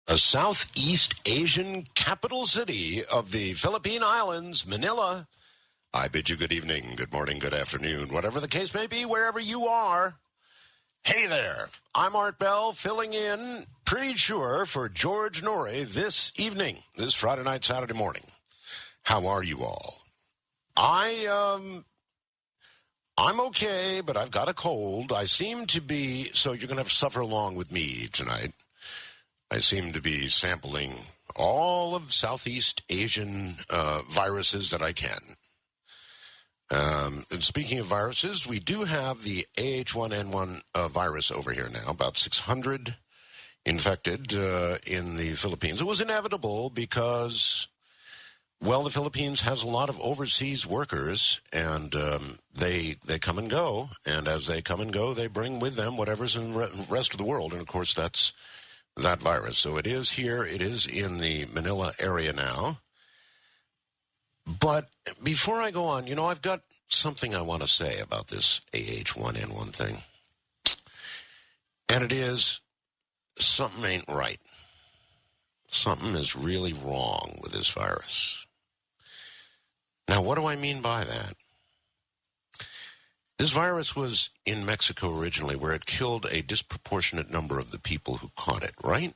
A Southeast Asian capital city of the Philippine Islands, Manila. I bid you good evening, good morning, good afternoon, whatever the case may be, wherever you are. Hey there, I'm Art Bell, filling in, pretty sure, for George Norrie this evening, this Friday night, Saturday morning. How are you all? I'm okay, but I've got a cold. I seem to be, so you're going to have to suffer along with me tonight. I seem to be sampling all of Southeast Asian viruses that I can. And speaking of viruses, we do have the AH1N1 virus over here now, about 600 infected in the Philippines. It was inevitable because, well, the Philippines has a lot of overseas workers, and they come and go. And as they come and go, they bring with them whatever's in the rest of the world. And, of course, that's that virus. So it is here. It is in the Manila area now. But before I go on, you know, I've got something I want to say about this AH1N1 thing. And it is, something ain't right. Something is really wrong with this virus. Now, what do I mean by that? This virus was in Mexico originally, where it killed a disproportionate number of the people who caught it, right?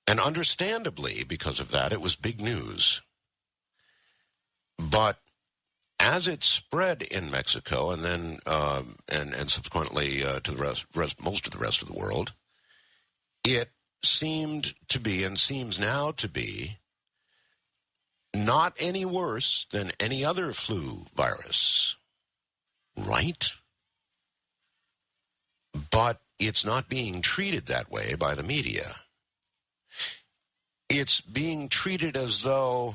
And understandably, because of that, it was big news. But as it spread in Mexico, and then and subsequently to the most of the rest of the world, it seemed to be, and seems now to be, not any worse than any other flu virus. Right? But it's not being treated that way by the media. It's being treated as though,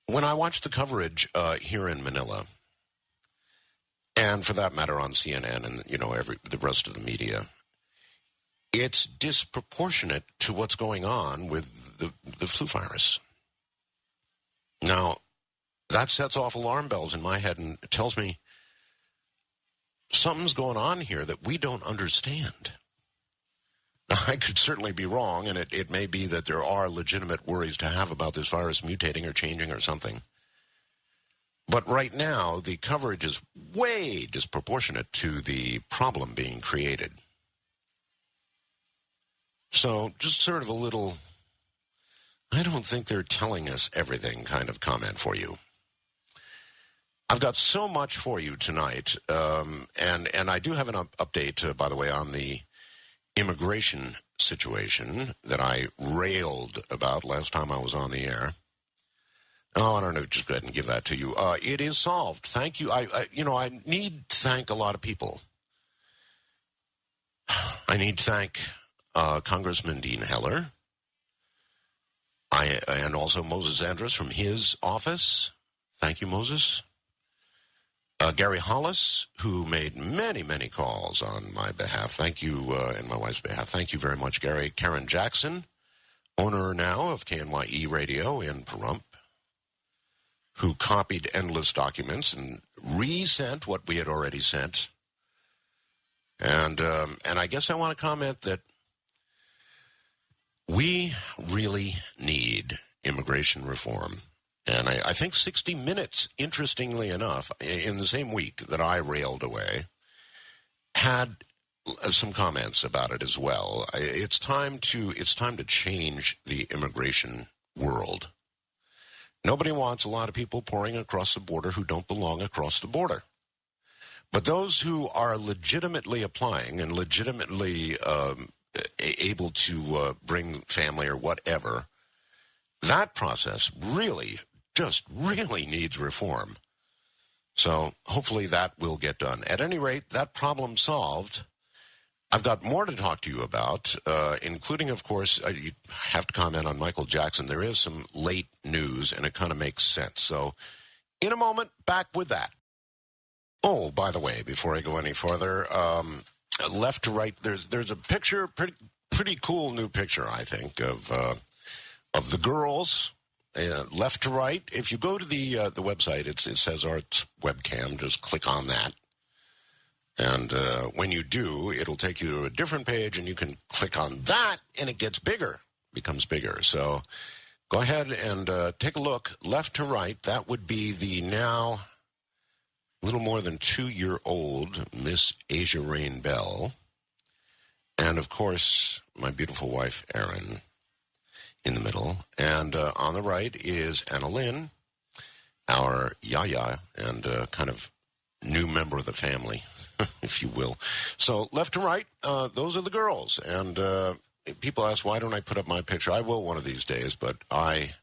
when I watch the coverage here in Manila, and for that matter on CNN and, you know, the rest of the media, it's disproportionate to what's going on with the flu virus. Now, that sets off alarm bells in my head and tells me something's going on here that we don't understand. Now, I could certainly be wrong, and it may be that there are legitimate worries to have about this virus mutating or changing or something. But right now, the coverage is way disproportionate to the problem being created. So just sort of a little, I don't think they're telling us everything kind of comment for you. I've got so much for you tonight, and I do have an update, by the way, on the immigration situation that I railed about last time I was on the air. Oh, I don't know, just go ahead and give that to you. It is solved. Thank you. I need to thank a lot of people. I need to thank Congressman Dean Heller, and also Moses Andrus from his office. Thank you, Moses. Gary Hollis, who made many, many calls on my behalf. Thank you, and my wife's behalf. Thank you very much, Gary. Karen Jackson, owner now of KNYE Radio in Pahrump, who copied endless documents and resent what we had already sent. And I guess I want to comment that we really need immigration reform. And I think 60 Minutes, interestingly enough, in the same week that I railed away, had some comments about it as well. It's time to change the immigration world. Nobody wants a lot of people pouring across the border who don't belong across the border. But those who are legitimately applying and legitimately able to bring family or whatever, that process really needs reform. So hopefully that will get done. At any rate, that problem solved. I've got more to talk to you about, including, of course, you have to comment on Michael Jackson. There is some late news, and it kind of makes sense. So in a moment, back with that. Oh, by the way, before I go any further, left to right, there's a picture, pretty cool new picture, I think, of the girls. Left to right. If you go to the website, it says Art's Webcam. Just click on that. And when you do, it'll take you to a different page, and you can click on that, and it gets bigger, becomes bigger. So go ahead and take a look left to right. That would be the now little more than 2-year-old Miss Asia Rain Bell. And, of course, my beautiful wife, Erin, in the middle. And on the right is Anna Lynn, our Yaya, and kind of new member of the family, if you will. So left to right, those are the girls. And people ask, why don't I put up my picture? I will one of these days, but I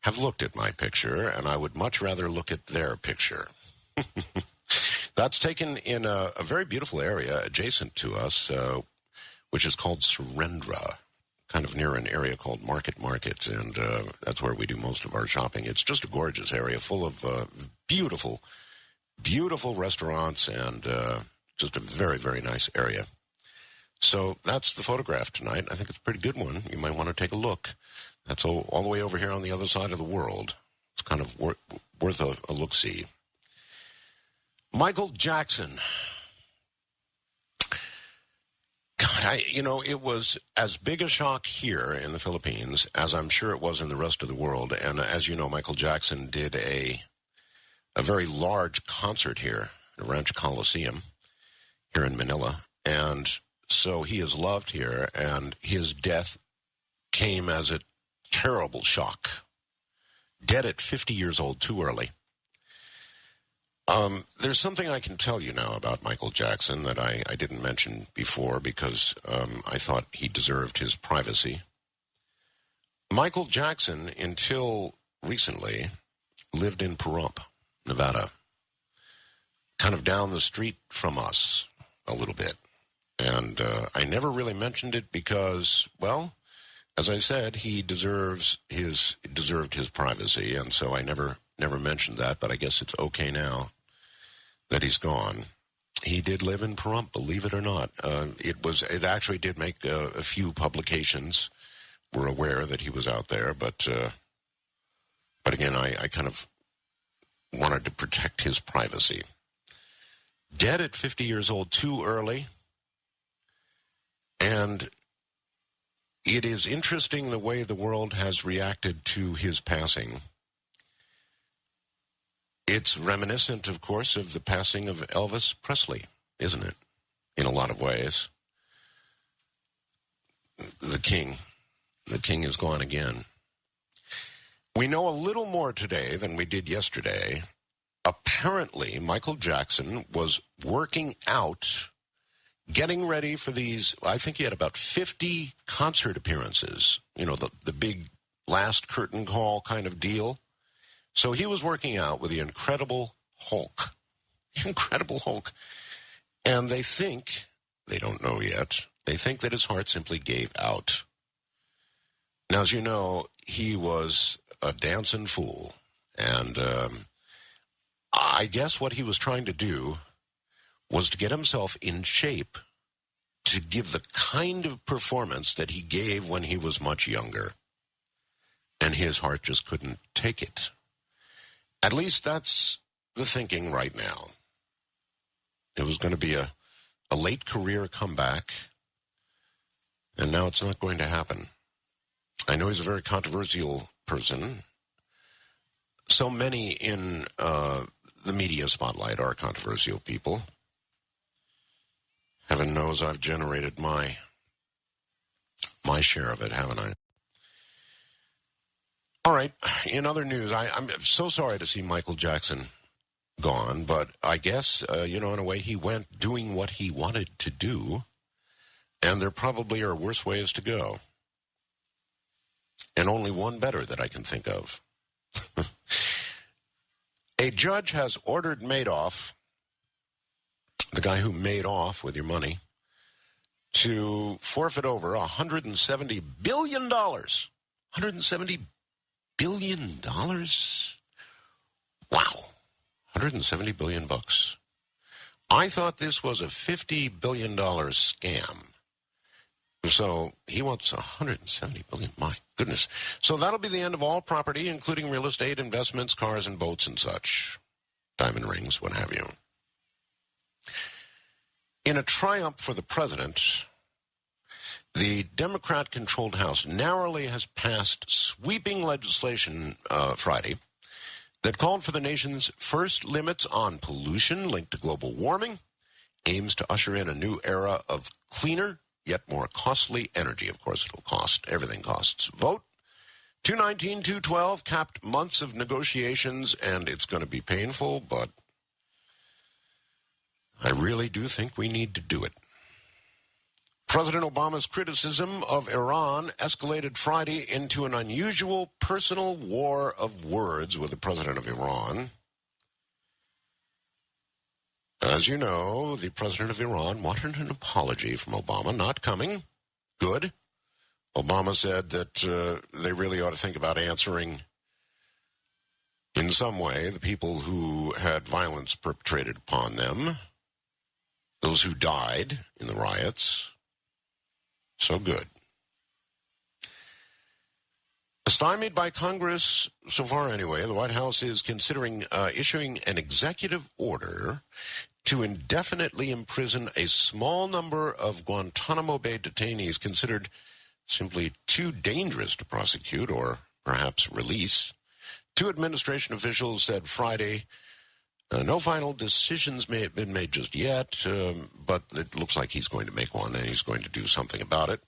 have looked at my picture, and I would much rather look at their picture. That's taken in a very beautiful area adjacent to us, which is called Surrendra, kind of near an area called Market, and that's where we do most of our shopping. It's just a gorgeous area full of beautiful, beautiful restaurants and just a very, very nice area. So that's the photograph tonight. I think it's a pretty good one. You might want to take a look. That's all the way over here on the other side of the world. It's kind of worth a look-see. Michael Jackson. God, it was as big a shock here in the Philippines as I'm sure it was in the rest of the world. And as you know, Michael Jackson did a very large concert here at Rancho Coliseum here in Manila. And so he is loved here, and his death came as a terrible shock. Dead at 50 years old, too early. There's something I can tell you now about Michael Jackson that I didn't mention before because I thought he deserved his privacy. Michael Jackson, until recently, lived in Pahrump, Nevada, kind of down the street from us a little bit. And I never really mentioned it because, well, as I said, he deserved his privacy, and so I never mentioned that, but I guess it's okay now that he's gone. He did live in Pahrump, believe it or not. It actually did make a few publications were aware that he was out there, but again, I kind of wanted to protect his privacy. Dead at 50 years old, too early. And it is interesting the way the world has reacted to his passing. It's reminiscent, of course, of the passing of Elvis Presley, isn't it? In a lot of ways. The king is gone again. We know a little more today than we did yesterday. Apparently, Michael Jackson was working out, getting ready for these, I think he had about 50 concert appearances, the big last curtain call kind of deal. So he was working out with the Incredible Hulk. Incredible Hulk. And they don't know yet, they think that his heart simply gave out. Now, as you know, he was a dancing fool. And I guess what he was trying to do was to get himself in shape to give the kind of performance that he gave when he was much younger. And his heart just couldn't take it. At least that's the thinking right now. It was going to be a late career comeback, and now it's not going to happen. I know he's a very controversial person. So many in the media spotlight are controversial people. Heaven knows I've generated my share of it, haven't I? All right, in other news, I'm so sorry to see Michael Jackson gone, but I guess, in a way he went doing what he wanted to do, and there probably are worse ways to go. And only one better that I can think of. A judge has ordered Madoff, the guy who made off with your money, to forfeit over $170 billion. $170 billion? Wow. $170 billion bucks. I thought this was a $50 billion scam. So he wants $170 billion. My goodness. So that'll be the end of all property, including real estate, investments, cars, and boats and such. Diamond rings, what have you. In a triumph for the president, the Democrat-controlled House narrowly has passed sweeping legislation Friday that called for the nation's first limits on pollution linked to global warming, aims to usher in a new era of cleaner, yet more costly energy. Of course, it'll cost. Everything costs. Vote 219, 212, capped months of negotiations, and it's going to be painful, but I really do think we need to do it. President Obama's criticism of Iran escalated Friday into an unusual personal war of words with the president of Iran. As you know, the president of Iran wanted an apology from Obama, not coming. Good. Obama said that they really ought to think about answering in some way the people who had violence perpetrated upon them, those who died in the riots. So good. Stymied by Congress, so far anyway, the White House is considering issuing an executive order to indefinitely imprison a small number of Guantanamo Bay detainees considered simply too dangerous to prosecute or perhaps release. Two administration officials said Friday no final decisions may have been made just yet, but it looks like he's going to make one, and he's going to do something about it.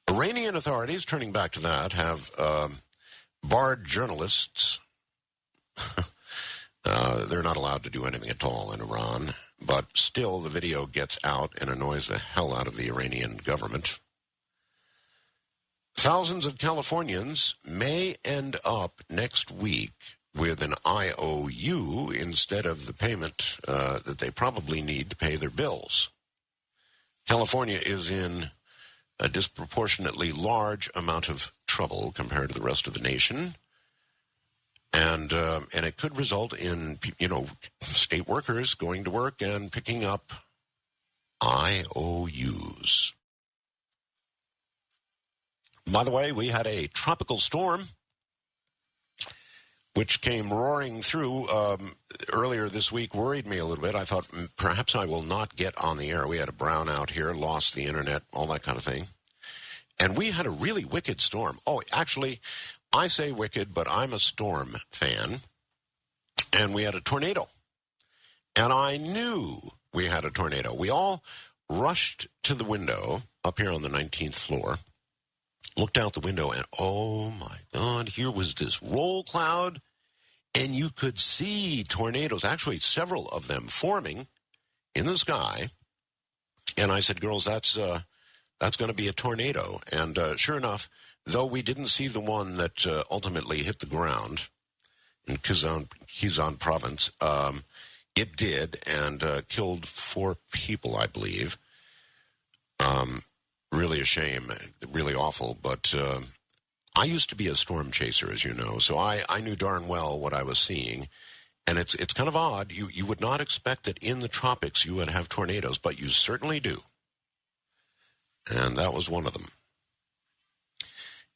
Iranian authorities, turning back to that, have barred journalists. They're not allowed to do anything at all in Iran, but still the video gets out and annoys the hell out of the Iranian government. Thousands of Californians may end up next week with an IOU instead of the payment that they probably need to pay their bills. California is in a disproportionately large amount of trouble compared to the rest of the nation, and it could result in, state workers going to work and picking up IOUs. By the way, we had a tropical storm which came roaring through earlier this week, worried me a little bit. I thought perhaps I will not get on the air. We had a brownout here, lost the internet, all that kind of thing. And we had a really wicked storm. Oh, actually, I say wicked, but I'm a storm fan. And we had a tornado. And I knew we had a tornado. We all rushed to the window up here on the 19th floor, looked out the window, and oh, my God, here was this roll cloud. And you could see tornadoes, actually several of them forming in the sky. And I said, girls, that's going to be a tornado. And sure enough, though we didn't see the one that ultimately hit the ground in Quezon province, it did and killed 4 people, I believe. Really a shame, really awful, but I used to be a storm chaser, as you know, so I knew darn well what I was seeing, and it's kind of odd. You would not expect that in the tropics you would have tornadoes, but you certainly do, and that was one of them.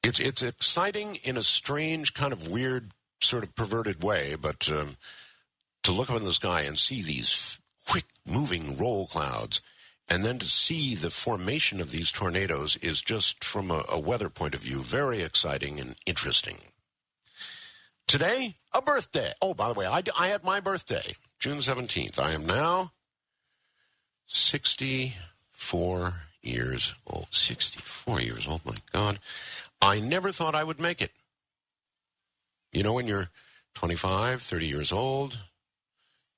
It's exciting in a strange, kind of weird, sort of perverted way, but to look up in the sky and see these quick-moving roll clouds, and then to see the formation of these tornadoes is just, from a weather point of view, very exciting and interesting. Today, a birthday. Oh, by the way, I had my birthday, June 17th. I am now 64 years old. 64 years old, my God. I never thought I would make it. You know, when you're 25, 30 years old,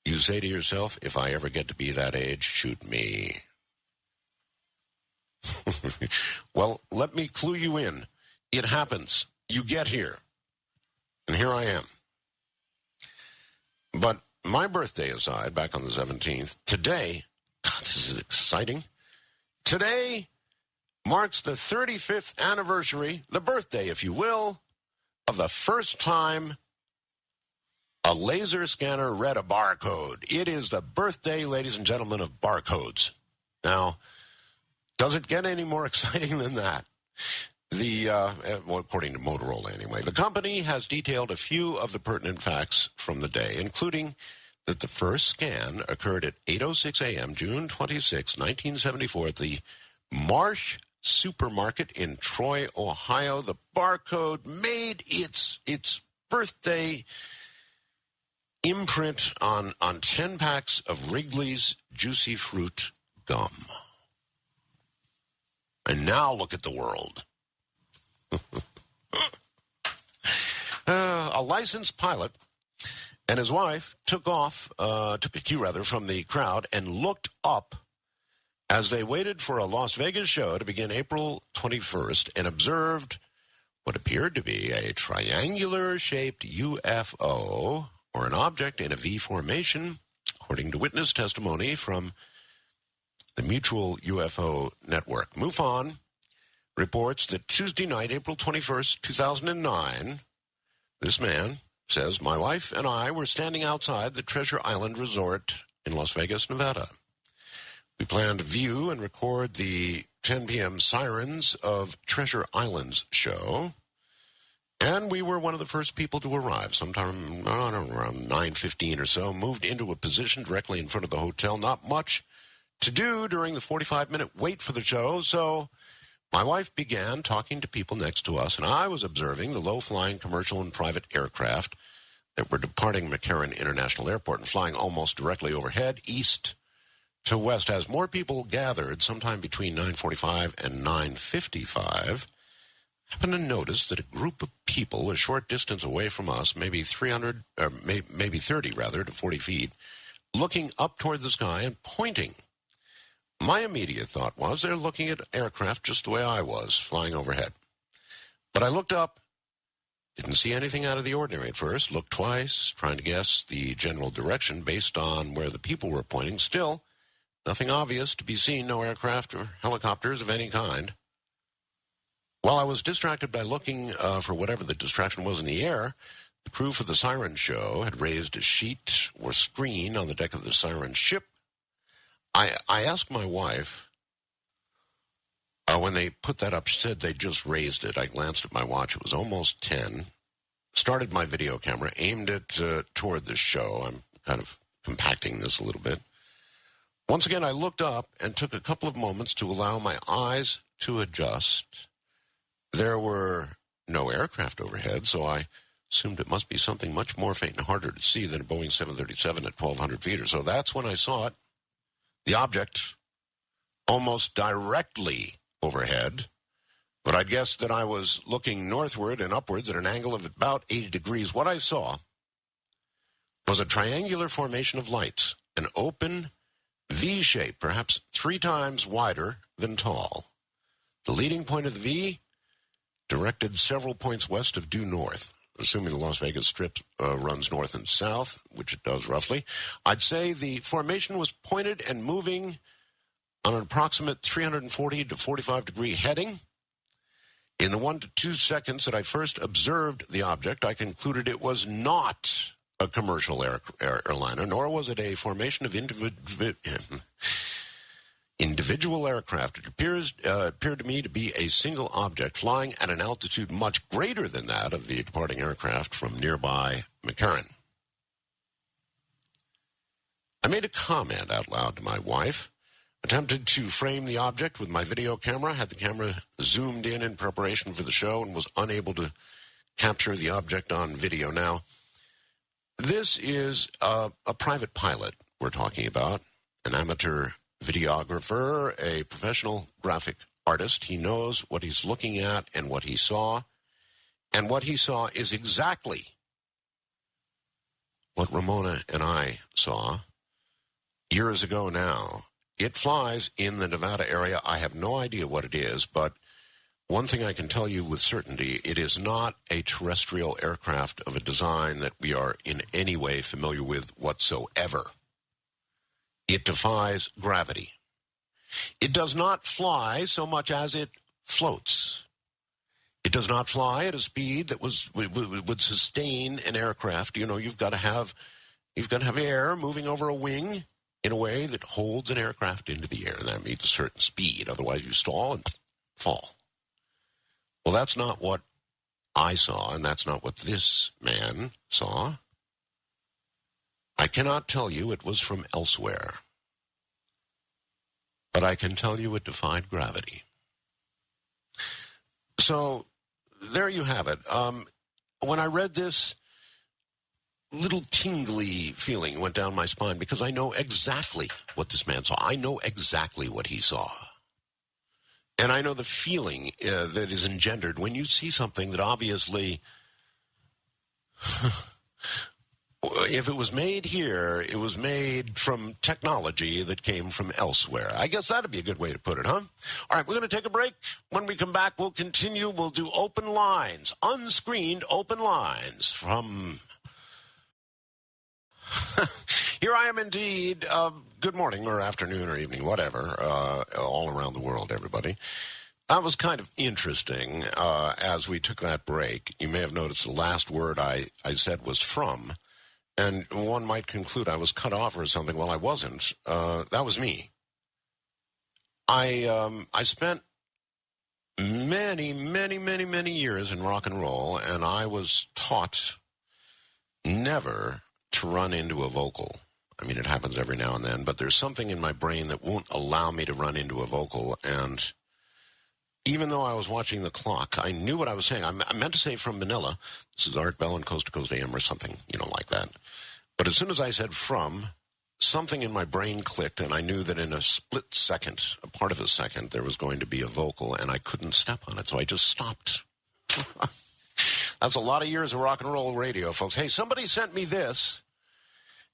you say to yourself, if I ever get to be that age, shoot me. Well, let me clue you in. It happens. You get here. And here I am. But my birthday aside, back on the 17th, today, God, this is exciting. Today marks the 35th anniversary, the birthday, if you will, of the first time a laser scanner read a barcode. It is the birthday, ladies and gentlemen, of barcodes. Now, does it get any more exciting than that? Well, according to Motorola anyway, the company has detailed a few of the pertinent facts from the day, including that the first scan occurred at 8:06 a.m., June 26, 1974, at the Marsh Supermarket in Troy, Ohio. The barcode made its birthday imprint on 10 packs of Wrigley's Juicy Fruit gum. And now look at the world. A licensed pilot and his wife took a cue from the crowd and looked up as they waited for a Las Vegas show to begin April 21st and observed what appeared to be a triangular-shaped UFO, or an object in a V formation, according to witness testimony from the Mutual UFO Network. MUFON reports that Tuesday night, April 21st, 2009, this man says, "My wife and I were standing outside the Treasure Island Resort in Las Vegas, Nevada. We planned to view and record the 10 p.m. Sirens of Treasure Island's show, and we were one of the first people to arrive, sometime, I don't know, around 9:15 or so, moved into a position directly in front of the hotel. Not much to do during the 45-minute wait for the show, so my wife began talking to people next to us, and I was observing the low-flying commercial and private aircraft that were departing McCarran International Airport and flying almost directly overhead, east to west. As more people gathered sometime between 9:45 and 9:55, I happened to notice that a group of people a short distance away from us, maybe 30 to 40 feet, looking up toward the sky and pointing. My immediate thought was they're looking at aircraft just the way I was, flying overhead. But I looked up, didn't see anything out of the ordinary at first, looked twice, trying to guess the general direction based on where the people were pointing. Still, nothing obvious to be seen, no aircraft or helicopters of any kind. While I was distracted by looking for whatever the distraction was in the air, the crew for the Siren show had raised a sheet or screen on the deck of the Siren ship. I asked my wife, when they put that up, she said they just raised it. I glanced at my watch. It was almost 10. Started my video camera, aimed it toward the show. I'm kind of compacting this a little bit. Once again, I looked up and took a couple of moments to allow my eyes to adjust. There were no aircraft overhead, so I assumed it must be something much more faint and harder to see than a Boeing 737 at 1,200 feet or so. That's when I saw it. The object almost directly overhead, but I'd guessed that I was looking northward and upwards at an angle of about 80 degrees. What I saw was a triangular formation of lights, an open V shape, perhaps 3 times wider than tall. The leading point of the V directed several points west of due north. Assuming the Las Vegas Strip runs north and south, which it does roughly, I'd say the formation was pointed and moving on an approximate 340 to 45 degree heading. In the 1 to 2 seconds that I first observed the object, I concluded it was not a commercial airliner, nor was it a formation of individual aircraft. It appeared to me to be a single object flying at an altitude much greater than that of the departing aircraft from nearby McCarran. I made a comment out loud to my wife, attempted to frame the object with my video camera, had the camera zoomed in preparation for the show, and was unable to capture the object on video. Now, this is a private pilot we're talking about, an amateur videographer, a professional graphic artist. He knows what he's looking at and what he saw. And what he saw is exactly what Ramona and I saw years ago now. It flies in the Nevada area. I have no idea what it is, but one thing I can tell you with certainty, it is not a terrestrial aircraft of a design that we are in any way familiar with whatsoever. It defies gravity. It does not fly so much as it floats. It does not fly at a speed that would sustain an aircraft. You know, you've got to have air moving over a wing in a way that holds an aircraft into the air, and that means a certain speed. Otherwise, you stall and fall. Well, that's not what I saw, and that's not what this man saw. I cannot tell you it was from elsewhere, but I can tell you it defied gravity. So there you have it. When I read this, little tingly feeling went down my spine because I know exactly what this man saw. I know exactly what he saw. And I know the feeling that is engendered when you see something that obviously, if it was made here, it was made from technology that came from elsewhere. I guess that'd be a good way to put it, huh? All right, we're going to take a break. When we come back, we'll continue. We'll do open lines, unscreened open lines from... Here I am indeed. Good morning or afternoon or evening, whatever, all around the world, everybody. That was kind of interesting as we took that break. You may have noticed the last word I said was from, and one might conclude I was cut off or something. Well, I wasn't. That was me. I spent many years in rock and roll, and I was taught never to run into a vocal. I mean, it happens every now and then, but there's something in my brain that won't allow me to run into a vocal, and even though I was watching the clock, I knew what I was saying. I meant to say from Manila. This is Art Bell and Coast to Coast AM or something, like that. But as soon as I said from, something in my brain clicked, and I knew that in a split second, a part of a second, there was going to be a vocal, and I couldn't step on it, so I just stopped. That's a lot of years of rock and roll radio, folks. Hey, somebody sent me this,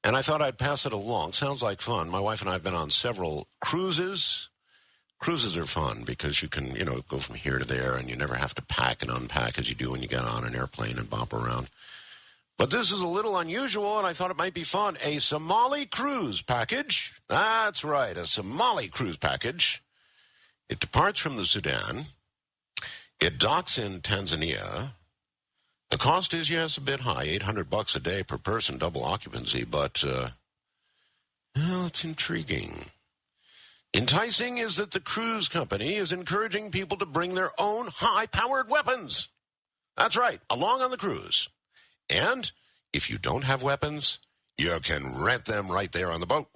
and I thought I'd pass it along. Sounds like fun. My wife and I have been on several cruises. Cruises are fun because you can, go from here to there, and you never have to pack and unpack as you do when you get on an airplane and bop around. But this is a little unusual, and I thought it might be fun. A Somali cruise package. That's right, a Somali cruise package. It departs from the Sudan. It docks in Tanzania. The cost is, yes, a bit high, $800 a day per person, double occupancy, but, it's intriguing. Enticing is that the cruise company is encouraging people to bring their own high-powered weapons. That's right, along on the cruise. And if you don't have weapons, you can rent them right there on the boat.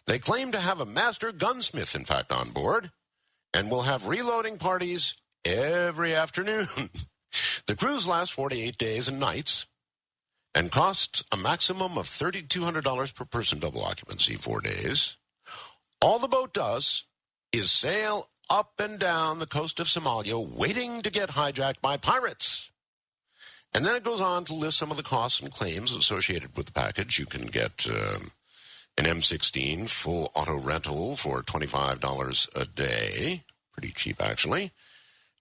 They claim to have a master gunsmith, in fact, on board, and will have reloading parties every afternoon. The cruise lasts 48 days and nights and costs a maximum of $3,200 per person, double occupancy, 4 days. All the boat does is sail up and down the coast of Somalia waiting to get hijacked by pirates. And then it goes on to list some of the costs and claims associated with the package. You can get an M16 full auto rental for $25 a day. Pretty cheap, actually.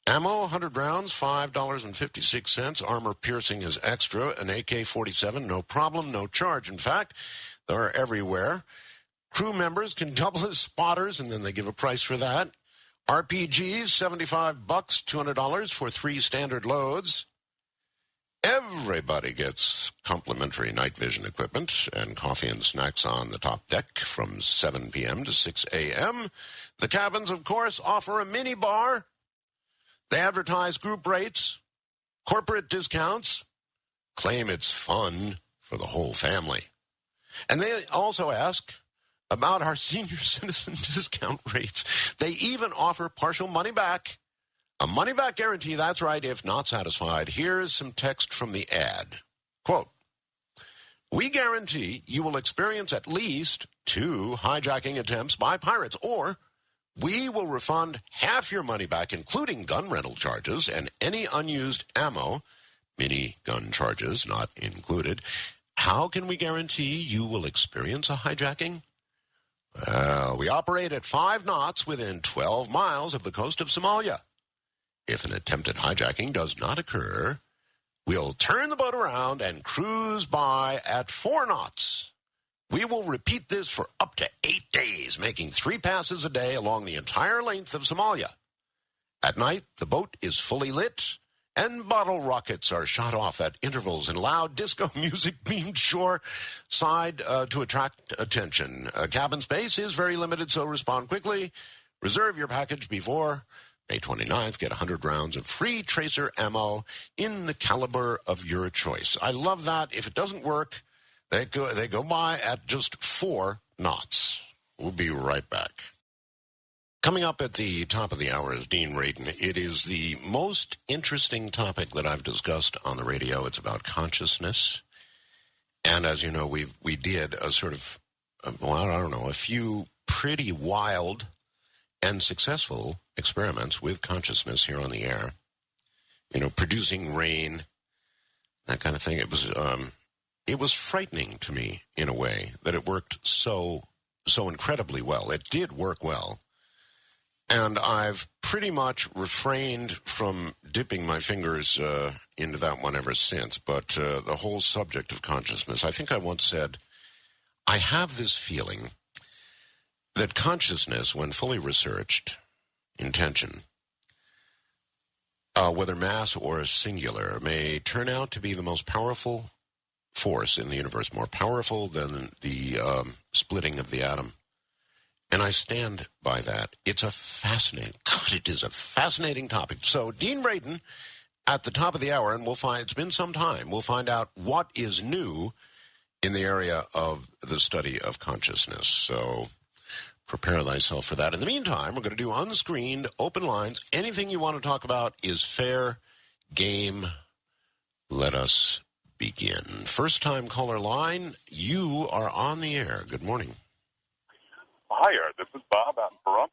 Ammo, 100 rounds, $5.56. Armor piercing is extra. An AK-47, no problem, no charge. In fact, they're everywhere. Crew members can double as spotters, and then they give a price for that. RPGs, $75, $200 for 3 standard loads. Everybody gets complimentary night vision equipment and coffee and snacks on the top deck from 7 p.m. to 6 a.m. The cabins, of course, offer a mini bar. They advertise group rates, corporate discounts, claim it's fun for the whole family. And they also ask about our senior citizen discount rates. They even offer partial money back. A money-back guarantee, that's right, if not satisfied. Here's some text from the ad. Quote, "We guarantee you will experience at least 2 hijacking attempts by pirates, or we will refund half your money back, including gun rental charges and any unused ammo, mini gun charges not included. How can we guarantee you will experience a hijacking? Well, we operate at 5 knots within 12 miles of the coast of Somalia. If an attempted hijacking does not occur, we'll turn the boat around and cruise by at 4 knots. We will repeat this for up to 8 days, making 3 passes a day along the entire length of Somalia. At night, the boat is fully lit, and bottle rockets are shot off at intervals in loud disco music beamed shore side to attract attention. Cabin space is very limited, so respond quickly. Reserve your package before May 29th. Get 100 rounds of free tracer ammo in the caliber of your choice." I love that. If it doesn't work, They go by at just 4 knots. We'll be right back. Coming up at the top of the hour is Dean Radin. It is the most interesting topic that I've discussed on the radio. It's about consciousness. And as you know, we did a sort of, a few pretty wild and successful experiments with consciousness here on the air. Producing rain, that kind of thing. It was frightening to me in a way that it worked so incredibly well. It did work well. And I've pretty much refrained from dipping my fingers into that one ever since. But the whole subject of consciousness, I think I once said, I have this feeling that consciousness, when fully researched, intention, whether mass or singular, may turn out to be the most powerful force in the universe, more powerful than the splitting of the atom. And I stand by that. It is a fascinating topic. So Dean Radin at the top of the hour, and it's been some time, we'll find out what is new in the area of the study of consciousness. So prepare thyself for that. In the meantime, we're going to do unscreened, open lines. Anything you want to talk about is fair game. Let us begin. First-time caller line, you are on the air. Good morning. Hiya, this is Bob out in Pahrump.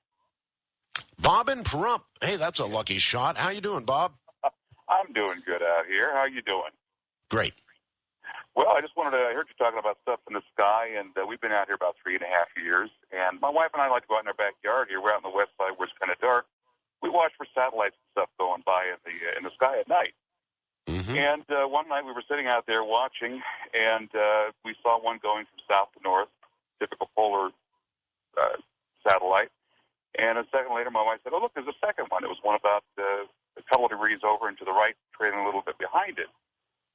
Bob in Pahrump. Hey, that's a lucky shot. How you doing, Bob? I'm doing good out here. How you doing? Great. Well, I heard you talking about stuff in the sky, and we've been out here about 3.5 years. And my wife and I like to go out in our backyard here. We're out on the west side where it's kind of dark. We watch for satellites and stuff going by in the sky at night. Mm-hmm. And one night we were sitting out there watching, and we saw one going from south to north, typical polar satellite. And a second later, my wife said, "Oh, look, there's a second one." It was one about a couple of degrees over and to the right, trailing a little bit behind it.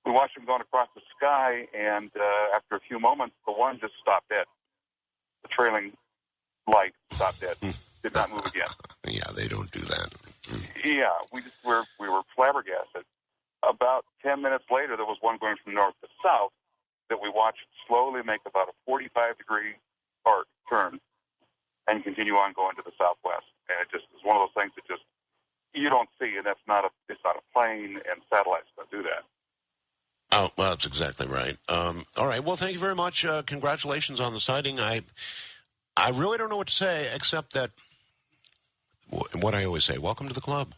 We watched them going across the sky, and after a few moments, the one just stopped dead. The trailing light stopped dead. Did not move again. Yeah, they don't do that. Yeah, we were flabbergasted. About 10 minutes later, there was one going from north to south that we watched slowly make about a 45-degree arc turn and continue on going to the southwest. And it just is one of those things that just you don't see, and it's not a plane, and satellites don't do that. Oh, well, that's exactly right. All right. Well, thank you very much. Congratulations on the sighting. I really don't know what to say, except that what I always say, welcome to the club.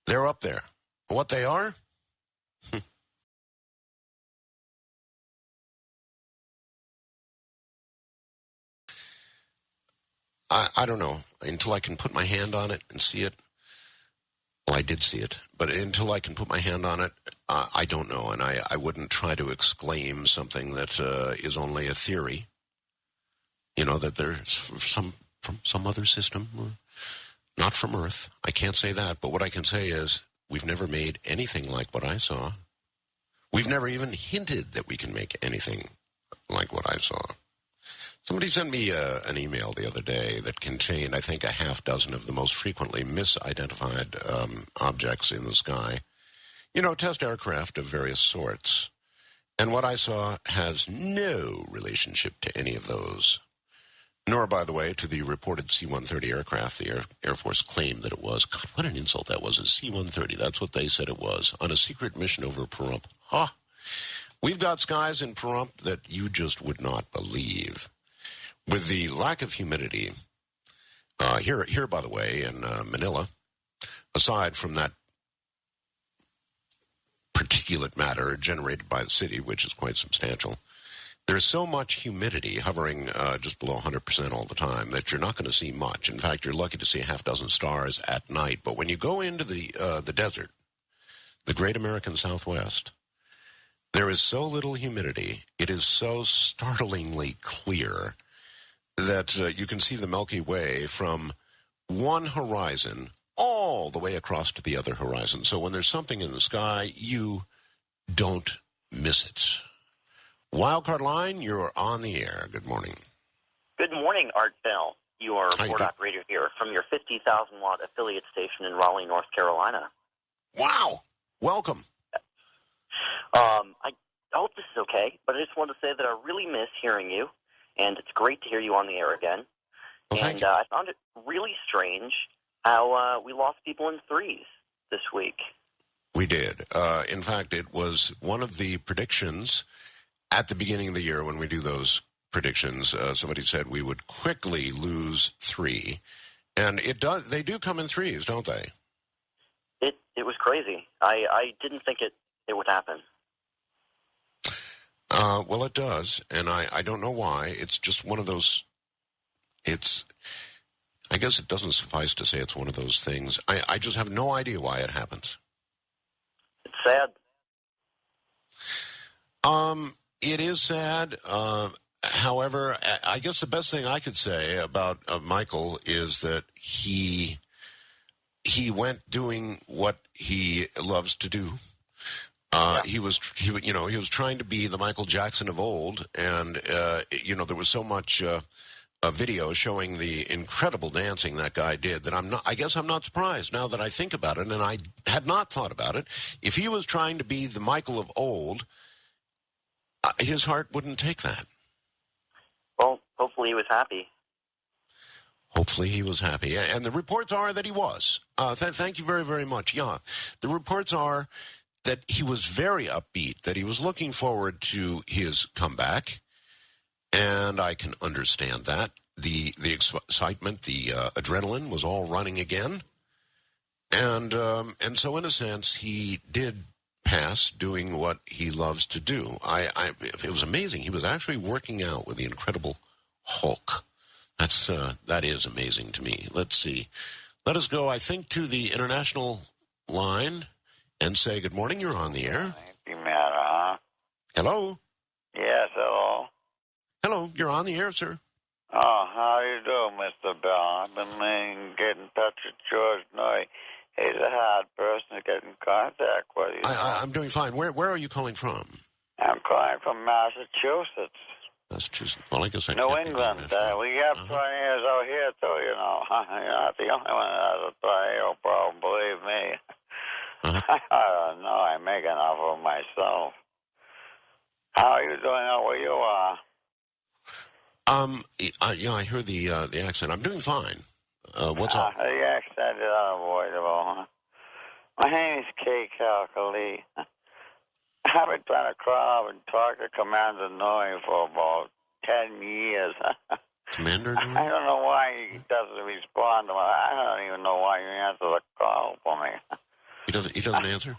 They're up there. What they are? I don't know. Until I can put my hand on it and see it. Well, I did see it. But until I can put my hand on it, I don't know. And I wouldn't try to exclaim something that is only a theory. That there's from some other system, or not from Earth. I can't say that. But what I can say is we've never made anything like what I saw. We've never even hinted that we can make anything like what I saw. Somebody sent me an email the other day that contained, I think, a half dozen of the most frequently misidentified objects in the sky. Test aircraft of various sorts. And what I saw has no relationship to any of those. Nor, by the way, to the reported C-130 aircraft the Air Force claimed that it was. God, what an insult that was, a C-130. That's what they said it was, on a secret mission over Pahrump. Ha! We've got skies in Pahrump that you just would not believe. With the lack of humidity, here, by the way, in Manila, aside from that particulate matter generated by the city, which is quite substantial, there's so much humidity hovering just below 100% all the time that you're not going to see much. In fact, you're lucky to see a half dozen stars at night. But when you go into the desert, the great American Southwest, there is so little humidity, it is so startlingly clear that you can see the Milky Way from one horizon all the way across to the other horizon. So when there's something in the sky, you don't miss it. Wildcard Line, you're on the air. Good morning. Good morning, Art Bell. Your board operator here from your 50,000-watt affiliate station in Raleigh, North Carolina. Wow. Welcome. I hope this is okay, but I just wanted to say that I really miss hearing you, and it's great to hear you on the air again. Well, thank you. I found it really strange how we lost people in threes this week. We did. In fact, it was one of the predictions at the beginning of the year when we do those predictions. Somebody said we would quickly lose 3, and it does. They do come in threes, don't they? It was crazy. I didn't think it would happen. Well, it does, and I don't know why. It's just one of those. I guess it doesn't suffice to say it's one of those things. I just have no idea why it happens. It's sad. It is sad. However, I guess the best thing I could say about Michael is that he went doing what he loves to do. He was trying to be the Michael Jackson of old, and there was so much video showing the incredible dancing that guy did that I guess I'm not surprised now that I think about it, and I had not thought about it. If he was trying to be the Michael of old, his heart wouldn't take that. Well, hopefully he was happy. Hopefully he was happy. And the reports are that he was. Thank you very, very much. Yeah, the reports are that he was very upbeat, that he was looking forward to his comeback, and I can understand that. The excitement, the adrenaline was all running again, and so in a sense he did pass doing what he loves to do. It was amazing. He was actually working out with the Incredible Hulk. That is amazing to me. Let's see. Let us go, I think, to the international line and say good morning. You're on the air. Hello. Yes, hello. Hello. You're on the air, sir. Oh, how you doing, Mr. Bell? I've been meaning to get in touch with George Noy. He's a hard person to get in contact with. I'm doing fine. Where are you calling from? I'm calling from Massachusetts. Massachusetts. Well, I guess I New can't England. We have tornadoes out here, too, you know. You're not the only one that has a tornado problem, believe me. I don't know. I make enough of myself. How are you doing out where you are? Yeah, I heard the accent. I'm doing fine. What's up? The accent is unavoidable. My name is Kay Calcali. I've been trying to call up and talk to Commander Noy for about 10 years. Commander Noy? I don't know why he doesn't respond to me. I don't even know why you answer the call for me. He doesn't answer?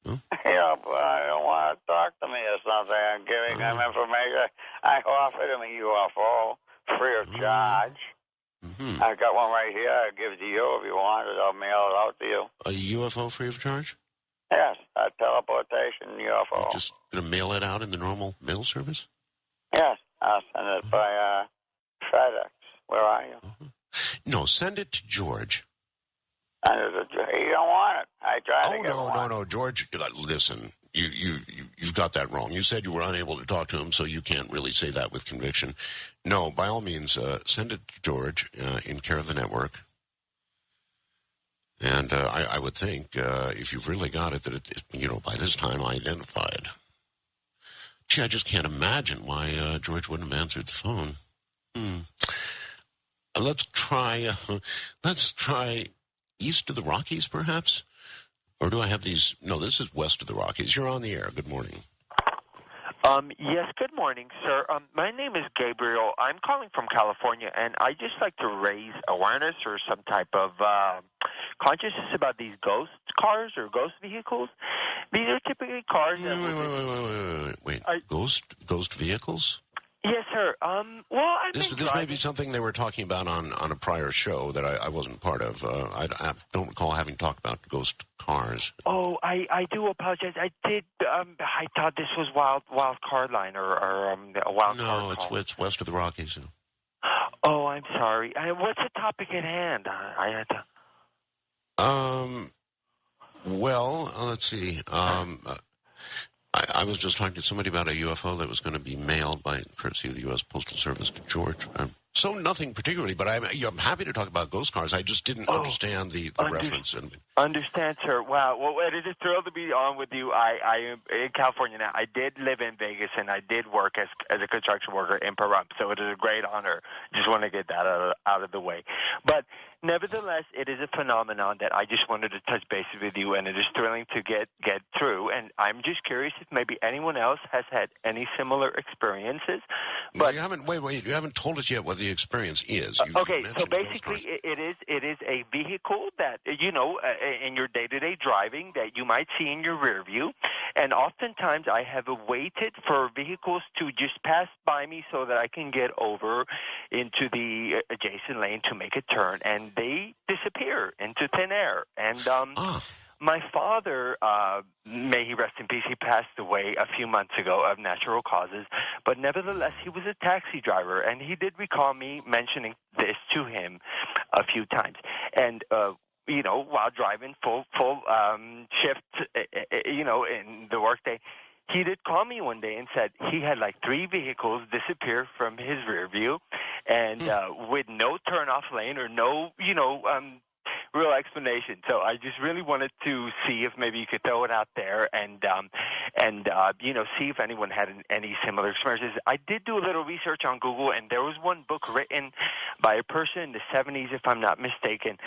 No? Yeah, but I don't want to talk to me or something. I'm giving him information. I offered him a UFO free of charge. Mm-hmm. I got one right here. I'll give it to you if you want it. I'll mail it out to you. A UFO free of charge? Yes, a teleportation UFO. You're just going to mail it out in the normal mail service? Yes, I'll send it by FedEx. Where are you? No, send it to George. You don't want it. I tried to get one. No, George. Listen, you've got that wrong. You said you were unable to talk to him, so you can't really say that with conviction. No, by all means, send it to George in care of the network. And I would think if you've really got it, that it by this time identified. Gee, I just can't imagine why George wouldn't have answered the phone. Let's try east of the Rockies, perhaps? Or do I have these? No, this is west of the Rockies. You're on the air. Good morning. Yes, good morning, sir. My name is Gabriel. I'm calling from California, and I just like to raise awareness or some type of consciousness about these ghost cars or ghost vehicles. These are typically cars that... Wait. Ghost vehicles? Yes, sir. This may be something they were talking about on a prior show that I wasn't part of. I don't recall having talked about ghost cars. Oh, I do apologize. I did. I thought this was Wild Card Line or a Wild Card. No, it's west of the Rockies. Oh, I'm sorry. What's the topic at hand? I had to. Well, let's see. I was just talking to somebody about a UFO that was going to be mailed by courtesy of the U.S. Postal Service to George. So nothing particularly, but I'm happy to talk about ghost cars. I just didn't understand the reference. Understand, sir. Wow. Well, it is thrilled to be on with you. I am in California now. I did live in Vegas, and I did work as a construction worker in Pahrump, so it is a great honor. Just want to get that out of the way. But nevertheless, it is a phenomenon that I just wanted to touch base with you, and it is thrilling to get through. And I'm just curious if maybe anyone else has had any similar experiences. But you haven't. Wait. You haven't told us yet what the experience is. Okay, so basically, it is a vehicle that in your day-to-day driving that you might see in your rear view, and oftentimes I have waited for vehicles to just pass by me so that I can get over into the adjacent lane to make a turn, and they disappear into thin air. And my father, may he rest in peace, he passed away a few months ago of natural causes, but nevertheless, he was a taxi driver, and he did recall me mentioning this to him a few times. And, while driving full shift, in the workday, he did call me one day and said he had like 3 vehicles disappear from his rear view, and with no turn-off lane or no, real explanation. So I just really wanted to see if maybe you could throw it out there and see if anyone had any similar experiences. I did do a little research on Google, and there was one book written by a person in the 70s, if I'm not mistaken,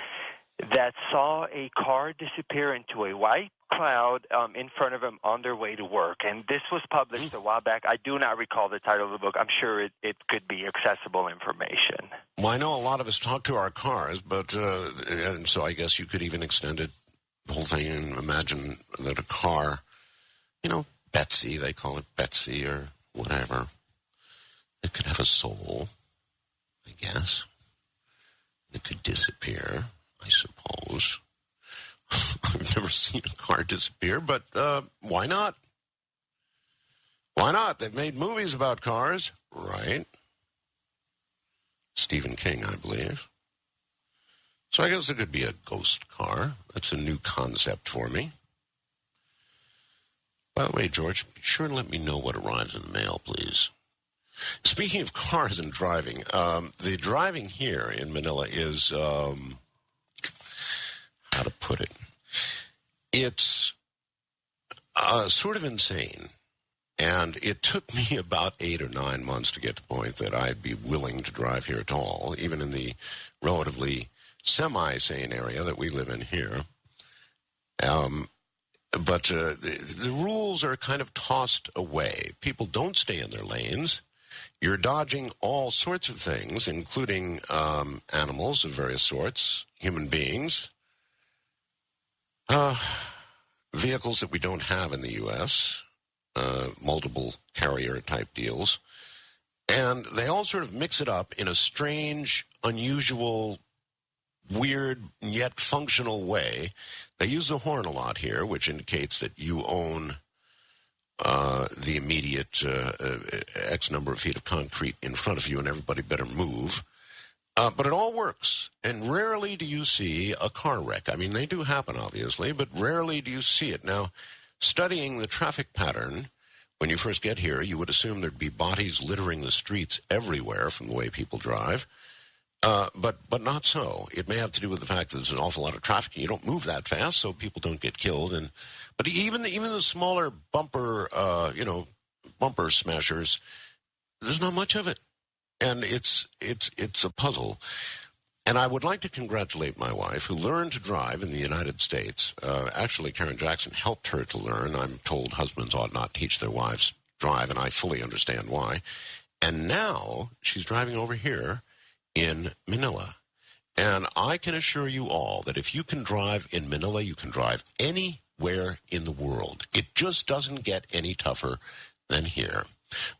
that saw a car disappear into a white cloud in front of him on their way to work. And this was published a while back. I do not recall the title of the book. I'm sure it could be accessible information. Well, I know a lot of us talk to our cars, but and so I guess you could even extend it, the whole thing, and imagine that a car, Betsy, they call it Betsy or whatever, it could have a soul, I guess. It could disappear, I suppose. I've never seen a car disappear, but why not? Why not? They've made movies about cars, right? Stephen King, I believe. So I guess it could be a ghost car. That's a new concept for me. By the way, George, be sure and let me know what arrives in the mail, please. Speaking of cars and driving, the driving here in Manila is, how to put it, it's sort of insane. And it took me about 8 or 9 months to get to the point that I'd be willing to drive here at all, even in the relatively semi-sane area that we live in here. But the rules are kind of tossed away. People don't stay in their lanes. You're dodging all sorts of things, including animals of various sorts, human beings, vehicles that we don't have in the U.S., multiple carrier-type deals. And they all sort of mix it up in a strange, unusual, weird, yet functional way. They use the horn a lot here, which indicates that you own the immediate X number of feet of concrete in front of you, and everybody better move. But it all works, and rarely do you see a car wreck. I mean, they do happen, obviously, but rarely do you see it. Now, studying the traffic pattern, when you first get here, you would assume there'd be bodies littering the streets everywhere from the way people drive. But not so. It may have to do with the fact that there's an awful lot of traffic, and you don't move that fast, so people don't get killed. But even the smaller bumper smashers, there's not much of it, and it's a puzzle. And I would like to congratulate my wife, who learned to drive in the United States. Actually, Karen Jackson helped her to learn. I'm told husbands ought not teach their wives drive, and I fully understand why. And now she's driving over here in Manila. And I can assure you all that if you can drive in Manila, you can drive anywhere in the world. It just doesn't get any tougher than here.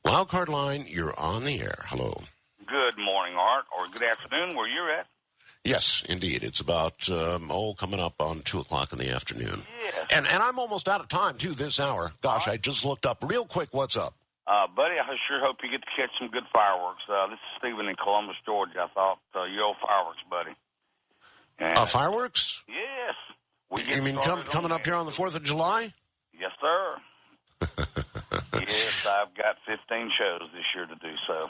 Wildcard line, you're on the air. Hello. Good morning, Art, or good afternoon, where you're at. Yes, indeed. It's about, coming up on 2 o'clock in the afternoon. Yes. And I'm almost out of time, too, this hour. Gosh, I just looked up real quick. What's up? Buddy, I sure hope you get to catch some good fireworks. This is Stephen in Columbus, Georgia. I thought you owe fireworks, buddy. And, fireworks? Yes. You mean coming up here on the 4th of July? Yes, sir. Yes, I've got 15 shows this year to do so.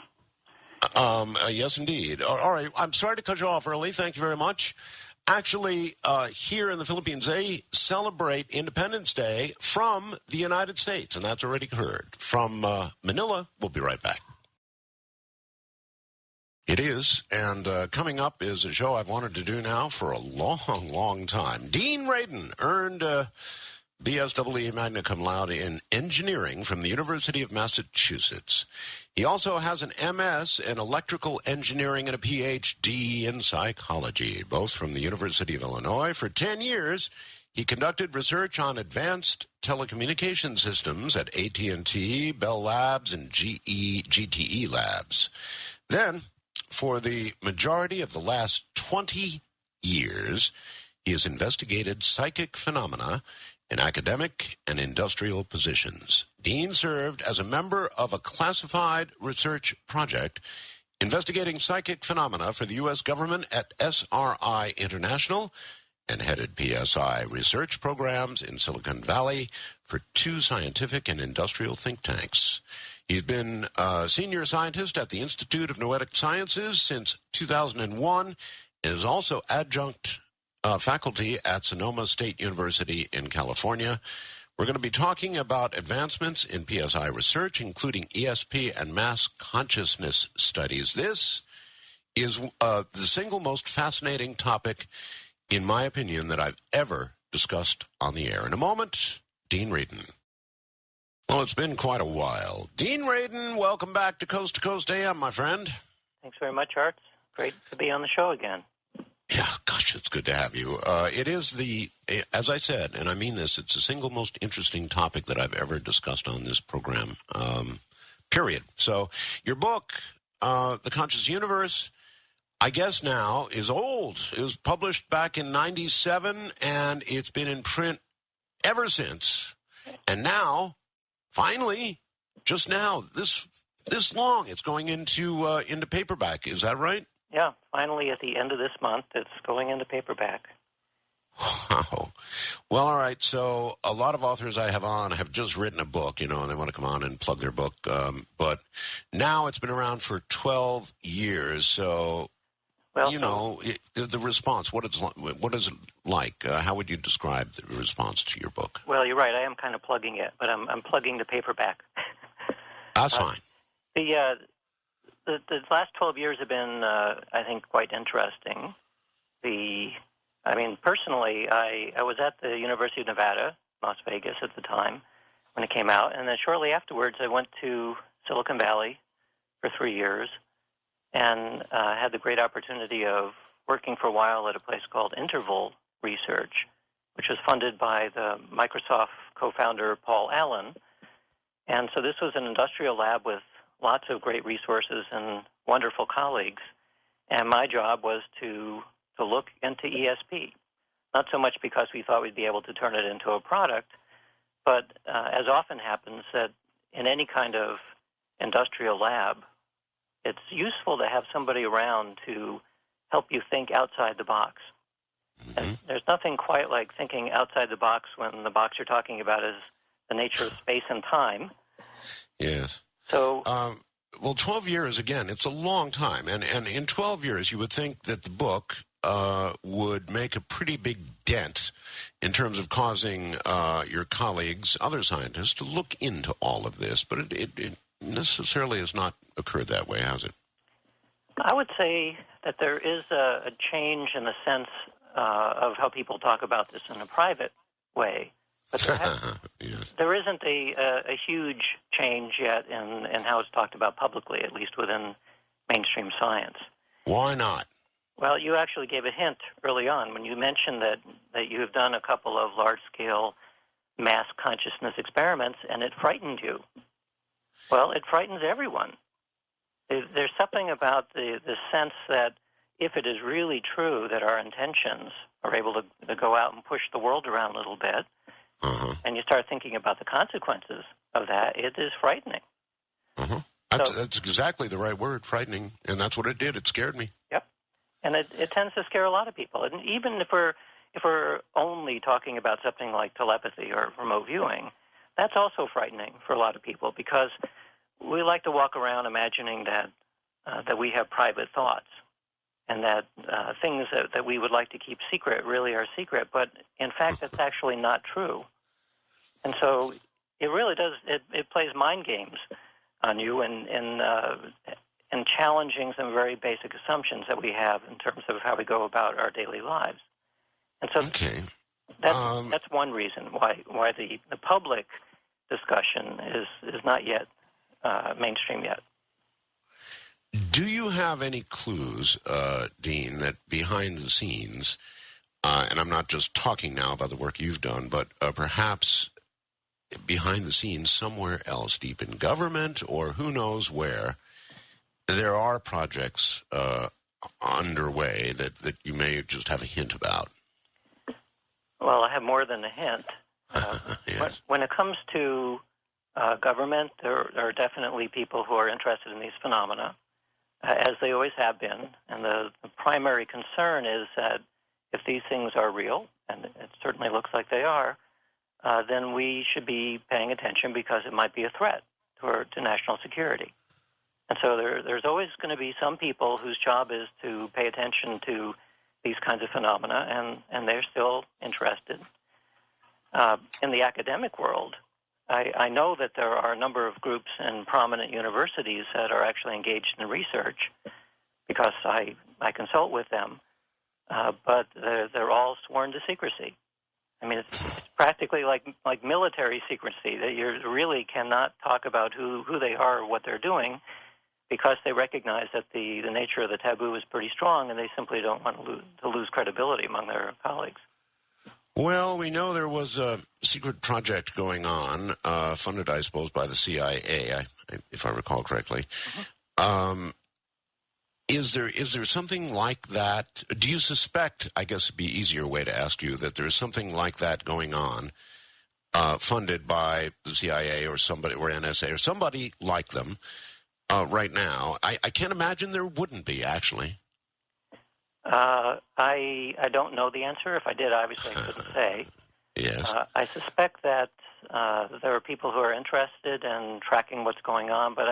Yes, indeed. All right. I'm sorry to cut you off early. Thank you very much. Actually, here in the Philippines, they celebrate Independence Day from the United States, and that's already occurred. From Manila, we'll be right back. It is, and coming up is a show I've wanted to do now for a long, long time. Dean Radin earned BSEE magna cum laude in engineering from the University of Massachusetts. He also has an MS in electrical engineering and a PhD in psychology, both from the University of Illinois. For 10 years, he conducted research on advanced telecommunication systems at AT&T, Bell Labs, and GTE Labs. Then, for the majority of the last 20 years, he has investigated psychic phenomena in academic and industrial positions. Dean served as a member of a classified research project investigating psychic phenomena for the U.S. government at SRI International and headed PSI research programs in Silicon Valley for 2 scientific and industrial think tanks. He's been a senior scientist at the Institute of Noetic Sciences since 2001 and is also adjunct faculty at Sonoma State University in California. We're going to be talking about advancements in PSI research, including ESP and mass consciousness studies. This is the single most fascinating topic, in my opinion, that I've ever discussed on the air. In a moment, Dean Radin. Well, it's been quite a while. Dean Radin, welcome back to Coast AM, my friend. Thanks very much, Art. Great to be on the show again. Yeah, gosh, it's good to have you. It is as I said, and I mean this, it's the single most interesting topic that I've ever discussed on this program, period. So your book, The Conscious Universe, I guess now is old. It was published back in 97, and it's been in print ever since. And now, finally, just now, this long, it's going into paperback. Is that right? Yeah, finally at the end of this month, it's going into paperback. Wow. Well, all right. So a lot of authors I have on have just written a book, and they want to come on and plug their book. But now it's been around for 12 years. So, the response, what is it like? How would you describe the response to your book? Well, you're right. I am kind of plugging it, but I'm plugging the paperback. That's fine. The last 12 years have been, I think, quite interesting. Personally, I was at the University of Nevada, Las Vegas at the time when it came out, and then shortly afterwards I went to Silicon Valley for 3 years and had the great opportunity of working for a while at a place called Interval Research, which was funded by the Microsoft co-founder Paul Allen. And so this was an industrial lab with lots of great resources and wonderful colleagues. And my job was to look into ESP, not so much because we thought we'd be able to turn it into a product, but as often happens that in any kind of industrial lab, it's useful to have somebody around to help you think outside the box. Mm-hmm. And there's nothing quite like thinking outside the box when the box you're talking about is the nature of space and time. Yes. So, 12 years, again, it's a long time. And in 12 years, you would think that the book would make a pretty big dent in terms of causing your colleagues, other scientists, to look into all of this. But it necessarily has not occurred that way, has it? I would say that there is a change in the sense of how people talk about this in a private way. But yes. There isn't a huge change yet in how it's talked about publicly, at least within mainstream science. Why not? Well, you actually gave a hint early on when you mentioned that you have done a couple of large-scale mass consciousness experiments, and it frightened you. Well, it frightens everyone. There's something about the sense that if it is really true that our intentions are able to go out and push the world around a little bit, uh-huh. and you start thinking about the consequences of that, it is frightening. Uh-huh. That's exactly the right word, frightening, and that's what it did. It scared me. Yep, and it tends to scare a lot of people. And even if we're only talking about something like telepathy or remote viewing, that's also frightening for a lot of people because we like to walk around imagining that that we have private thoughts, and that things that we would like to keep secret really are secret. But in fact, that's actually not true. And so it really does. It plays mind games on you in challenging some very basic assumptions that we have in terms of how we go about our daily lives. And so that's one reason why the public discussion is not yet mainstream yet. Do you have any clues, Dean, that behind the scenes, and I'm not just talking now about the work you've done, but perhaps behind the scenes somewhere else, deep in government or who knows where, there are projects underway that you may just have a hint about? Well, I have more than a hint. Yes. When it comes to government, there are definitely people who are interested in these phenomena, as they always have been. And the primary concern is that if these things are real, and it certainly looks like they are, then we should be paying attention because it might be a threat to national security. And so there's always going to be some people whose job is to pay attention to these kinds of phenomena, and they're still interested. In the academic world, I know that there are a number of groups in prominent universities that are actually engaged in research because I consult with them, but they're all sworn to secrecy. I mean, it's practically like military secrecy, that you really cannot talk about who they are or what they're doing, because they recognize that the nature of the taboo is pretty strong, and they simply don't want to lose credibility among their colleagues. Well, we know there was a secret project going on, funded, I suppose, by the CIA, if I recall correctly. Mm-hmm. Is there something like that? Do you suspect, I guess it'd be an easier way to ask you, that there's something like that going on, funded by the CIA or somebody, or NSA, or somebody like them, right now? I can't imagine there wouldn't be, actually. I don't know the answer. If I did, obviously I couldn't say. Yes. I suspect that there are people who are interested in tracking what's going on, but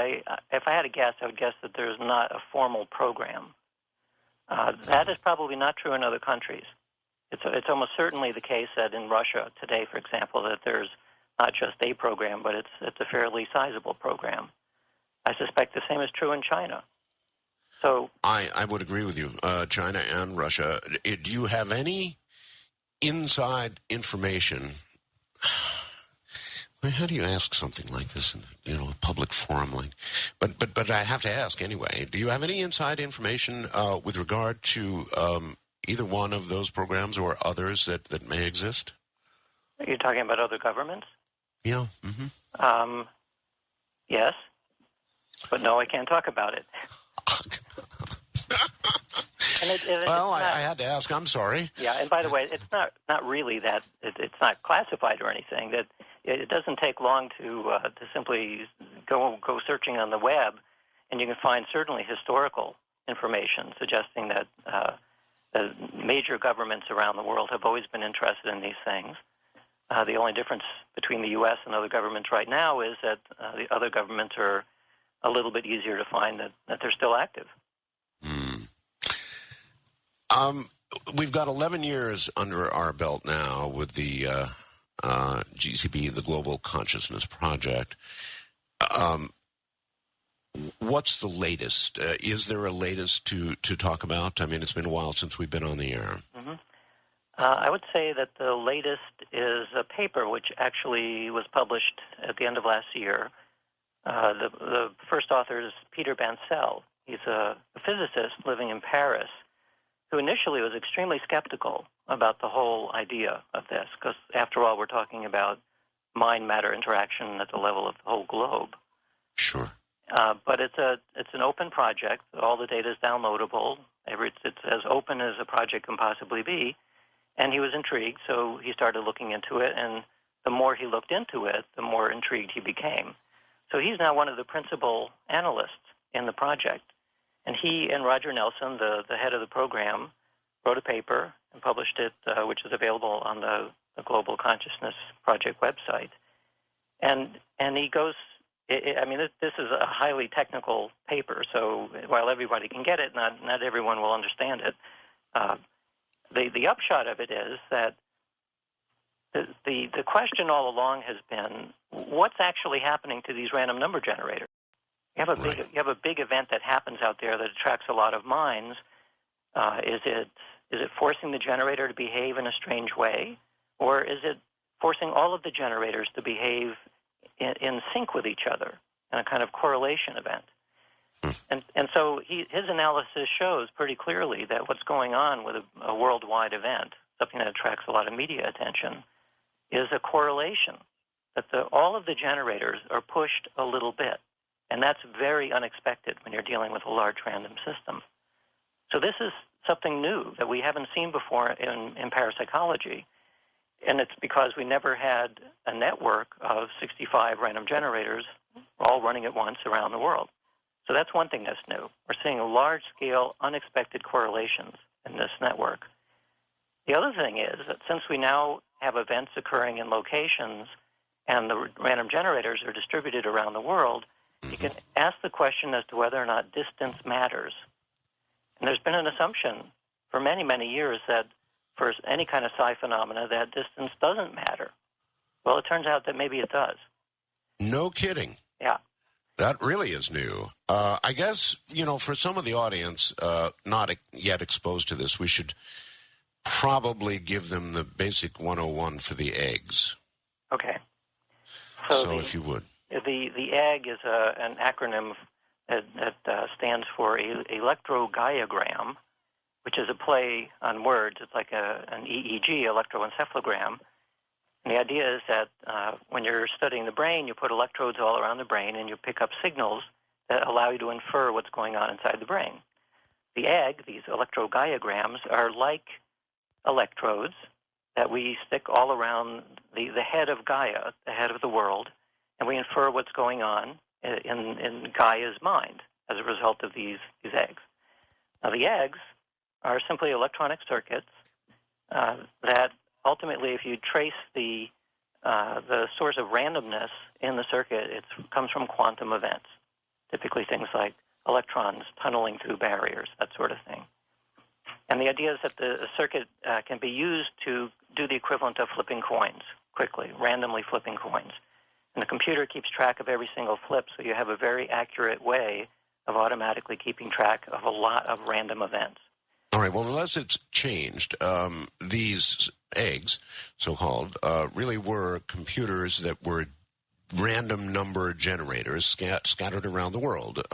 if I had to guess, I would guess that there's not a formal program. That is probably not true in other countries. It's almost certainly the case that in Russia today, for example, that there's not just a program, but it's a fairly sizable program. I suspect the same is true in China. So I would agree with you. China and Russia. Do you have any inside information? How do you ask something like this in a public forum? But I have to ask anyway. Do you have any inside information with regard to either one of those programs or others that may exist? Are you talking about other governments? Yeah. Mm-hmm. Yes, but no, I can't talk about it. I had to ask. I'm sorry. Yeah, and by the way, it's not really that it's not classified or anything. That it doesn't take long to simply go searching on the web, and you can find certainly historical information suggesting that the major governments around the world have always been interested in these things. The only difference between the U.S. and other governments right now is that the other governments are a little bit easier to find that they're still active. We've got 11 years under our belt now with the GCP, the Global Consciousness Project. What's the latest? Is there a latest to talk about? I mean, it's been a while since we've been on the air. Mm-hmm. I would say that the latest is a paper which actually was published at the end of last year. The first author is Peter Bancel. He's a physicist living in Paris who initially was extremely skeptical about the whole idea of this, because after all, we're talking about mind-matter interaction at the level of the whole globe. Sure. But it's an open project. All the data is downloadable. It's as open as a project can possibly be. And he was intrigued, so he started looking into it. And the more he looked into it, the more intrigued he became. So he's now one of the principal analysts in the project. And he and Roger Nelson, the head of the program, wrote a paper and published it, which is available on the Global Consciousness Project website. And he goes this is a highly technical paper, so while everybody can get it, not everyone will understand it. The upshot of it is that the question all along has been, what's actually happening to these random number generators? You have a big event that happens out there that attracts a lot of minds. Is it forcing the generator to behave in a strange way, or is it forcing all of the generators to behave in sync with each other in a kind of correlation event? And so his analysis shows pretty clearly that what's going on with a worldwide event, something that attracts a lot of media attention, is a correlation, that all of the generators are pushed a little bit. And that's very unexpected when you're dealing with a large random system. So this is something new that we haven't seen before in parapsychology. And it's because we never had a network of 65 random generators all running at once around the world. So that's one thing that's new. We're seeing large-scale, unexpected correlations in this network. The other thing is that since we now have events occurring in locations and the random generators are distributed around the world, you can ask the question as to whether or not distance matters. And there's been an assumption for many, many years that for any kind of psi phenomena that distance doesn't matter. Well, it turns out that maybe it does. No kidding. Yeah. That really is new. I guess, for some of the audience not yet exposed to this, we should probably give them the basic 101 for the eggs. Okay. So if you would. The egg is an acronym that stands for electrogaiagram, which is a play on words. It's like an EEG, electroencephalogram. And the idea is that when you're studying the brain, you put electrodes all around the brain and you pick up signals that allow you to infer what's going on inside the brain. The egg, these electrogaiagrams, are like electrodes that we stick all around the head of Gaia, the head of the world, and we infer what's going on in Gaia's mind as a result of these eggs. Now, the eggs are simply electronic circuits that ultimately, if you trace the source of randomness in the circuit, it comes from quantum events, typically things like electrons tunneling through barriers, that sort of thing. And the idea is that the circuit can be used to do the equivalent of flipping coins quickly, randomly flipping coins. And the computer keeps track of every single flip, so you have a very accurate way of automatically keeping track of a lot of random events. All right, well, unless it's changed, these eggs, so-called, really were computers that were random number generators scattered around the world,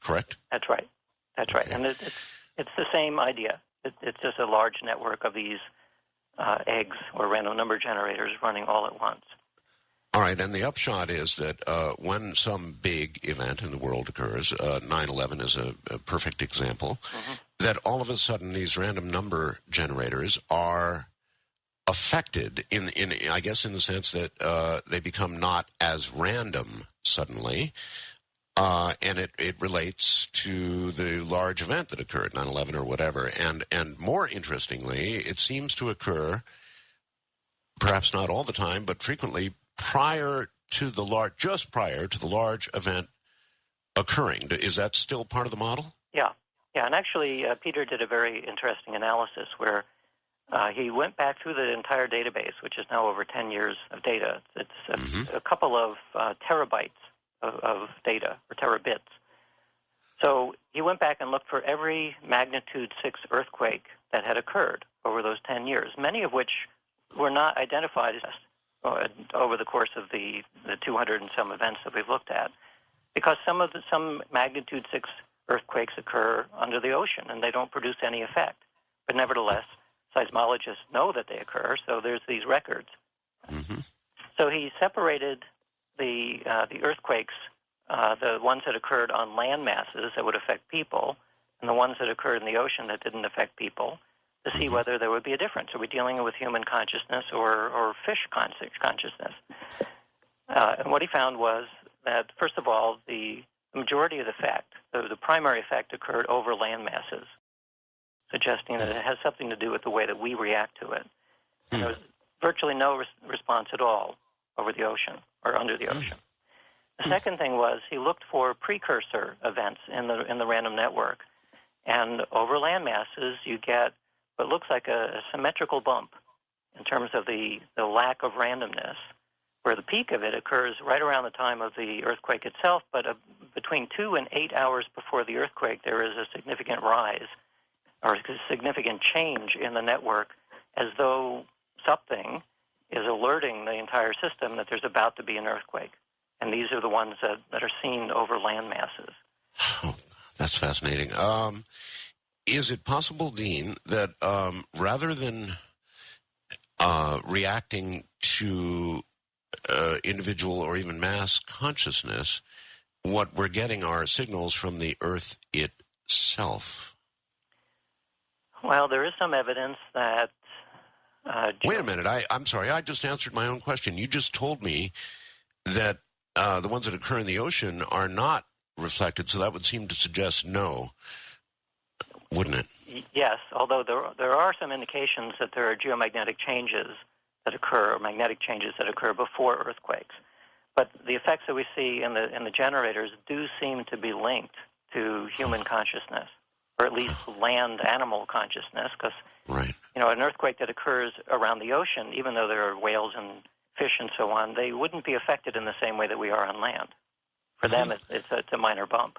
correct? That's right. That's right. And it's the same idea. It's just a large network of these eggs or random number generators running all at once. All right, and the upshot is that when some big event in the world occurs, 9/11 is a perfect example, that all of a sudden these random number generators are affected in I guess in the sense that they become not as random suddenly, and it relates to the large event that occurred, 9/11 or whatever. And more interestingly, it seems to occur, perhaps not all the time, but frequently prior to the large event occurring. Is that still part of the model? Yeah. And actually, Peter did a very interesting analysis where he went back through the entire database, which is now over 10 years of data. It's a couple of terabytes of data, or terabits. So he went back and looked for every magnitude 6 earthquake that had occurred over those 10 years, many of which were not identified as over the course of the 200 and some events that we've looked at, because some magnitude 6 earthquakes occur under the ocean and they don't produce any effect. But nevertheless, seismologists know that they occur, so there's these records. So he separated the earthquakes, the ones that occurred on land masses that would affect people, and the ones that occurred in the ocean that didn't affect people, to see whether there would be a difference. Are we dealing with human consciousness or fish consciousness? And what he found was that, first of all, the majority of the effect, the primary effect, occurred over land masses, suggesting that it has something to do with the way that we react to it. And there was virtually no response at all over the ocean or under the ocean. The second thing was he looked for precursor events in the random network. And over land masses, you get what looks like a symmetrical bump in terms of the lack of randomness, where the peak of it occurs right around the time of the earthquake itself, but between 2 and 8 hours before the earthquake, there is a significant rise or a significant change in the network, as though something is alerting the entire system that there's about to be an earthquake. And these are the ones that are seen over land masses. Oh, that's fascinating. Is it possible, Dean, that rather than reacting to individual or even mass consciousness, what we're getting are signals from the Earth itself? Well, there is some evidence that... Wait a minute. I'm sorry. I just answered my own question. You just told me that the ones that occur in the ocean are not reflected, so that would seem to suggest no, wouldn't it? Yes, although there are some indications that there are geomagnetic changes that occur, or magnetic changes that occur before earthquakes. But the effects that we see in the generators do seem to be linked to human consciousness, or at least land animal consciousness, because right. An earthquake that occurs around the ocean, even though there are whales and fish and so on, they wouldn't be affected in the same way that we are on land. For them, it's a minor bump.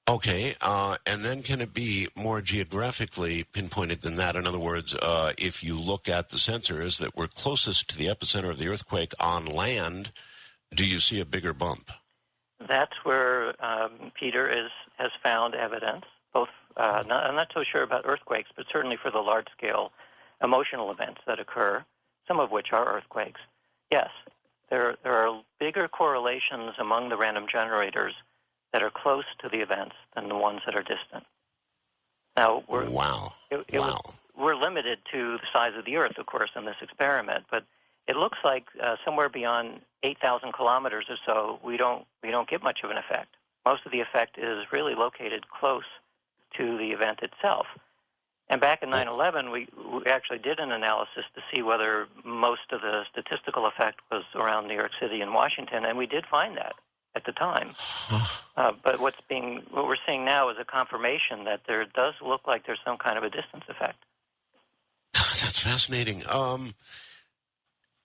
Okay, and then can it be more geographically pinpointed than that? In other words, if you look at the sensors that were closest to the epicenter of the earthquake on land, do you see a bigger bump? That's where Peter has found evidence, both, I'm not so sure about earthquakes, but certainly for the large-scale emotional events that occur, some of which are earthquakes. Yes, there are bigger correlations among the random generators that are close to the events than the ones that are distant. Now, we're limited to the size of the Earth, of course, in this experiment, but it looks like somewhere beyond 8,000 kilometers or so, we don't get much of an effect. Most of the effect is really located close to the event itself. And back in 9/11, we actually did an analysis to see whether most of the statistical effect was around New York City and Washington, and we did find that at the time. But what we're seeing now is a confirmation that there does look like there's some kind of a distance effect. That's fascinating.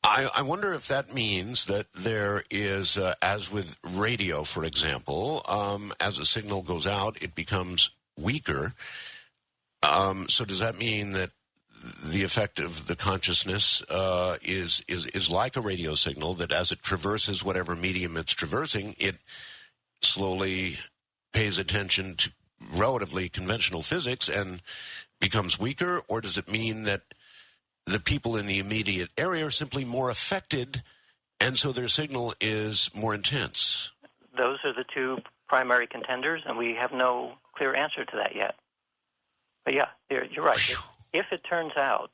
I wonder if that means that there is, as with radio, for example, as a signal goes out, it becomes weaker. So does that mean that the effect of the consciousness is like a radio signal, that as it traverses whatever medium it's traversing, it slowly pays attention to relatively conventional physics and becomes weaker? Or does it mean that the people in the immediate area are simply more affected, and so their signal is more intense? Those are the two primary contenders, and we have no clear answer to that yet. But yeah, you're right. If it turns out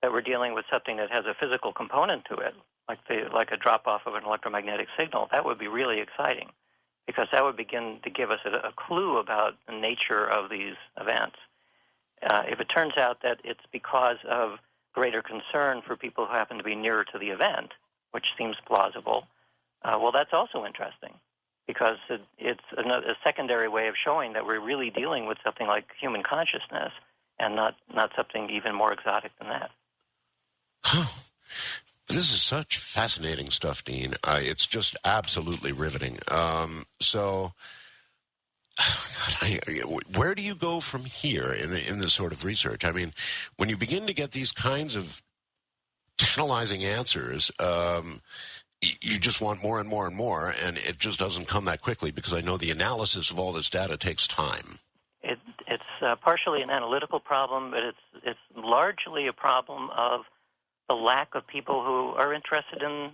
that we're dealing with something that has a physical component to it, like a drop-off of an electromagnetic signal, that would be really exciting, because that would begin to give us a clue about the nature of these events. If it turns out that it's because of greater concern for people who happen to be nearer to the event, which seems plausible, well, that's also interesting, because it's a secondary way of showing that we're really dealing with something like human consciousness and not something even more exotic than that. This is such fascinating stuff, Dean. It's just absolutely riveting. So, where do you go from here in this sort of research? I mean, when you begin to get these kinds of tantalizing answers, you just want more and more and more, and it just doesn't come that quickly, because I know the analysis of all this data takes time. It's partially an analytical problem, but it's largely a problem of the lack of people who are interested in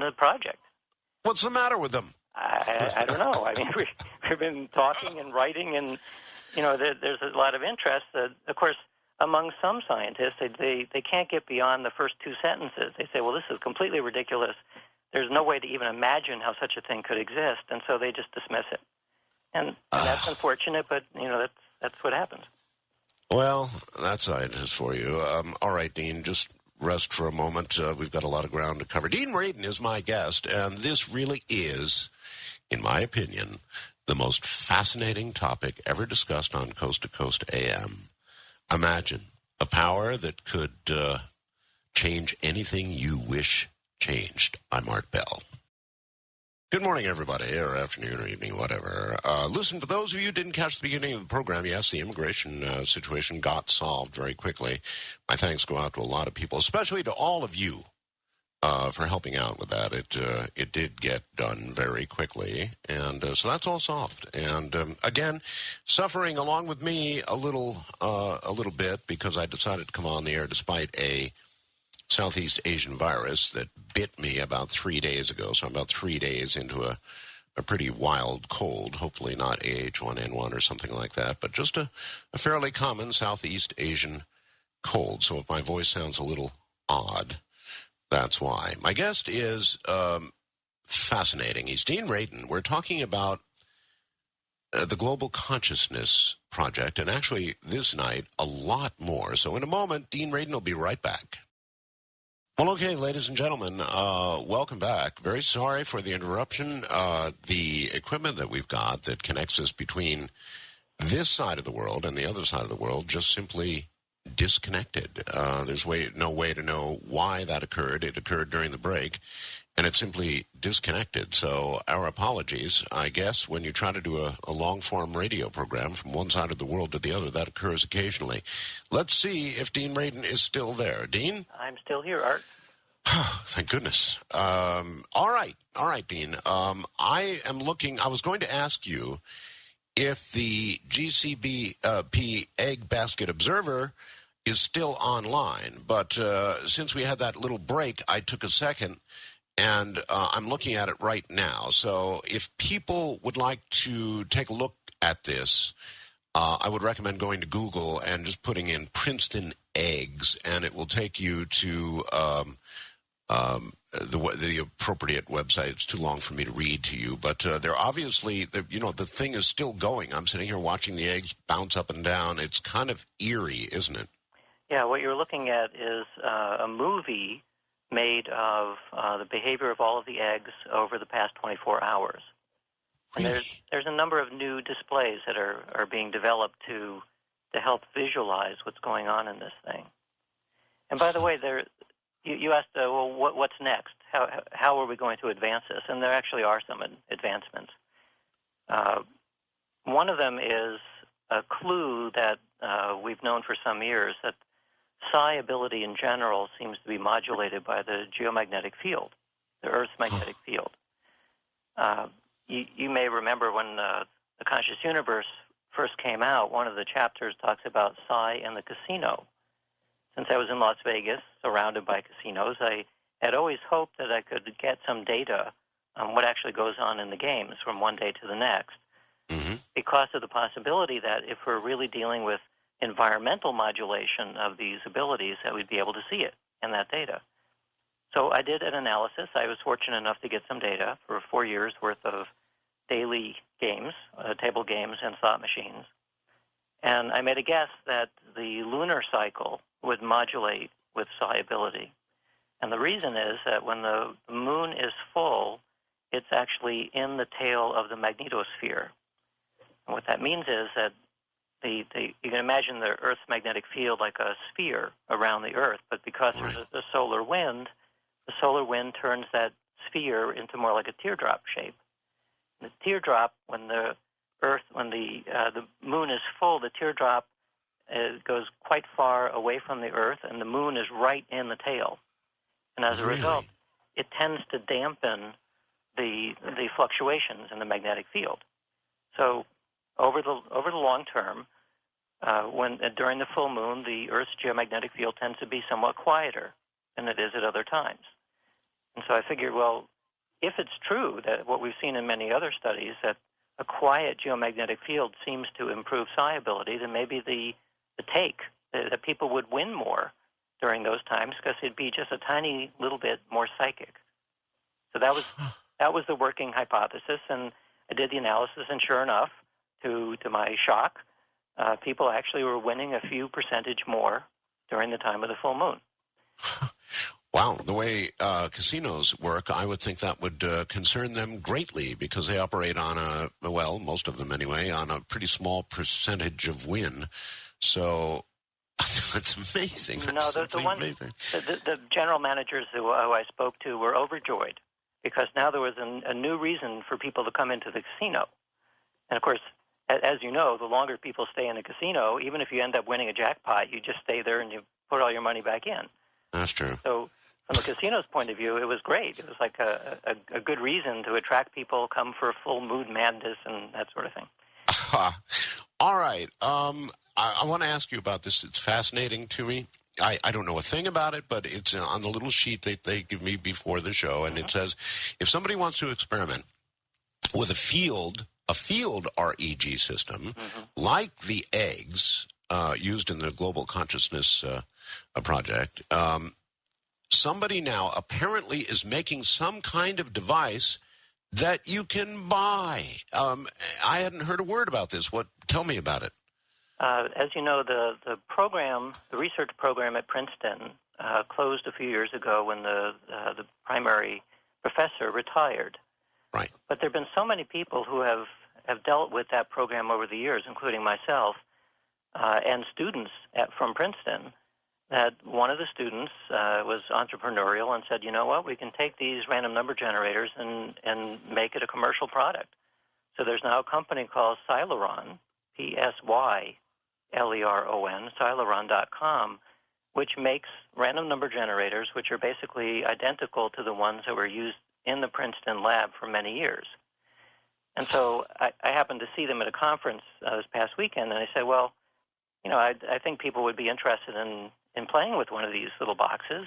the project. What's the matter with them? I don't know. I mean, we've been talking and writing, and there's a lot of interest. Of course, among some scientists, they can't get beyond the first two sentences. They say, "Well, this is completely ridiculous. There's no way to even imagine how such a thing could exist," and so they just dismiss it. And that's unfortunate, but that's what happens. Well, that's scientists for you. All right, Dean, just rest for a moment. We've got a lot of ground to cover. Dean Radin is my guest, and this really is in my opinion, the most fascinating topic ever discussed on Coast to Coast AM. Imagine a power that could change anything you wish changed. I'm Art Bell. Good morning, everybody, or afternoon, or evening, whatever. Listen, for those of you who didn't catch the beginning of the program, yes, the immigration situation got solved very quickly. My thanks go out to a lot of people, especially to all of you for helping out with that. It did get done very quickly, and so that's all solved. And again, suffering along with me a little bit because I decided to come on the air despite a Southeast Asian virus that bit me about 3 days ago. So I'm about 3 days into a pretty wild cold, hopefully not AH1N1 or something like that, but just a fairly common Southeast Asian cold. So if my voice sounds a little odd, that's why. My guest is fascinating. He's Dean Radin. We're talking about the Global Consciousness Project, and actually this night, a lot more. So in a moment, Dean Radin will be right back. Well, okay, ladies and gentlemen, welcome back. Very sorry for the interruption. The equipment that we've got that connects us between this side of the world and the other side of the world just simply disconnected. There's no way to know why that occurred. It occurred during the break, and it simply disconnected. So our apologies. I guess when you try to do a long-form radio program from one side of the world to the other, that occurs occasionally. Let's see if Dean Radin is still there. Dean? I'm still here, Art. Thank goodness. All right, Dean. I was going to ask you if the GCBP Egg Basket Observer is still online, but since we had that little break, I took a second, and I'm looking at it right now. So if people would like to take a look at this, I would recommend going to Google and just putting in Princeton eggs, and it will take you to the appropriate website. It's too long for me to read to you, but they're obviously, the thing is still going. I'm sitting here watching the eggs bounce up and down. It's kind of eerie, isn't it? Yeah, what you're looking at is a movie made of the behavior of all of the eggs over the past 24 hours. And Really? there's a number of new displays that are being developed to help visualize what's going on in this thing. And by the way, you asked, well, what's next? How are we going to advance this? And there actually are some advancements. One of them is a clue that we've known for some years, that psi ability in general seems to be modulated by the geomagnetic field, the Earth's magnetic field. You may remember when the Conscious Universe first came out, one of the chapters talks about psi and the casino. Since I was in Las Vegas, surrounded by casinos, I had always hoped that I could get some data on what actually goes on in the games from one day to the next, because of the possibility that if we're really dealing with environmental modulation of these abilities, that we'd be able to see it in that data. So I did an analysis. I was fortunate enough to get some data for 4 years' worth of daily games, table games, and slot machines. And I made a guess that the lunar cycle would modulate with psi ability. And the reason is that when the moon is full, it's actually in the tail of the magnetosphere. And what that means is that you can imagine the Earth's magnetic field like a sphere around the Earth, but because there's a solar wind, the solar wind turns that sphere into more like a teardrop shape. And the teardrop, when the moon is full, the teardrop goes quite far away from the Earth, and the moon is right in the tail. And as a result, it tends to dampen the fluctuations in the magnetic field. So over the long term, during the full moon, the Earth's geomagnetic field tends to be somewhat quieter than it is at other times. And so I figured, well, if it's true that what we've seen in many other studies, that a quiet geomagnetic field seems to improve psi ability, then maybe that people would win more during those times because it'd be just a tiny little bit more psychic. So that was the working hypothesis, and I did the analysis, and sure enough, to my shock, people actually were winning a few percentage more during the time of the full moon. Wow, the way casinos work, I would think that would concern them greatly because they operate on most of them anyway, on a pretty small percentage of win. So that's amazing. That's amazing. The general managers who I spoke to were overjoyed because now there was a new reason for people to come into the casino. And, of course, as you know, the longer people stay in the casino, even if you end up winning a jackpot, you just stay there and you put all your money back in. That's true. So from the casino's point of view, it was great. It was like a good reason to attract people, come for full mood madness and that sort of thing. All right. I want to ask you about this. It's fascinating to me. I don't know a thing about it, but it's on the little sheet that they give me before the show, and it says, if somebody wants to experiment with a field REG system, like the eggs used in the Global Consciousness Project, somebody now apparently is making some kind of device that you can buy. I hadn't heard a word about this. Tell me about it. As you know, the research program at Princeton closed a few years ago when the primary professor retired. Right. But there have been so many people who have dealt with that program over the years, including myself and students from Princeton, that one of the students was entrepreneurial and said, you know what, we can take these random number generators and make it a commercial product. So there's now a company called Syleron, Psyleron, Syleron.com, which makes random number generators, which are basically identical to the ones that were used in the Princeton lab for many years. And so I happened to see them at a conference this past weekend, and I said, well, you know, I think people would be interested in playing with one of these little boxes.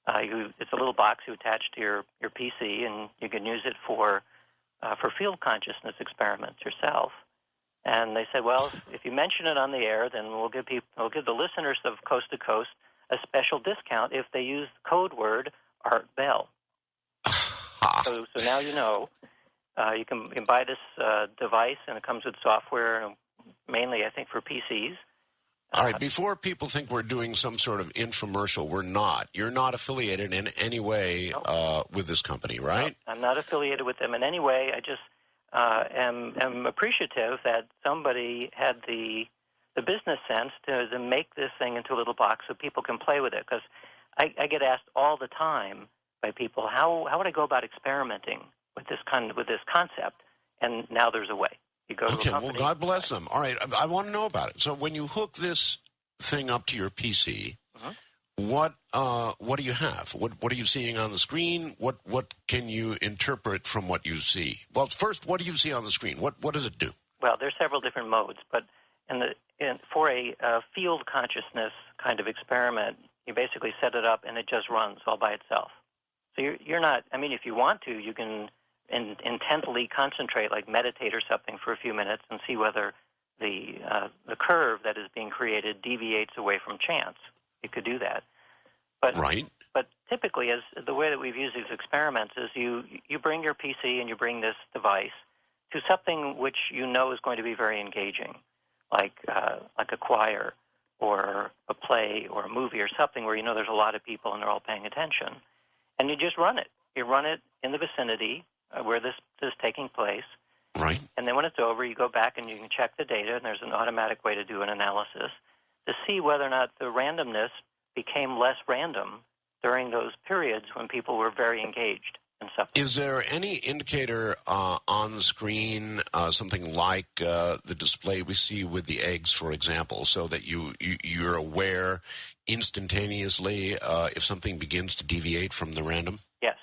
It's a little box you attach to your PC, and you can use it for field consciousness experiments yourself. And they said, well, if you mention it on the air, then we'll give the listeners of Coast to Coast a special discount if they use the code word Art Bell. So now you know. You can buy this device, and it comes with software, mainly, I think, for PCs. All right, before people think we're doing some sort of infomercial, we're not. You're not affiliated in any way with this company, right? No, I'm not affiliated with them in any way. I just am appreciative that somebody had the business sense to make this thing into a little box so people can play with it. Because I get asked all the time by people, how would I go about experimenting with this concept? And now there's a way. You go to a company. Well, God bless them. All right, I want to know about it. So when you hook this thing up to your PC, what do you have? What are you seeing on the screen? What can you interpret from what you see? Well, first, what do you see on the screen? What does it do? Well, there's several different modes, but for a field consciousness kind of experiment, you basically set it up and it just runs all by itself. So you're not. I mean, if you want to, you can intently concentrate, like meditate or something, for a few minutes and see whether the curve that is being created deviates away from chance. You could do that. But typically, as the way that we've used these experiments is you bring your PC and you bring this device to something which you know is going to be very engaging, like a choir or a play or a movie or something where you know there's a lot of people and they're all paying attention. And you just run it. You run it in the vicinity where this is taking place. Right. And then when it's over, you go back and you can check the data, and there's an automatic way to do an analysis to see whether or not the randomness became less random during those periods when people were very engaged in something. Is there any indicator on the screen, something like the display we see with the eggs, for example, so that you're aware instantaneously if something begins to deviate from the random? Yes.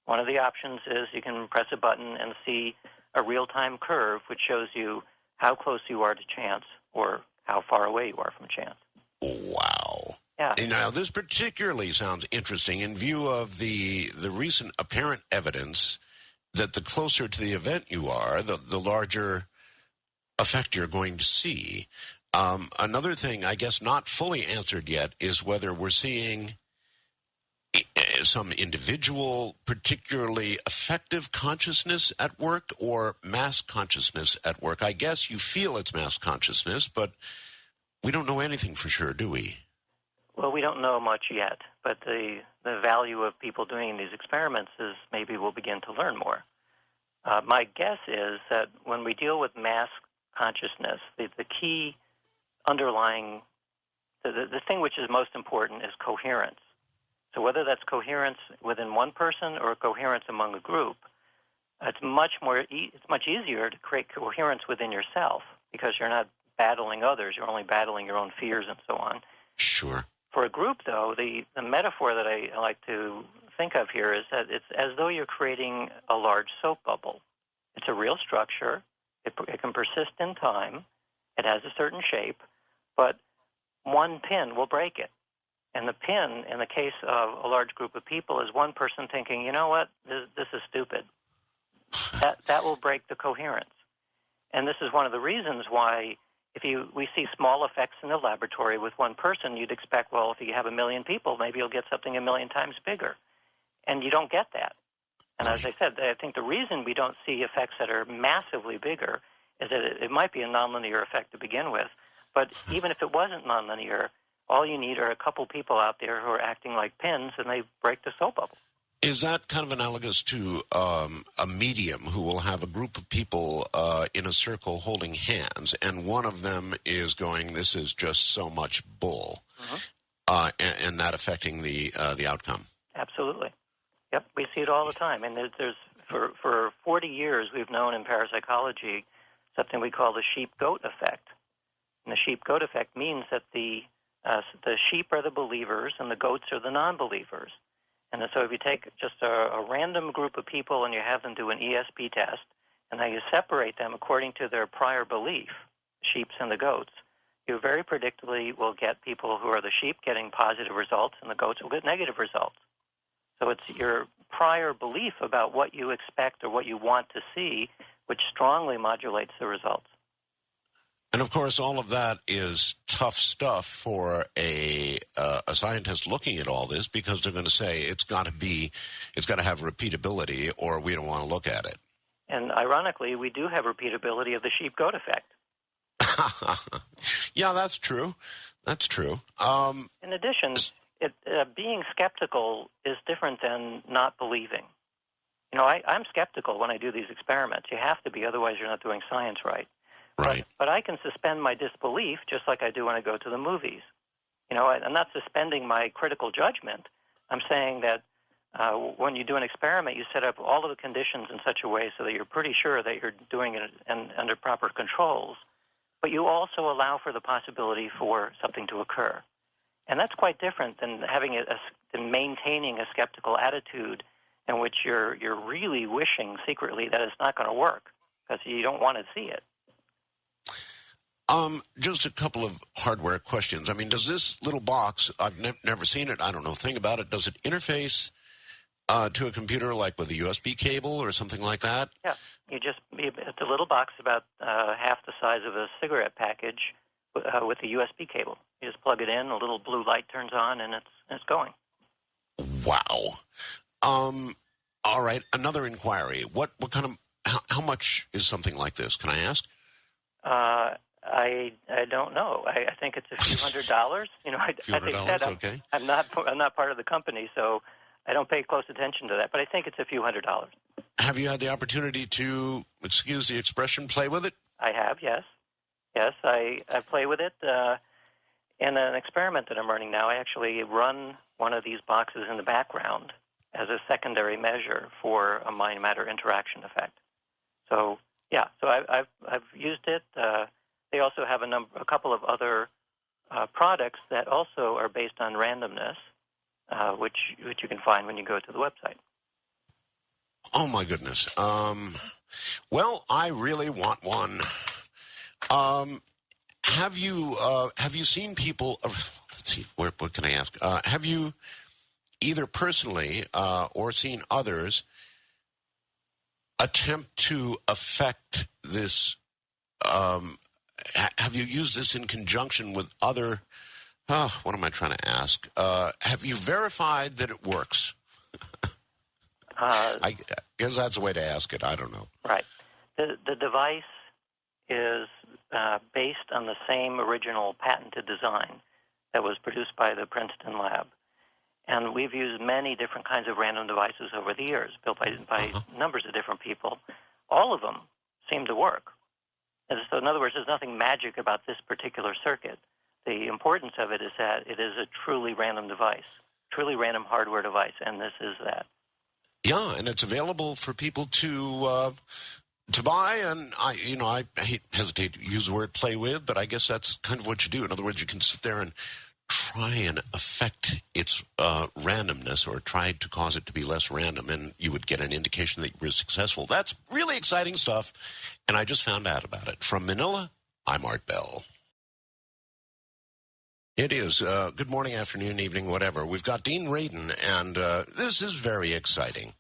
One of the options is you can press a button and see a real-time curve which shows you how close you are to chance or how far away you are from chance. Wow. Yeah. Now, this particularly sounds interesting in view of the recent apparent evidence that the closer to the event you are, the larger effect you're going to see. Another thing, I guess not fully answered yet, is whether we're seeing some individual, particularly effective consciousness at work or mass consciousness at work. I guess you feel it's mass consciousness, but we don't know anything for sure, do we? Well, we don't know much yet, but the value of people doing these experiments is maybe we'll begin to learn more. My guess is that when we deal with mass consciousness, the key underlying, the thing which is most important is coherence. So whether that's coherence within one person or coherence among a group, it's much easier to create coherence within yourself because you're not battling others. You're only battling your own fears and so on. Sure. For a group, though, the metaphor that I like to think of here is that it's as though you're creating a large soap bubble. It's a real structure. It can persist in time. It has a certain shape, but one pin will break it. And the pin, in the case of a large group of people, is one person thinking, you know what, this is stupid. That will break the coherence. And this is one of the reasons why we see small effects in the laboratory with one person, you'd expect, well, if you have 1 million people, maybe you'll get something 1 million times bigger. And you don't get that. And as I said, I think the reason we don't see effects that are massively bigger is that it might be a nonlinear effect to begin with. But even if it wasn't nonlinear, all you need are a couple people out there who are acting like pins, and they break the soap bubble. Is that kind of analogous to a medium who will have a group of people in a circle holding hands, and one of them is going, this is just so much bull, and that affecting the outcome? Absolutely. Yep, we see it all the time. And there's for 40 years, we've known in parapsychology something we call the sheep-goat effect. And the sheep-goat effect means that the sheep are the believers and the goats are the non-believers. And so if you take just a random group of people and you have them do an ESP test, and then you separate them according to their prior belief, the sheeps and the goats, you very predictably will get people who are the sheep getting positive results and the goats will get negative results. So it's your prior belief about what you expect or what you want to see which strongly modulates the results. And of course, all of that is tough stuff for a scientist looking at all this, because they're going to say it's got to have repeatability, or we don't want to look at it. And ironically, we do have repeatability of the sheep-goat effect. Yeah, that's true. That's true. In addition, being skeptical is different than not believing. You know, I'm skeptical when I do these experiments. You have to be, otherwise you're not doing science right. Right. But I can suspend my disbelief just like I do when I go to the movies. You know, I'm not suspending my critical judgment. I'm saying that when you do an experiment, you set up all of the conditions in such a way so that you're pretty sure that you're doing it under proper controls, but you also allow for the possibility for something to occur. And that's quite different than than maintaining a skeptical attitude in which you're really wishing secretly that it's not going to work because you don't want to see it. Just a couple of hardware questions. I mean, does this little box, I've never seen it, I don't know a thing about it, does it interface to a computer like with a USB cable or something like that? Yeah, it's a little box about half the size of a cigarette package with a USB cable. You just plug it in, a little blue light turns on, and it's going. Wow. All right, another inquiry. What kind of, how much is something like this? Can I ask? I don't know. I think it's a few $100s. You know, as I said, okay. I'm not part of the company, so I don't pay close attention to that. But I think it's a few $100s. Have you had the opportunity to, excuse the expression, play with it? I have, yes. Yes, I play with it. In an experiment that I'm running now, I actually run one of these boxes in the background as a secondary measure for a mind-matter interaction effect. So, yeah, so I've used it. They also have a couple of other products that also are based on randomness, which you can find when you go to the website. Oh my goodness. Well, I really want one. Have you seen people? Let's see. What can I ask? Have you either personally or seen others attempt to affect this? Have you used this in conjunction with other? What am I trying to ask? Have you verified that it works? I guess that's the way to ask it. I don't know. Right. The device is based on the same original patented design that was produced by the Princeton lab. And we've used many different kinds of random devices over the years, built by numbers of different people. All of them seem to work. And so in other words, there's nothing magic about this particular circuit. The importance of it is that it is a truly random device, truly random hardware device, and this is that. Yeah, and it's available for people to buy, and I hesitate to use the word play with, but I guess that's kind of what you do. In other words, you can sit there and try and affect its randomness, or try to cause it to be less random, and you would get an indication that you were successful. That's really exciting stuff, and I just found out about it. From Manila, I'm Art Bell. It is good morning, afternoon, evening, whatever. We've got Dean Radin, and this is very exciting.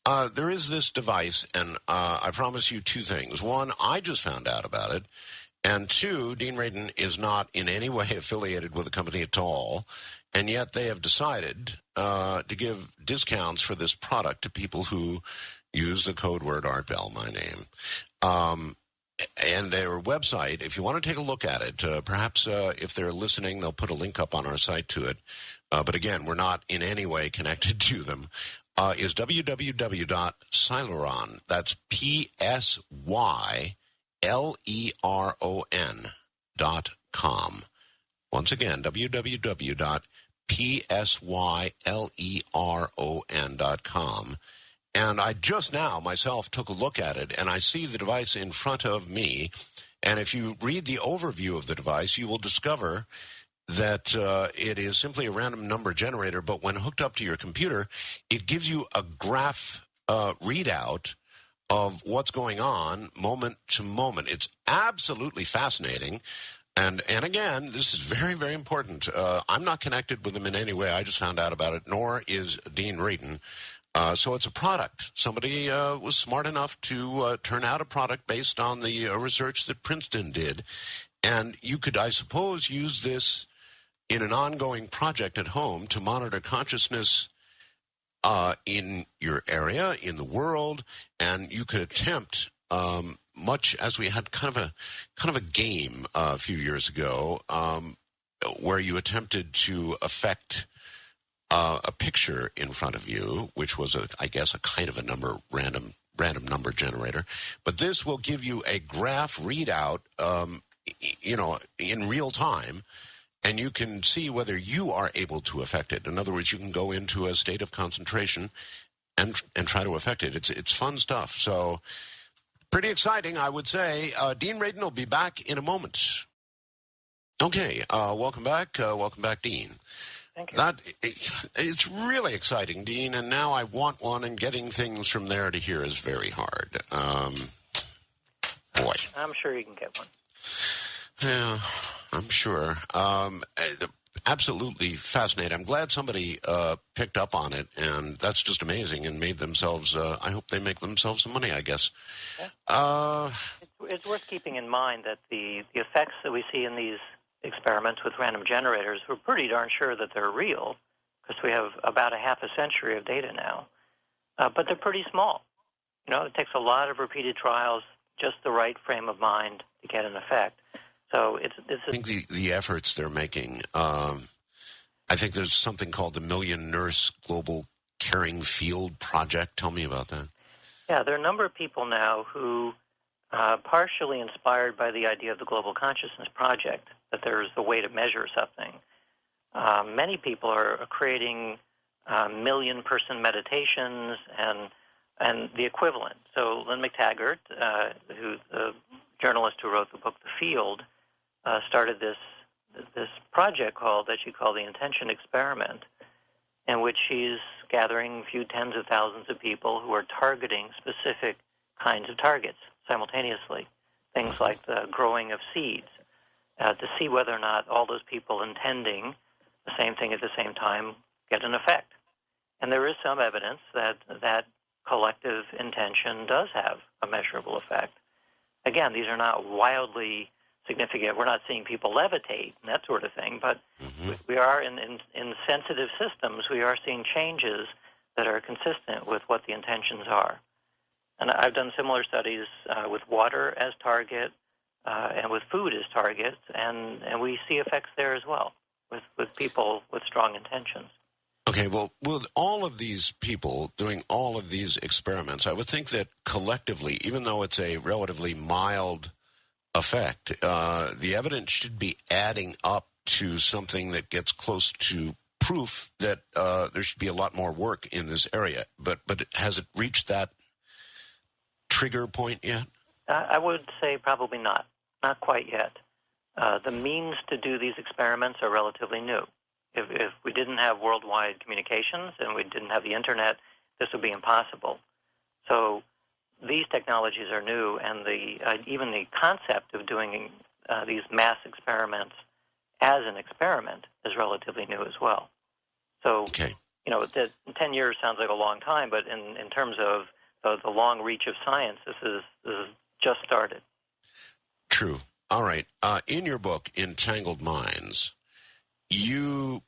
There is this device, and I promise you two things. One, I just found out about it. And two, Dean Radin is not in any way affiliated with the company at all. And yet they have decided to give discounts for this product to people who use the code word ArtBell, my name. And their website, if you want to take a look at it, perhaps if they're listening, they'll put a link up on our site to it. But again, we're not in any way connected to them. Is www.Syleron. That's PSYLERON.com. Once again, www.PSYLERON.com. And I just now myself took a look at it, and I see the device in front of me. And if you read the overview of the device, you will discover that it is simply a random number generator, but when hooked up to your computer, it gives you a graph readout of what's going on moment to moment. It's absolutely fascinating. And again, this is very, very important. I'm not connected with them in any way. I just found out about it, nor is Dean Radin. So it's a product. Somebody was smart enough to turn out a product based on the research that Princeton did. And you could, I suppose, use this in an ongoing project at home to monitor consciousness in your area, in the world, and you could attempt, much as we had kind of a game a few years ago, where you attempted to affect a picture in front of you, which was I guess a kind of a random number generator. But this will give you a graph readout, in real time, and you can see whether you are able to affect it. In other words, you can go into a state of concentration and try to affect it. It's fun stuff. So pretty exciting, I would say. Dean Radin will be back in a moment. Okay, welcome back. Welcome back, Dean. Thank you. It's really exciting, Dean, and now I want one, and getting things from there to here is very hard. Boy. I'm sure you can get one. Yeah, I'm sure. Absolutely fascinating. I'm glad somebody picked up on it, and that's just amazing, and made themselves, I hope they make themselves some money, I guess. Yeah. It's worth keeping in mind that the effects that we see in these experiments with random generators, we're pretty darn sure that they're real, because we have about a half a century of data now. But they're pretty small. It takes a lot of repeated trials, just the right frame of mind to get an effect. So I think the efforts they're making, I think there's something called the Million Nurse Global Caring Field Project. Tell me about that. Yeah, there are a number of people now who, partially inspired by the idea of the Global Consciousness Project, that there's a way to measure something. Many people are creating million-person meditations and the equivalent. So Lynn McTaggart, who's the journalist who wrote the book The Field, started this project that she called the Intention Experiment, in which she's gathering a few tens of thousands of people who are targeting specific kinds of targets simultaneously, things like the growing of seeds, to see whether or not all those people intending the same thing at the same time get an effect. And there is some evidence that collective intention does have a measurable effect. Again, these are not wildly significant. We're not seeing people levitate and that sort of thing, but we are in sensitive systems, we are seeing changes that are consistent with what the intentions are. And I've done similar studies with water as target and with food as target, and we see effects there as well, with people with strong intentions. Okay, well, with all of these people doing all of these experiments, I would think that collectively, even though it's a relatively mild effect, the evidence should be adding up to something that gets close to proof that there should be a lot more work in this area. But has it reached that trigger point yet? I would say probably not quite yet. The means to do these experiments are relatively new. If we didn't have worldwide communications and we didn't have the internet, this would be impossible. So these technologies are new, and even the concept of doing these mass experiments as an experiment is relatively new as well. So, okay. 10 years sounds like a long time, but in terms of the long reach of science, this is just started. True. All right. In your book, Entangled Minds, you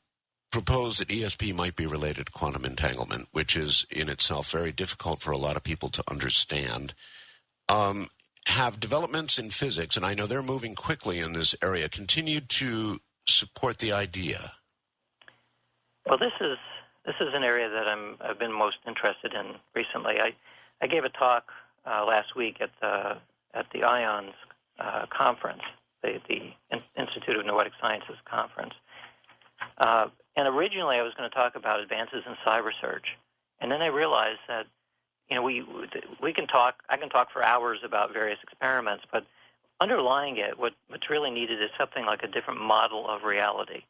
propose that ESP might be related to quantum entanglement, which is in itself very difficult for a lot of people to understand. Have developments in physics, and I know they're moving quickly in this area, continued to support the idea? Well, this is an area that I've been most interested in recently. I gave a talk last week at the IONS conference, the Institute of Noetic Sciences conference. And originally I was going to talk about advances in psi research. And then I realized that, we can talk, I can talk for hours about various experiments, but underlying it, what's really needed is something like a different model of reality.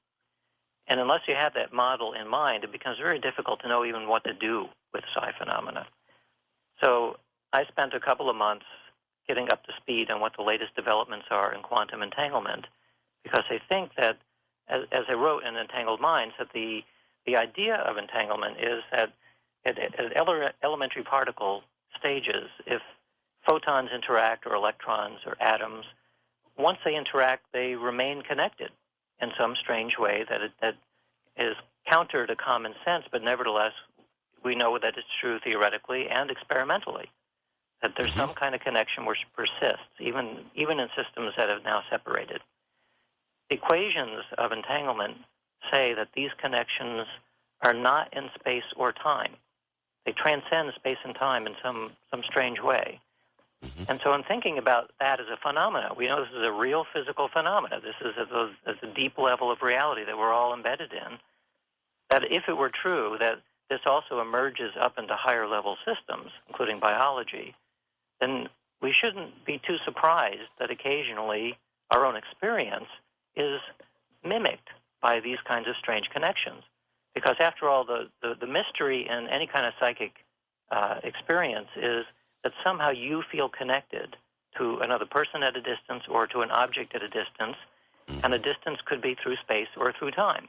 And unless you have that model in mind, it becomes very difficult to know even what to do with psi phenomena. So I spent a couple of months getting up to speed on what the latest developments are in quantum entanglement, because I think that, as I wrote in Entangled Minds, that the idea of entanglement is that at elementary particle stages, if photons interact, or electrons, or atoms, once they interact, they remain connected in some strange way that is counter to common sense, but nevertheless, we know that it's true theoretically and experimentally, that there's some kind of connection which persists, even in systems that have now separated. The equations of entanglement say that these connections are not in space or time. They transcend space and time in some strange way. And so I'm thinking about that as a phenomena. We know this is a real physical phenomena. This is at the deep level of reality that we're all embedded in. That if it were true that this also emerges up into higher level systems, including biology, then we shouldn't be too surprised that occasionally our own experience is mimicked by these kinds of strange connections. Because after all, the mystery in any kind of psychic experience is that somehow you feel connected to another person at a distance or to an object at a distance, and the distance could be through space or through time.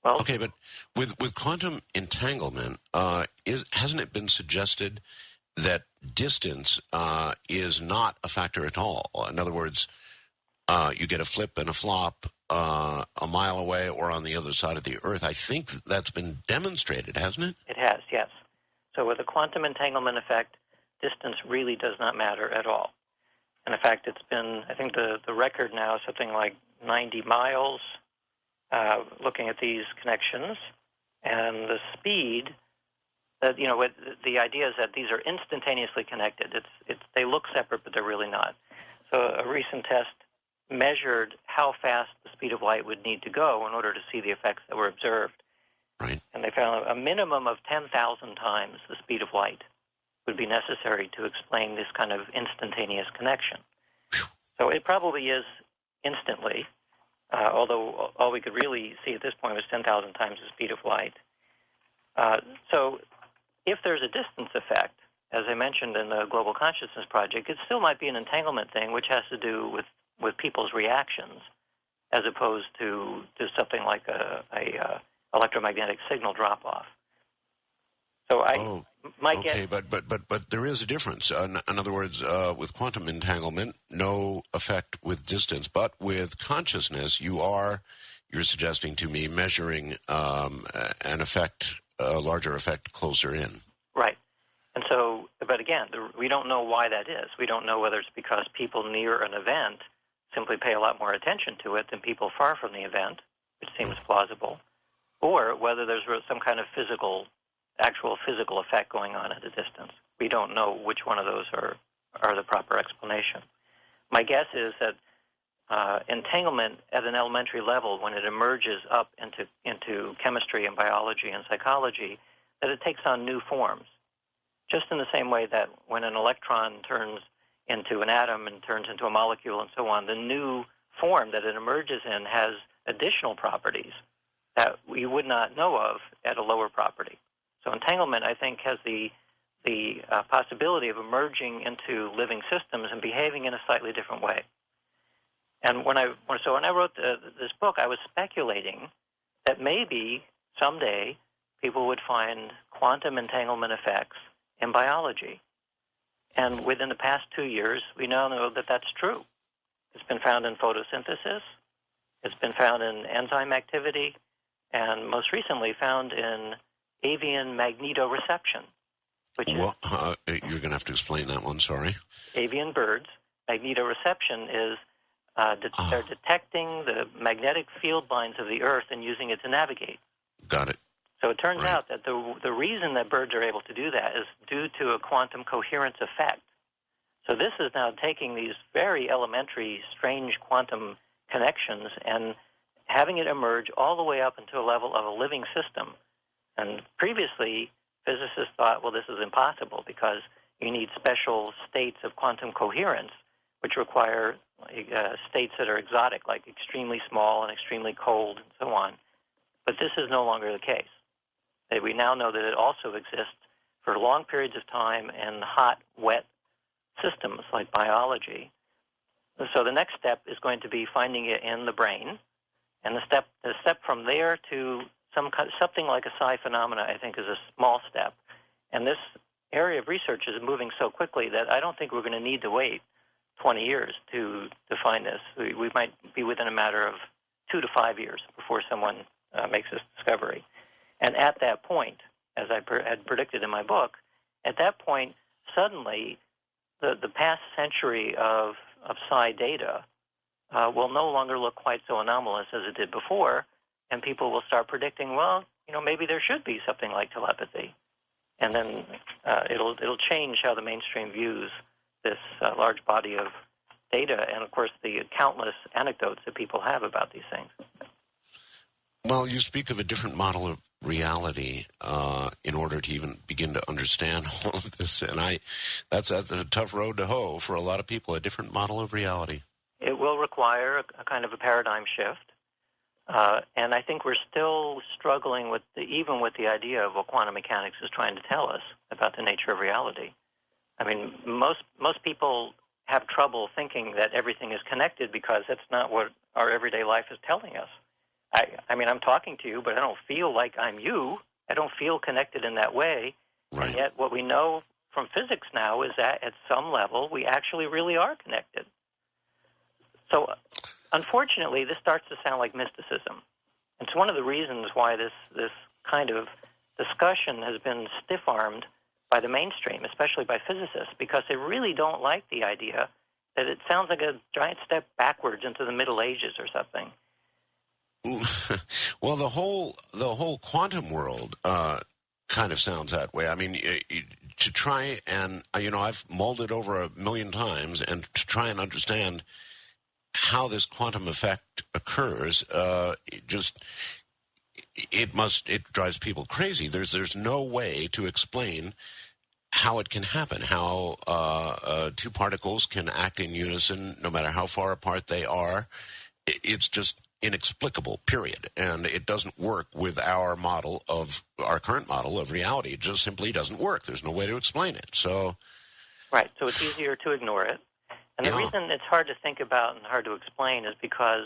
Well, okay, but with quantum entanglement, hasn't it been suggested that distance is not a factor at all? In other words, you get a flip and a flop a mile away or on the other side of the Earth. I think that's been demonstrated, hasn't it? It has, yes. So with the quantum entanglement effect, distance really does not matter at all. And in fact, it's been, I think the record now is something like 90 miles looking at these connections. And the speed, the idea is that these are instantaneously connected. They look separate, but they're really not. So a recent test measured how fast the speed of light would need to go in order to see the effects that were observed. Right. And they found a minimum of 10,000 times the speed of light would be necessary to explain this kind of instantaneous connection. So it probably is instantly, although all we could really see at this point was 10,000 times the speed of light. So if there's a distance effect, as I mentioned in the Global Consciousness Project, it still might be an entanglement thing, which has to do with people's reactions, as opposed to something like a electromagnetic signal drop-off. So but there is a difference. In other words, with quantum entanglement, no effect with distance, but with consciousness, you're suggesting to me measuring an effect, a larger effect closer in. Right. And so, but again, we don't know why that is. We don't know whether it's because people near an event simply pay a lot more attention to it than people far from the event, which seems plausible, or whether there's some kind of actual physical effect going on at a distance. We don't know which one of those are the proper explanation. My guess is that entanglement at an elementary level, when it emerges up into chemistry and biology and psychology, that it takes on new forms. Just in the same way that when an electron turns into an atom and turns into a molecule and so on, the new form that it emerges in has additional properties that we would not know of at a lower property. So entanglement, I think, has the possibility of emerging into living systems and behaving in a slightly different way. And when I wrote this book, I was speculating that maybe someday people would find quantum entanglement effects in biology. And within the past 2 years, we now know that that's true. It's been found in photosynthesis, it's been found in enzyme activity, and most recently found in avian magnetoreception. Which you're going to have to explain that one, sorry. Avian birds, magnetoreception is they're detecting the magnetic field lines of the Earth and using it to navigate. Got it. So it turns out that the reason that birds are able to do that is due to a quantum coherence effect. So this is now taking these very elementary, strange quantum connections and having it emerge all the way up into a level of a living system. And previously, physicists thought, well, this is impossible because you need special states of quantum coherence, which require states that are exotic, like extremely small and extremely cold and so on. But this is no longer the case. We now know that it also exists for long periods of time in hot, wet systems like biology. So the next step is going to be finding it in the brain. And the step from there to something like a psi phenomena, I think, is a small step. And this area of research is moving so quickly that I don't think we're going to need to wait 20 years to find this. We might be within a matter of 2 to 5 years before someone makes this discovery. And at that point, as I had predicted in my book, at that point, suddenly the past century of psi data will no longer look quite so anomalous as it did before, and people will start predicting, well, maybe there should be something like telepathy. And then it'll change how the mainstream views this large body of data and, of course, the countless anecdotes that people have about these things. Well, you speak of a different model of reality in order to even begin to understand all of this, and that's a tough road to hoe for a lot of people, a different model of reality. It will require a kind of a paradigm shift, and I think we're still struggling even with the idea of what quantum mechanics is trying to tell us about the nature of reality. I mean, most people have trouble thinking that everything is connected because that's not what our everyday life is telling us. I mean, I'm talking to you, but I don't feel like I'm you. I don't feel connected in that way. Right. And yet what we know from physics now is that at some level we actually really are connected. So unfortunately, this starts to sound like mysticism. It's one of the reasons why this kind of discussion has been stiff-armed by the mainstream, especially by physicists, because they really don't like the idea that it sounds like a giant step backwards into the Middle Ages or something. Well, the whole quantum world kind of sounds that way. I mean, to try and, I've mulled it over 1 million times, and to try and understand how this quantum effect occurs, it drives people crazy. There's no way to explain how it can happen, how two particles can act in unison no matter how far apart they are. It's just inexplicable, period. And it doesn't work with our current model of reality. It just simply doesn't work. There's no way to explain it. Right, so it's easier to ignore it. And the reason it's hard to think about and hard to explain is because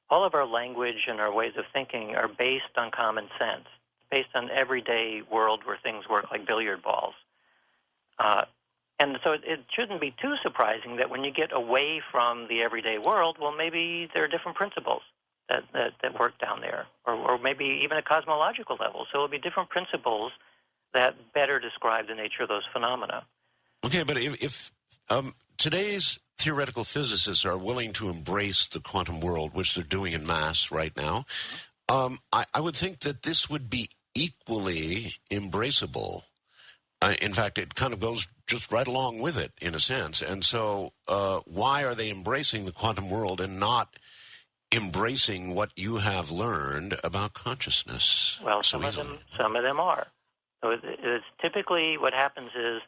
all of our language and our ways of thinking are based on common sense, based on everyday world where things work like billiard balls. And so it shouldn't be too surprising that when you get away from the everyday world, well, maybe there are different principles that work down there, or maybe even a cosmological level. So it'll be different principles that better describe the nature of those phenomena. Okay, but if today's theoretical physicists are willing to embrace the quantum world, which they're doing en masse right now, I would think that this would be equally embraceable. In fact, it kind of goes just right along with it, in a sense. And so why are they embracing the quantum world and not embracing what you have learned about consciousness? Well, some of them are. So it's typically what happens is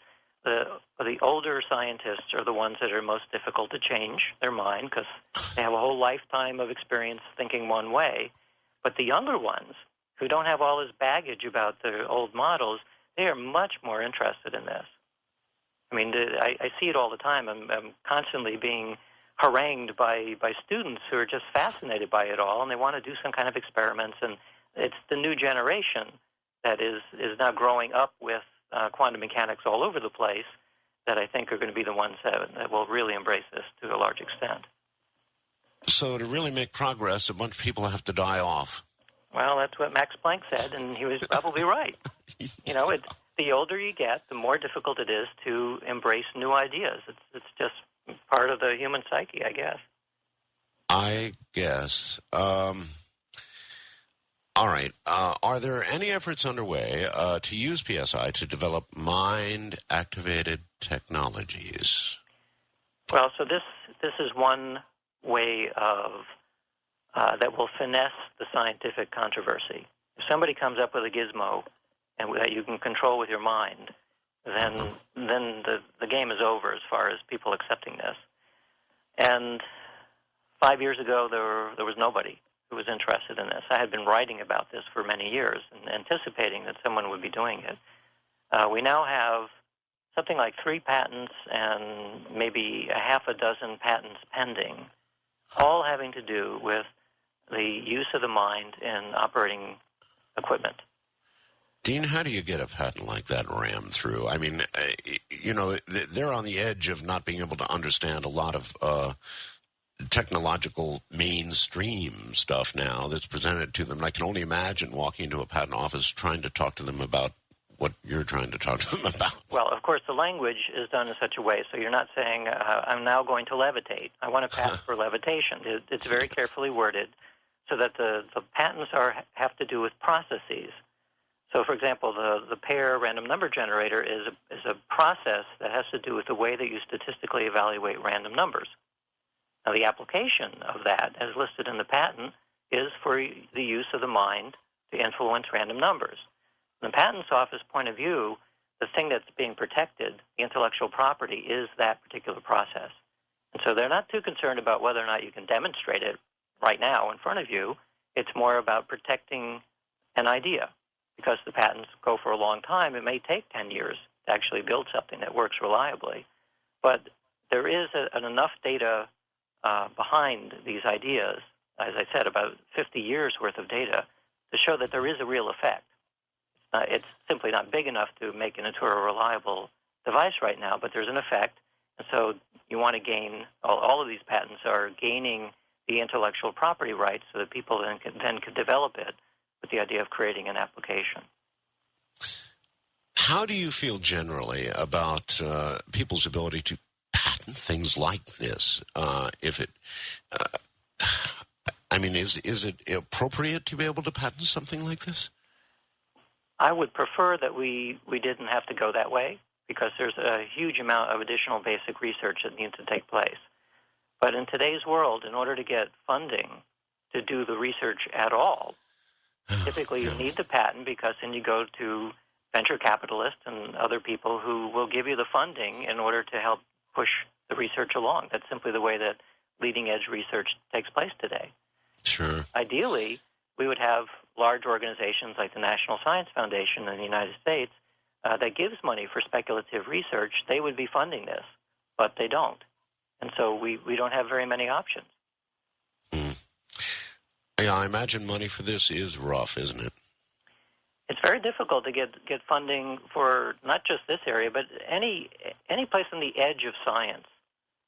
the older scientists are the ones that are most difficult to change their mind because they have a whole lifetime of experience thinking one way. But the younger ones, who don't have all this baggage about the old models, they are much more interested in this. I mean, I see it all the time. I'm constantly being harangued by students who are just fascinated by it all, and they want to do some kind of experiments. And it's the new generation that is now growing up with quantum mechanics all over the place that I think are going to be the ones that will really embrace this to a large extent. So to really make progress, a bunch of people have to die off. Well, that's what Max Planck said, and he was probably right. You know, the older you get, the more difficult it is to embrace new ideas. It's just part of the human psyche, I guess. I guess. All right. Are there any efforts underway to use PSI to develop mind-activated technologies? Well, so this is one way of that will finesse the scientific controversy. If somebody comes up with a gizmo and that you can control with your mind, then the game is over as far as people accepting this. And 5 years ago, there was nobody who was interested in this. I had been writing about this for many years and anticipating that someone would be doing it. We now have something like 3 patents and maybe a half a dozen patents pending, all having to do with the use of the mind in operating equipment. Dean, how do you get a patent like that rammed through? I mean, they're on the edge of not being able to understand a lot of technological mainstream stuff now that's presented to them. And I can only imagine walking into a patent office trying to talk to them about what you're trying to talk to them about. Well, of course, the language is done in such a way, so you're not saying, I'm now going to levitate. I want a patent for levitation. It's very carefully worded so that the patents have to do with processes. So, for example, the pair random number generator is a process that has to do with the way that you statistically evaluate random numbers. Now, the application of that, as listed in the patent, is for the use of the mind to influence random numbers. From the Patents Office point of view, the thing that's being protected, the intellectual property, is that particular process. And so they're not too concerned about whether or not you can demonstrate it right now in front of you. It's more about protecting an idea. Because the patents go for a long time, it may take 10 years to actually build something that works reliably. But there is enough data behind these ideas, as I said, about 50 years worth of data, to show that there is a real effect. It's simply not big enough to make it into a reliable device right now, but there's an effect. And so you want to gain, all of these patents are gaining the intellectual property rights so that people then can develop it with the idea of creating an application. How do you feel generally about people's ability to patent things like this? Is it appropriate to be able to patent something like this? I would prefer that we didn't have to go that way because there's a huge amount of additional basic research that needs to take place. But in today's world, in order to get funding to do the research at all, typically you need the patent because then you go to venture capitalists and other people who will give you the funding in order to help push the research along. That's simply the way that leading-edge research takes place today. Sure. Ideally, we would have large organizations like the National Science Foundation in the United States that gives money for speculative research. They would be funding this, but they don't. And so we don't have very many options. Yeah, I imagine money for this is rough, isn't it? It's very difficult to get funding for not just this area, but any place on the edge of science.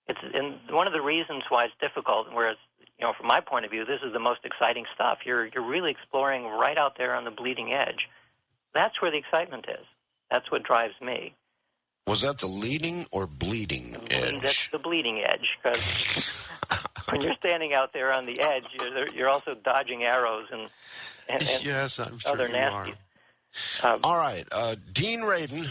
And one of the reasons why it's difficult, whereas from my point of view, this is the most exciting stuff. You're really exploring right out there on the bleeding edge. That's where the excitement is. That's what drives me. Was that the leading or bleeding edge? That's the bleeding edge, because when you're standing out there on the edge, you're also dodging arrows and yes, I'm sure other you nasties. are. All right, Dean Radin,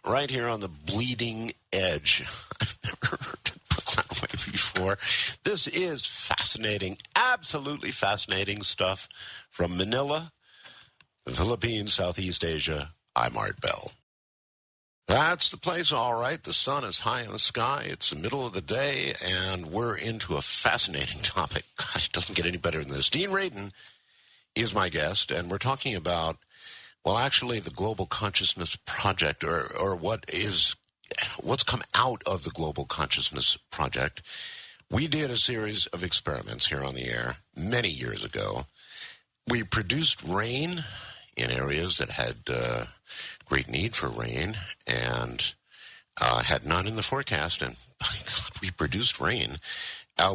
right here on the bleeding edge. I've never heard it put that way before. This is fascinating, absolutely fascinating stuff from Manila, the Philippines, Southeast Asia. I'm Art Bell. That's the place, all right. The sun is high in the sky. It's the middle of the day, and we're into a fascinating topic. God, it doesn't get any better than this. Dean Radin is my guest, and we're talking about, well, actually, the Global Consciousness Project, or what's come out of the Global Consciousness Project. We did a series of experiments here on the air many years ago. We produced rain in areas that had great need for rain and had none in the forecast, and we produced rain.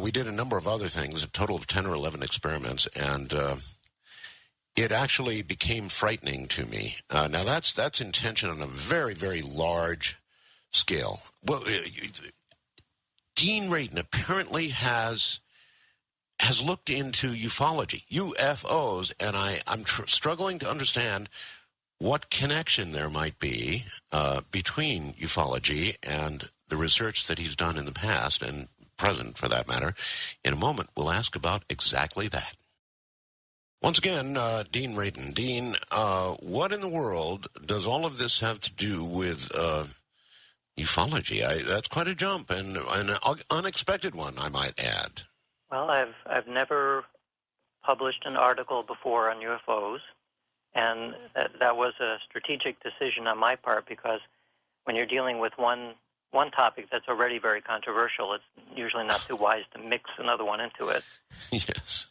We did a number of other things, a total of 10 or 11 experiments, and it actually became frightening to me. Now, that's intention on a very, very large scale. Well, Dean Radin apparently has looked into ufology, UFOs, and I'm struggling to understand what connection there might be between ufology and the research that he's done in the past and present, for that matter. In a moment, we'll ask about exactly that. Once again, Dean Radin. Dean, what in the world does all of this have to do with ufology? That's quite a jump, and an unexpected one, I might add. Well, I've never published an article before on UFOs, and that was a strategic decision on my part, because when you're dealing with one topic that's already very controversial, it's usually not too wise to mix another one into it. Yes.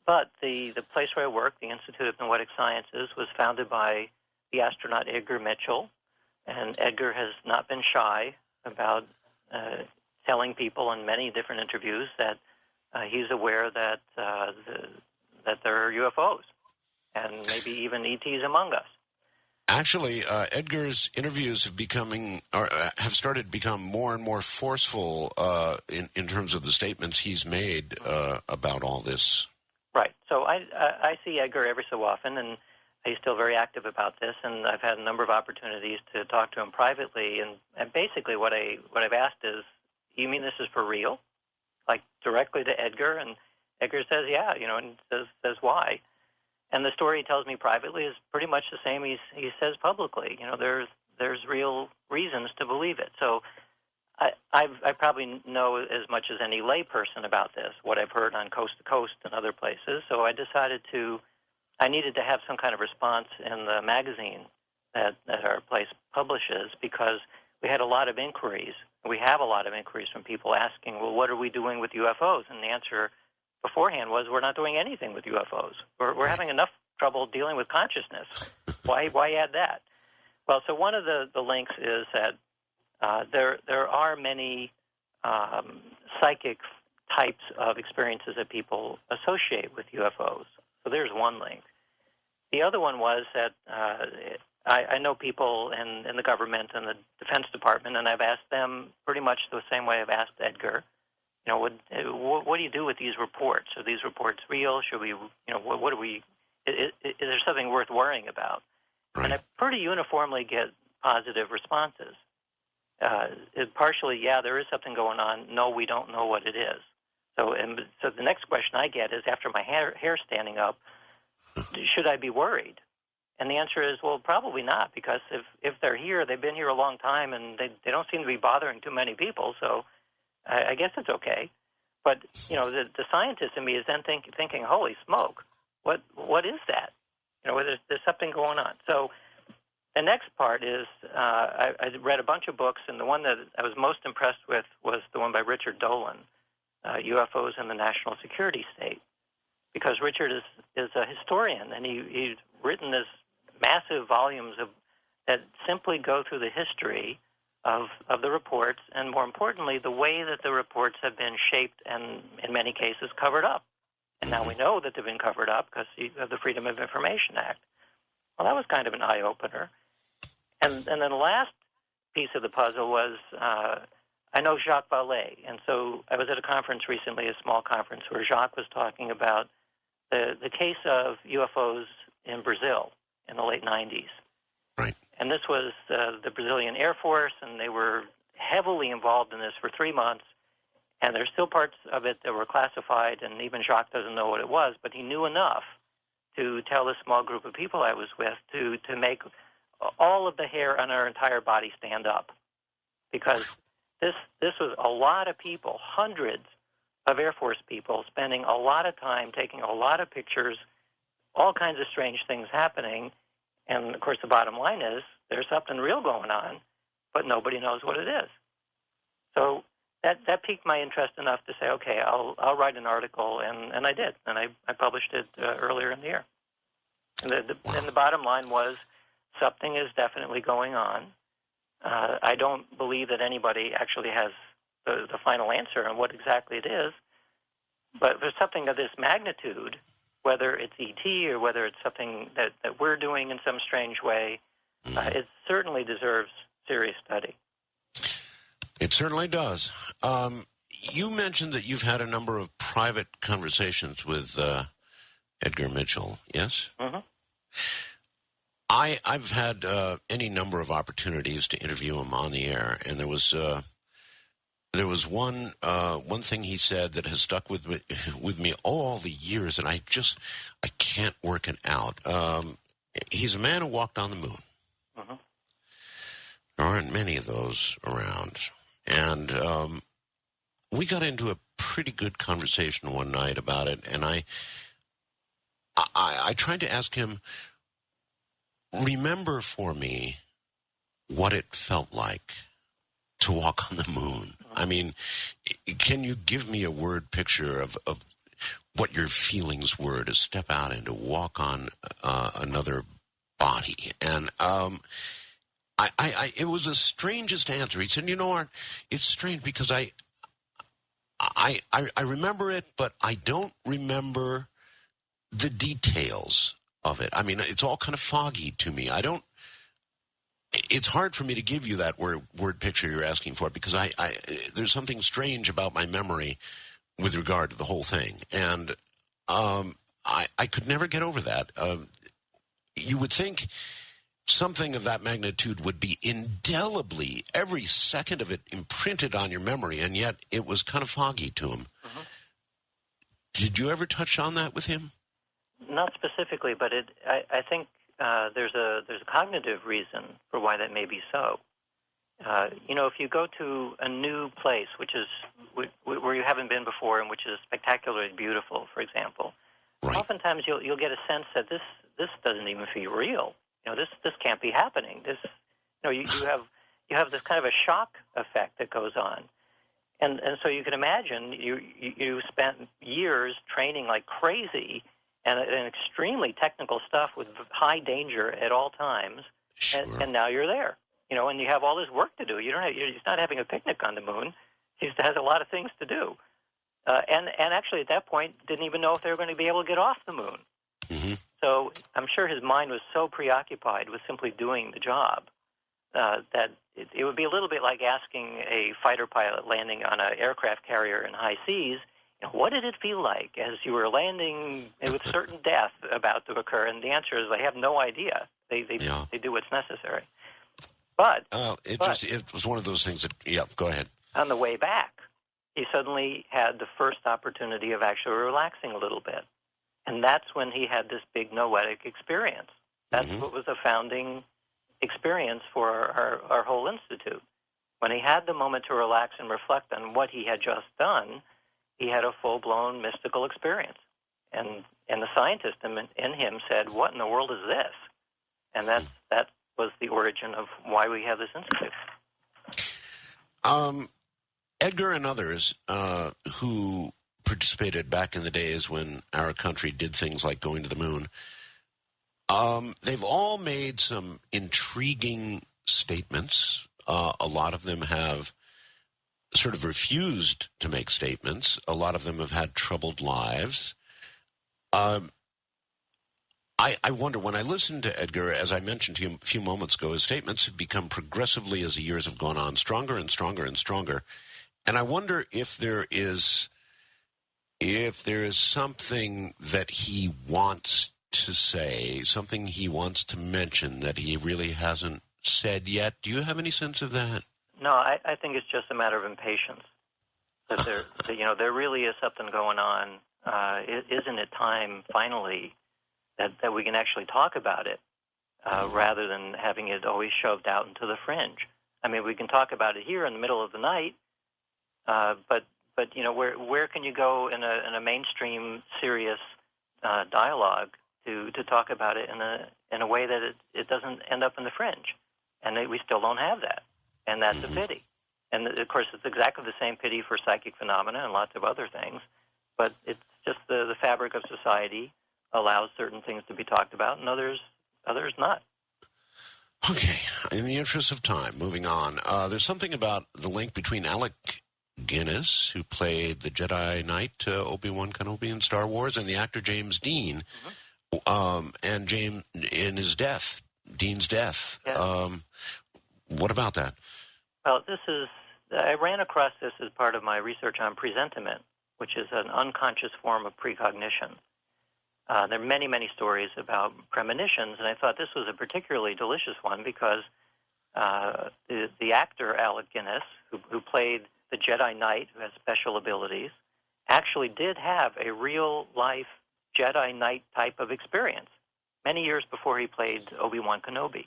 But the place where I work, the Institute of Noetic Sciences, was founded by the astronaut Edgar Mitchell, and Edgar has not been shy about telling people in many different interviews that he's aware that there are UFOs, and maybe even ETs among us. Actually, Edgar's interviews have started to become more and more forceful in terms of the statements he's made about all this. Right. So I see Edgar every so often, and he's still very active about this. And I've had a number of opportunities to talk to him privately. And basically, what I've asked is, "You mean this is for real?" Like directly to Edgar, and Edgar says, "Yeah," and says why. And the story he tells me privately is pretty much the same he says publicly. There's real reasons to believe it. So I probably know as much as any layperson about this, what I've heard on Coast to Coast and other places. So I decided I needed to have some kind of response in the magazine that our place publishes, because we had a lot of inquiries. We have a lot of inquiries from people asking, well, what are we doing with UFOs? And the answer beforehand was, we're not doing anything with UFOs. We're having enough trouble dealing with consciousness. Why add that? Well, so one of the links is that there are many psychic types of experiences that people associate with UFOs. So there's one link. The other one was that I know people in the government and the Defense Department, and I've asked them pretty much the same way I've asked Edgar. What do you do with these reports? Are these reports real? Should we, what do we? Is there something worth worrying about? Right. And I pretty uniformly get positive responses. Partially, yeah, there is something going on. No, we don't know what it is. So the next question I get is, after my hair standing up, should I be worried? And the answer is, well, probably not, because if they're here, they've been here a long time, and they don't seem to be bothering too many people, so I guess it's okay. But, the scientist in me is then thinking, holy smoke, what is that? There's something going on. So the next part is I read a bunch of books, and the one that I was most impressed with was the one by Richard Dolan, UFOs in the National Security State, because Richard is a historian, and he's written this massive volumes that simply go through the history of the reports, and more importantly, the way that the reports have been shaped and, in many cases, covered up. And now we know that they've been covered up because of the Freedom of Information Act. Well, that was kind of an eye-opener. And then the last piece of the puzzle was I know Jacques Vallée, and so I was at a conference recently, a small conference, where Jacques was talking about the case of UFOs in Brazil in the late 90s. Right. And this was the Brazilian Air Force, and they were heavily involved in this for 3 months, and there's still parts of it that were classified, and even Jacques doesn't know what it was, but he knew enough to tell this small group of people I was with to make all of the hair on our entire body stand up. Because this was a lot of people, hundreds of Air Force people, spending a lot of time taking a lot of pictures, all kinds of strange things happening. And, of course, the bottom line is there's something real going on, but nobody knows what it is. So that piqued my interest enough to say, okay, I'll write an article, and I did. And I published it earlier in the year. And the bottom line was something is definitely going on. I don't believe that anybody actually has the final answer on what exactly it is, but there's something of this magnitude, whether it's ET or whether it's something that we're doing in some strange way, it certainly deserves serious study. It certainly does. You mentioned that you've had a number of private conversations with Edgar Mitchell, yes? Mm-hmm. I've had any number of opportunities to interview him on the air, and there was one thing he said that has stuck with me all the years, and I can't work it out. He's a man who walked on the moon. Mm-hmm. There aren't many of those around, and we got into a pretty good conversation one night about it, and I tried to ask him, remember for me what it felt like to walk on the moon. I mean, can you give me a word picture of what your feelings were to step out and to walk on another body? And it was the strangest answer. He said, Art, it's strange because I remember it, but I don't remember the details of it. I mean, it's all kind of foggy to me. It's hard for me to give you that word picture you're asking for because there's something strange about my memory with regard to the whole thing. And I could never get over that. You would think something of that magnitude would be indelibly, every second of it, imprinted on your memory, and yet it was kind of foggy to him. Mm-hmm. Did you ever touch on that with him? Not specifically, but I think there's a cognitive reason for why that may be so. If you go to a new place, which is where you haven't been before, and which is spectacularly beautiful, for example, right. Oftentimes you'll get a sense that this doesn't even feel real. This can't be happening. You have this kind of a shock effect that goes on, and so you can imagine you spent years training like crazy. And extremely technical stuff with high danger at all times, sure. and now you're there, and you have all this work to do. You're not having a picnic on the moon. He has a lot of things to do, and actually at that point didn't even know if they were going to be able to get off the moon. Mm-hmm. So I'm sure his mind was so preoccupied with simply doing the job that it would be a little bit like asking a fighter pilot landing on an aircraft carrier in high seas, what did it feel like as you were landing with certain death about to occur? And the answer is they have no idea. They do what's necessary. But it was one of those things that, go ahead. On the way back, he suddenly had the first opportunity of actually relaxing a little bit. And that's when he had this big noetic experience. That's mm-hmm. what was a founding experience for our whole institute. When he had the moment to relax and reflect on what he had just done, he had a full-blown mystical experience. And the scientist in him said, what in the world is this? And that was the origin of why we have this institute. Edgar and others who participated back in the days when our country did things like going to the moon, they've all made some intriguing statements. A lot of them have sort of refused to make statements. A lot of them have had troubled lives. I wonder, when I listen to Edgar, as I mentioned to you a few moments ago, his statements have become progressively, as the years have gone on, stronger and stronger and stronger. And I wonder if there is something that he wants to say, something he wants to mention that he really hasn't said yet. Do you have any sense of that? No, I think it's just a matter of impatience. That there really is something going on. Isn't it time finally that we can actually talk about it, rather than having it always shoved out into the fringe? I mean, we can talk about it here in the middle of the night, but where can you go in a mainstream serious dialogue to talk about it in a way that it doesn't end up in the fringe? And we still don't have that, and that's a pity. And of course, it's exactly the same pity for psychic phenomena and lots of other things. But it's just the fabric of society allows certain things to be talked about, and others not. Okay, in the interest of time, moving on. There's something about the link between Alec Guinness, who played the Jedi Knight Obi-Wan Kenobi in Star Wars, and the actor James Dean, and James in his death, Dean's death. Yeah. What about that? Well, I ran across this as part of my research on presentiment, which is an unconscious form of precognition. There are many, many stories about premonitions, and I thought this was a particularly delicious one because the actor Alec Guinness, who played the Jedi Knight, who has special abilities, actually did have a real-life Jedi Knight type of experience many years before he played Obi-Wan Kenobi.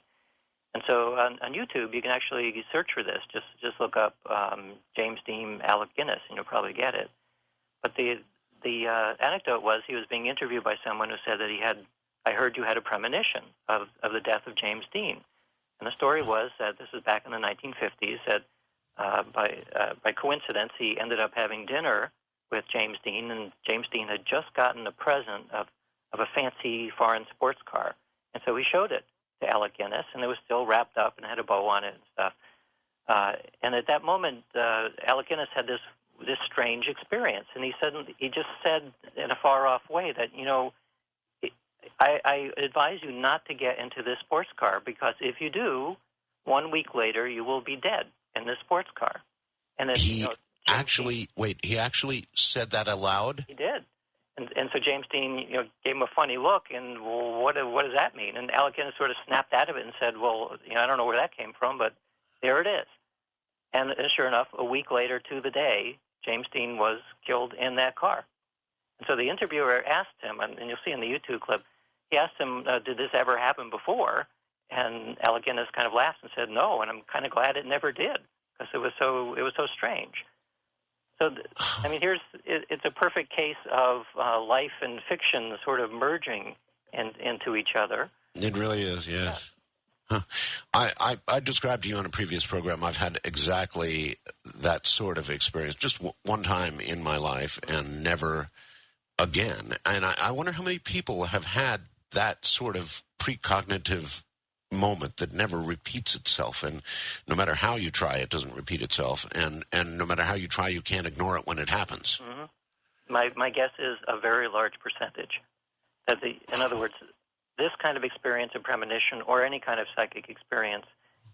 And so on YouTube, you can actually search for this. Just look up James Dean, Alec Guinness, and you'll probably get it. But the anecdote was he was being interviewed by someone who said that I heard you had a premonition of the death of James Dean. And the story was that this was back in the 1950s, that by coincidence he ended up having dinner with James Dean, and James Dean had just gotten a present of a fancy foreign sports car. And so he showed it to Alec Guinness, and it was still wrapped up and had a bow on it and stuff. And at that moment, Alec Guinness had this strange experience, and he just said in a far-off way that, I advise you not to get into this sports car, because if you do, 1 week later you will be dead in this sports car. And then, he actually said that aloud? He did. And so James Dean, gave him a funny look, and well, what does that mean? And Alec Guinness sort of snapped out of it and said, well, I don't know where that came from, but there it is. And sure enough, a week later to the day, James Dean was killed in that car. And so the interviewer asked him, and you'll see in the YouTube clip, he asked him, did this ever happen before? And Alec Guinness kind of laughed and said, no, and I'm kind of glad it never did, because it was so strange. So, it's a perfect case of life and fiction sort of merging into each other. It really is, yes. Yeah. Huh. I described to you on a previous program, I've had exactly that sort of experience, just one time in my life and never again. And I wonder how many people have had that sort of precognitive moment that never repeats itself, and no matter how you try, it doesn't repeat itself, and no matter how you try, you can't ignore it when it happens. Mm-hmm. My guess is a very large percentage. In other words, this kind of experience of premonition or any kind of psychic experience,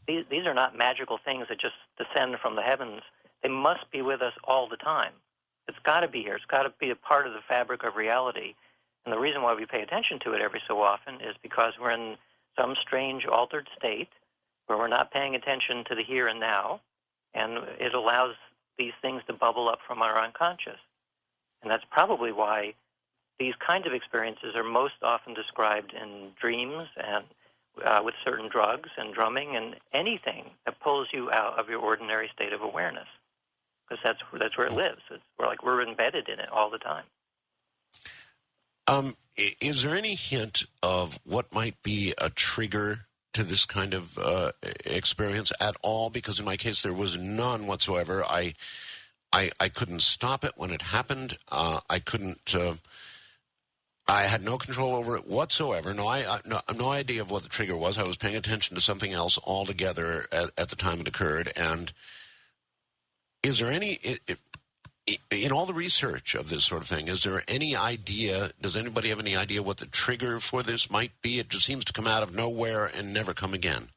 these are not magical things that just descend from the heavens. They must be with us all the time. It's got to be here. It's got to be a part of the fabric of reality. And the reason why we pay attention to it every so often is because we're in some strange altered state where we're not paying attention to the here and now, and it allows these things to bubble up from our unconscious. And that's probably why these kinds of experiences are most often described in dreams and with certain drugs and drumming and anything that pulls you out of your ordinary state of awareness, because that's where it lives. We're embedded in it all the time. Is there any hint of what might be a trigger to this kind of experience at all? Because in my case, there was none whatsoever. I couldn't stop it when it happened. I couldn't. I had no control over it whatsoever. No idea of what the trigger was. I was paying attention to something else altogether at the time it occurred. And is there any? in all the research of this sort of thing, is there any idea, does anybody have any idea what the trigger for this might be? It just seems to come out of nowhere and never come again.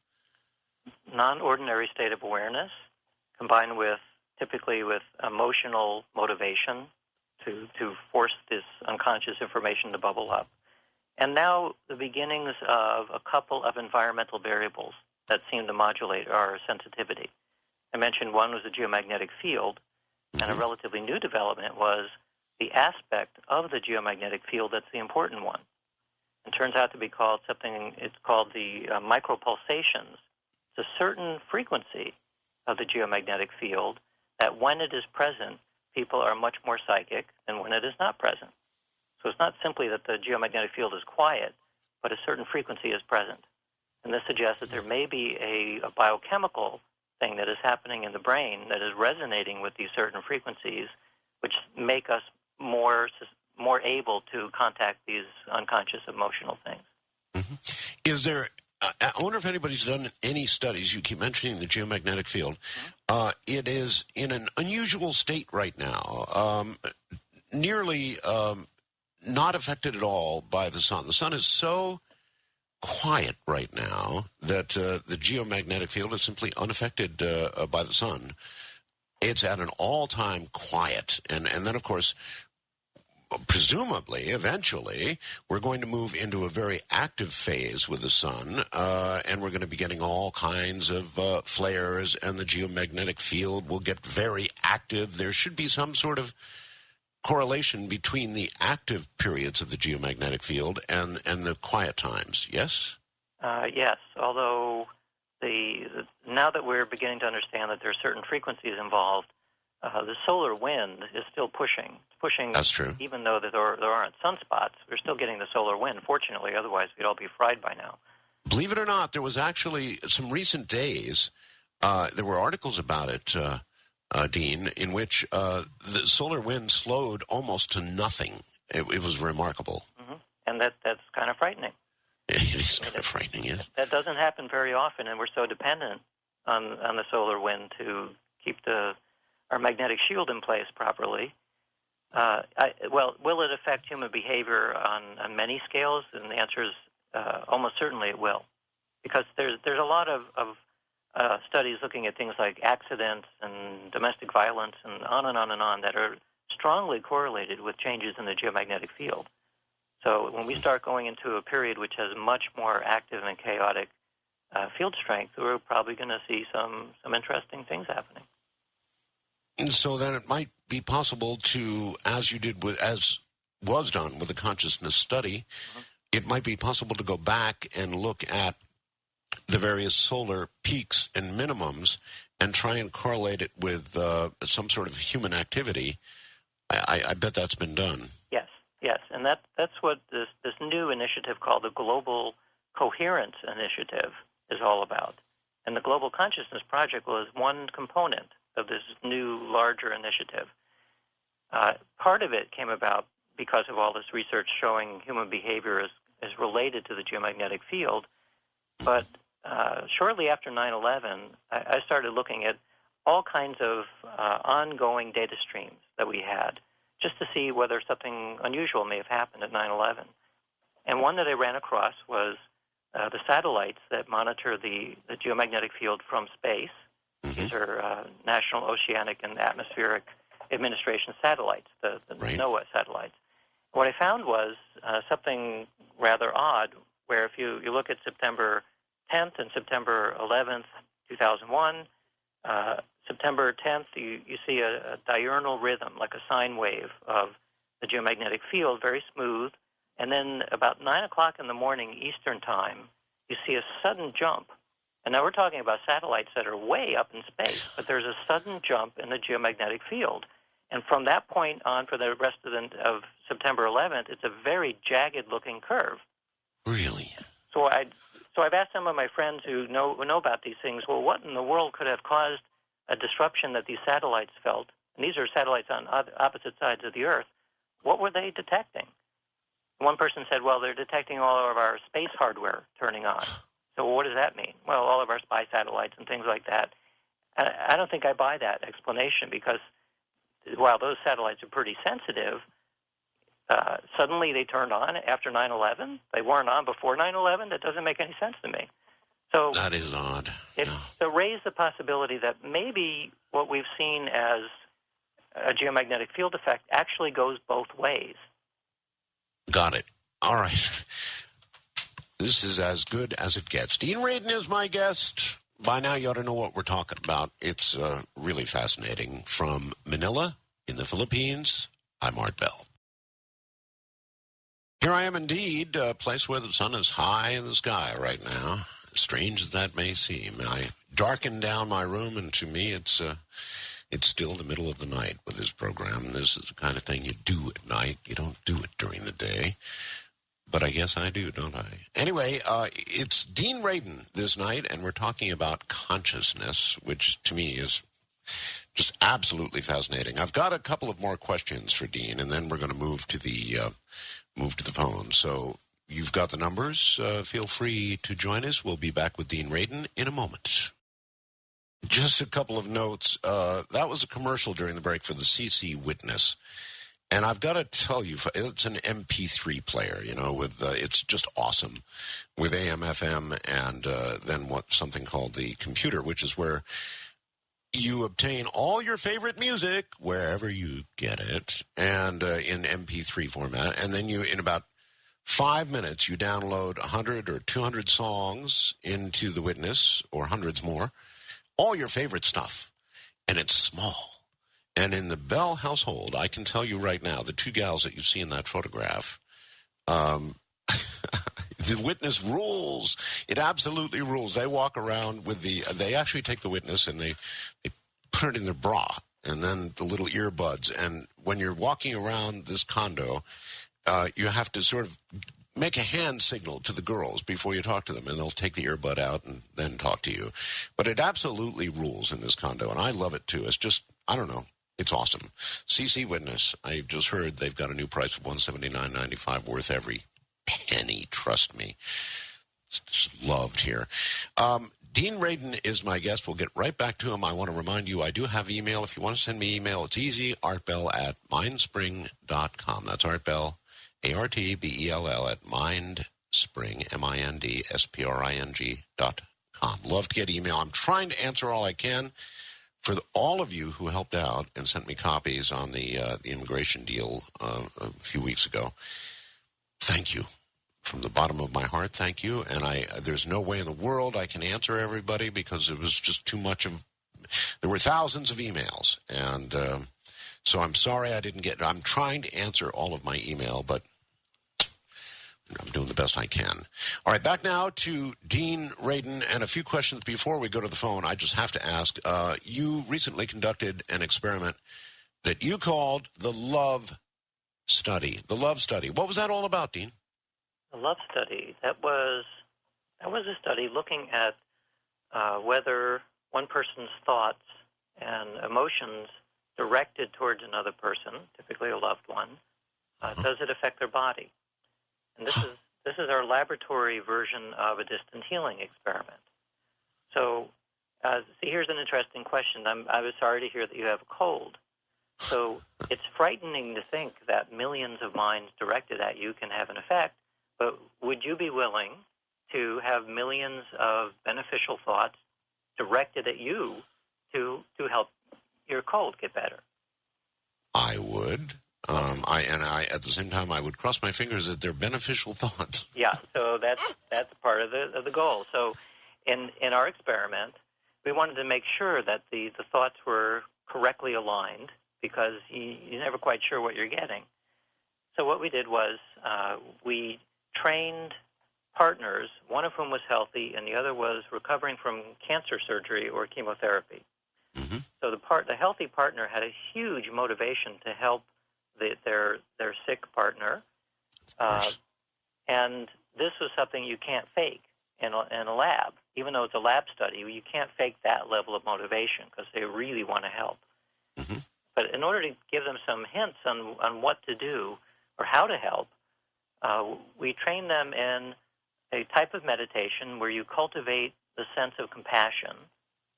Non-ordinary state of awareness combined with, typically with emotional motivation to force this unconscious information to bubble up. And now the beginnings of a couple of environmental variables that seem to modulate our sensitivity. I mentioned one was the geomagnetic field, and a relatively new development was the aspect of the geomagnetic field that's the important one. It turns out to be called something, it's called the micropulsations. It's a certain frequency of the geomagnetic field that when it is present, people are much more psychic than when it is not present. So it's not simply that the geomagnetic field is quiet, but a certain frequency is present. And this suggests that there may be a biochemical thing that is happening in the brain that is resonating with these certain frequencies, which make us more able to contact these unconscious emotional things. Mm-hmm. Is there, I wonder if anybody's done any studies, you keep mentioning the geomagnetic field. It is in an unusual state right now, nearly not affected at all by the sun. The sun is so quiet right now that the geomagnetic field is simply unaffected by the sun. It's at an all-time quiet. And then, of course, presumably, eventually, we're going to move into a very active phase with the sun, and we're going to be getting all kinds of flares, and the geomagnetic field will get very active. There should be some sort of correlation between the active periods of the geomagnetic field and the quiet times, yes? Yes, although now that we're beginning to understand that there are certain frequencies involved, the solar wind is still pushing. It's pushing. That's true. Even though there aren't sunspots, we're still getting the solar wind, fortunately. Otherwise, we'd all be fried by now. Believe it or not, there was actually some recent days, there were articles about it, Dean, in which the solar wind slowed almost to nothing. It was remarkable. Mm-hmm. And that's kind of frightening. It is kind of frightening, yes. That doesn't happen very often, and we're so dependent on the solar wind to keep our magnetic shield in place properly. Will it affect human behavior on many scales? And the answer is almost certainly it will, because there's a lot of studies looking at things like accidents and domestic violence and on and on and on that are strongly correlated with changes in the geomagnetic field. So when we start going into a period which has much more active and chaotic field strength, we're probably going to see some interesting things happening. And so then it might be possible to, as was done with the consciousness study, it might be possible to go back and look at the various solar peaks and minimums and try and correlate it with some sort of human activity. I bet that's been done. Yes, and that's what this new initiative called the Global Coherence Initiative is all about. And the Global Consciousness Project was one component of this new, larger initiative. Part of it came about because of all this research showing human behavior is related to the geomagnetic field. But shortly after 9/11, I started looking at all kinds of ongoing data streams that we had, just to see whether something unusual may have happened at 9/11. And one that I ran across was the satellites that monitor the geomagnetic field from space. These are National Oceanic and Atmospheric Administration satellites, the NOAA satellites. What I found was something rather odd, where if you look at September 10th and September 11th, 2001, September 10th, you see a diurnal rhythm, like a sine wave of the geomagnetic field, very smooth. And then about 9 o'clock in the morning Eastern time, you see a sudden jump. And now we're talking about satellites that are way up in space, but there's a sudden jump in the geomagnetic field. And from that point on, for the rest of September 11th, it's a very jagged-looking curve. Really? So I've asked some of my friends who know about these things, well, what in the world could have caused a disruption that these satellites felt? And these are satellites on opposite sides of the Earth. What were they detecting? One person said, well, they're detecting all of our space hardware turning on. So what does that mean? Well, all of our spy satellites and things like that. I don't think I buy that explanation, because while those satellites are pretty sensitive, suddenly they turned on after 9/11. They weren't on before 9/11. That doesn't make any sense to me. So that is odd. So raise the possibility that maybe what we've seen as a geomagnetic field effect actually goes both ways. Got it. All right. This is as good as it gets. Dean Radin is my guest. By now you ought to know what we're talking about. It's really fascinating. From Manila in the Philippines, I'm Art Bell. Here I am indeed, a place where the sun is high in the sky right now. Strange as that may seem. I darkened down my room, and to me it's still the middle of the night with this program. This is the kind of thing you do at night. You don't do it during the day. But I guess I do, don't I? Anyway, it's Dean Radin this night, and we're talking about consciousness, which to me is just absolutely fascinating. I've got a couple of more questions for Dean, and then we're going to move to the phone. So you've got the numbers. Feel free to join us. We'll be back with Dean Radin in a moment. Just a couple of notes. That was a commercial during the break for the CC Witness. And I've got to tell you, it's an MP3 player, with it's just awesome with AM, FM, and then something called the computer, which is where you obtain all your favorite music wherever you get it, and in MP3 format. And then in about 5 minutes, you download 100 or 200 songs into the Witness, or hundreds more, all your favorite stuff. And it's small. And in the Bell household, I can tell you right now, the two gals that you see in that photograph, the Witness rules. It absolutely rules. They walk around with they actually take the Witness and they put it in their bra and then the little earbuds. And when you're walking around this condo, you have to sort of make a hand signal to the girls before you talk to them, and they'll take the earbud out and then talk to you. But it absolutely rules in this condo, and I love it too. It's just, I don't know. It's awesome. CC Witness, I just heard they've got a new price of $179.95, worth every penny, trust me. It's just loved here. Dean Radin is my guest. We'll get right back to him. I want to remind you, I do have email. If you want to send me email, it's easy, artbell@mindspring.com. That's artbell, ARTBELL, at mindspring, MINDSPRING.com. Love to get email. I'm trying to answer all I can. For all of you who helped out and sent me copies on the immigration deal a few weeks ago, thank you. From the bottom of my heart, thank you. And there's no way in the world I can answer everybody because it was just too much of... There were thousands of emails. And so I'm sorry I didn't get... I'm trying to answer all of my email, but I'm doing the best I can. All right, back now to Dean Radin, and a few questions before we go to the phone. I just have to ask, you recently conducted an experiment that you called the Love Study. The Love Study. What was that all about, Dean? The Love Study, that was a study looking at whether one person's thoughts and emotions directed towards another person, typically a loved one, does it affect their body? And this is our laboratory version of a distant healing experiment. So, see, here's an interesting question. I was sorry to hear that you have a cold. So it's frightening to think that millions of minds directed at you can have an effect, but would you be willing to have millions of beneficial thoughts directed at you to help your cold get better? I would. I at the same time, I would cross my fingers that they're beneficial thoughts. Yeah, so that's part of the goal. So in our experiment, we wanted to make sure that the thoughts were correctly aligned because you're never quite sure what you're getting. So what we did was we trained partners, one of whom was healthy and the other was recovering from cancer surgery or chemotherapy. Mm-hmm. So the healthy partner had a huge motivation to help their sick partner, and this was something you can't fake in a lab. Even though it's a lab study, you can't fake that level of motivation because they really want to help. Mm-hmm. But in order to give them some hints on what to do or how to help, we train them in a type of meditation where you cultivate the sense of compassion,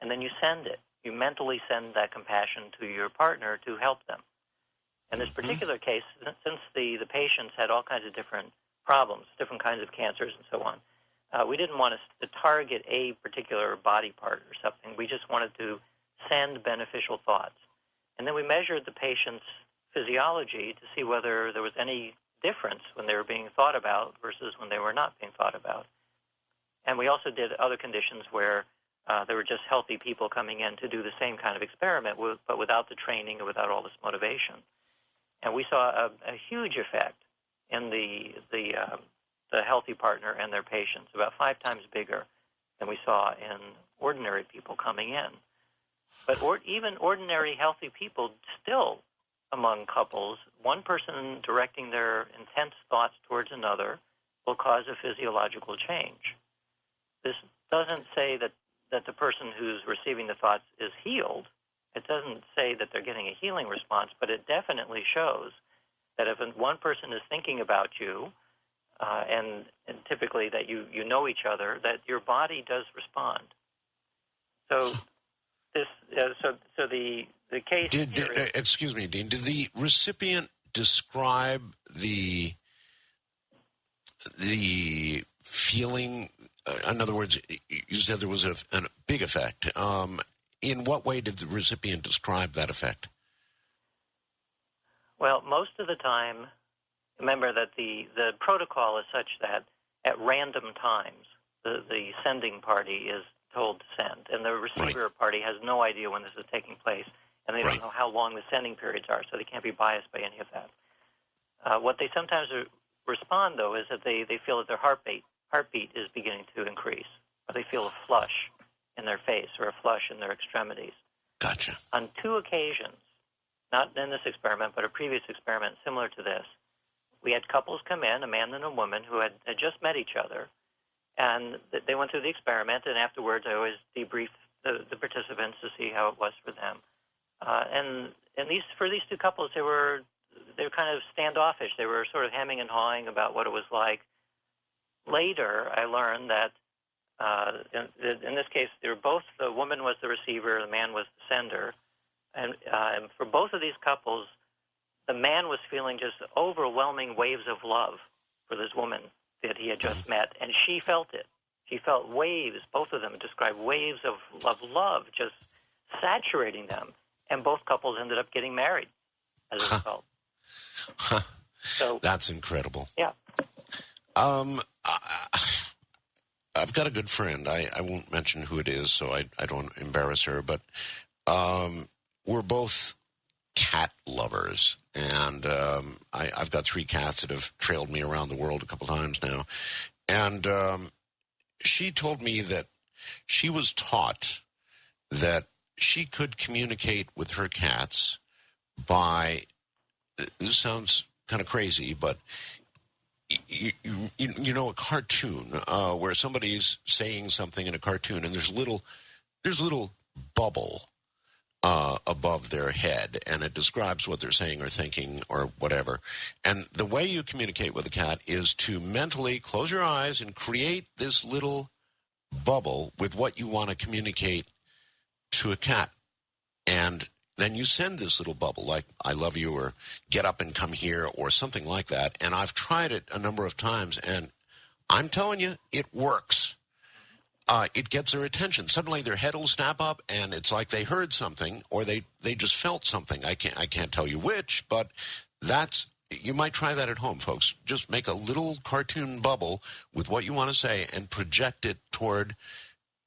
and then you send it. you mentally send that compassion to your partner to help them. In this particular case, since the patients had all kinds of different problems, different kinds of cancers and so on, we didn't want to target a particular body part or something. We just wanted to send beneficial thoughts. And then we measured the patient's physiology to see whether there was any difference when they were being thought about versus when they were not being thought about. And we also did other conditions where there were just healthy people coming in to do the same kind of experiment, but without the training and without all this motivation. And we saw a huge effect in the healthy partner and their patients, about 5 times bigger than we saw in ordinary people coming in. But even ordinary healthy people, still among couples, one person directing their intense thoughts towards another will cause a physiological change. This doesn't say that the person who's receiving the thoughts is healed. It doesn't say that they're getting a healing response, but it definitely shows that if one person is thinking about you, and typically that you know each other, that your body does respond. So this, so the case. Excuse me, Dean. Did the recipient describe the feeling? In other words, you said there was a big effect. In what way did the recipient describe that effect? Well, most of the time, remember that the protocol is such that at random times, the sending party is told to send, and the receiver party has no idea when this is taking place, and they don't know how long the sending periods are, so they can't be biased by any of that. What they sometimes respond, though, is that they feel that their heartbeat is beginning to increase, or they feel a flush in their face or a flush in their extremities. Gotcha. On 2 occasions, not in this experiment, but a previous experiment similar to this, we had couples come in, a man and a woman, who had just met each other, and they went through the experiment, and afterwards I always debriefed the participants to see how it was for them. And for these 2 couples, they were kind of standoffish. They were sort of hemming and hawing about what it was like. Later, I learned that in this case, they were both, the woman was the receiver, the man was the sender. And for both of these couples, the man was feeling just overwhelming waves of love for this woman that he had just met, and she felt it. She felt waves, both of them described waves of love just saturating them, and both couples ended up getting married as a result. So that's incredible. Yeah. I've got a good friend. I won't mention who it is, so I don't embarrass her, but we're both cat lovers, and I've got 3 cats that have trailed me around the world a couple times now. And she told me that she was taught that she could communicate with her cats by, this sounds kind of crazy, but you know, a cartoon where somebody's saying something in a cartoon, and there's a little bubble above their head, and it describes what they're saying or thinking or whatever. And the way you communicate with a cat is to mentally close your eyes and create this little bubble with what you want to communicate to a cat. And then you send this little bubble, like, I love you, or get up and come here, or something like that. And I've tried it a number of times, and I'm telling you, it works. It gets their attention. Suddenly their head will snap up, and it's like they heard something, or they just felt something. I can't tell you which, but you might try that at home, folks. Just make a little cartoon bubble with what you want to say and project it toward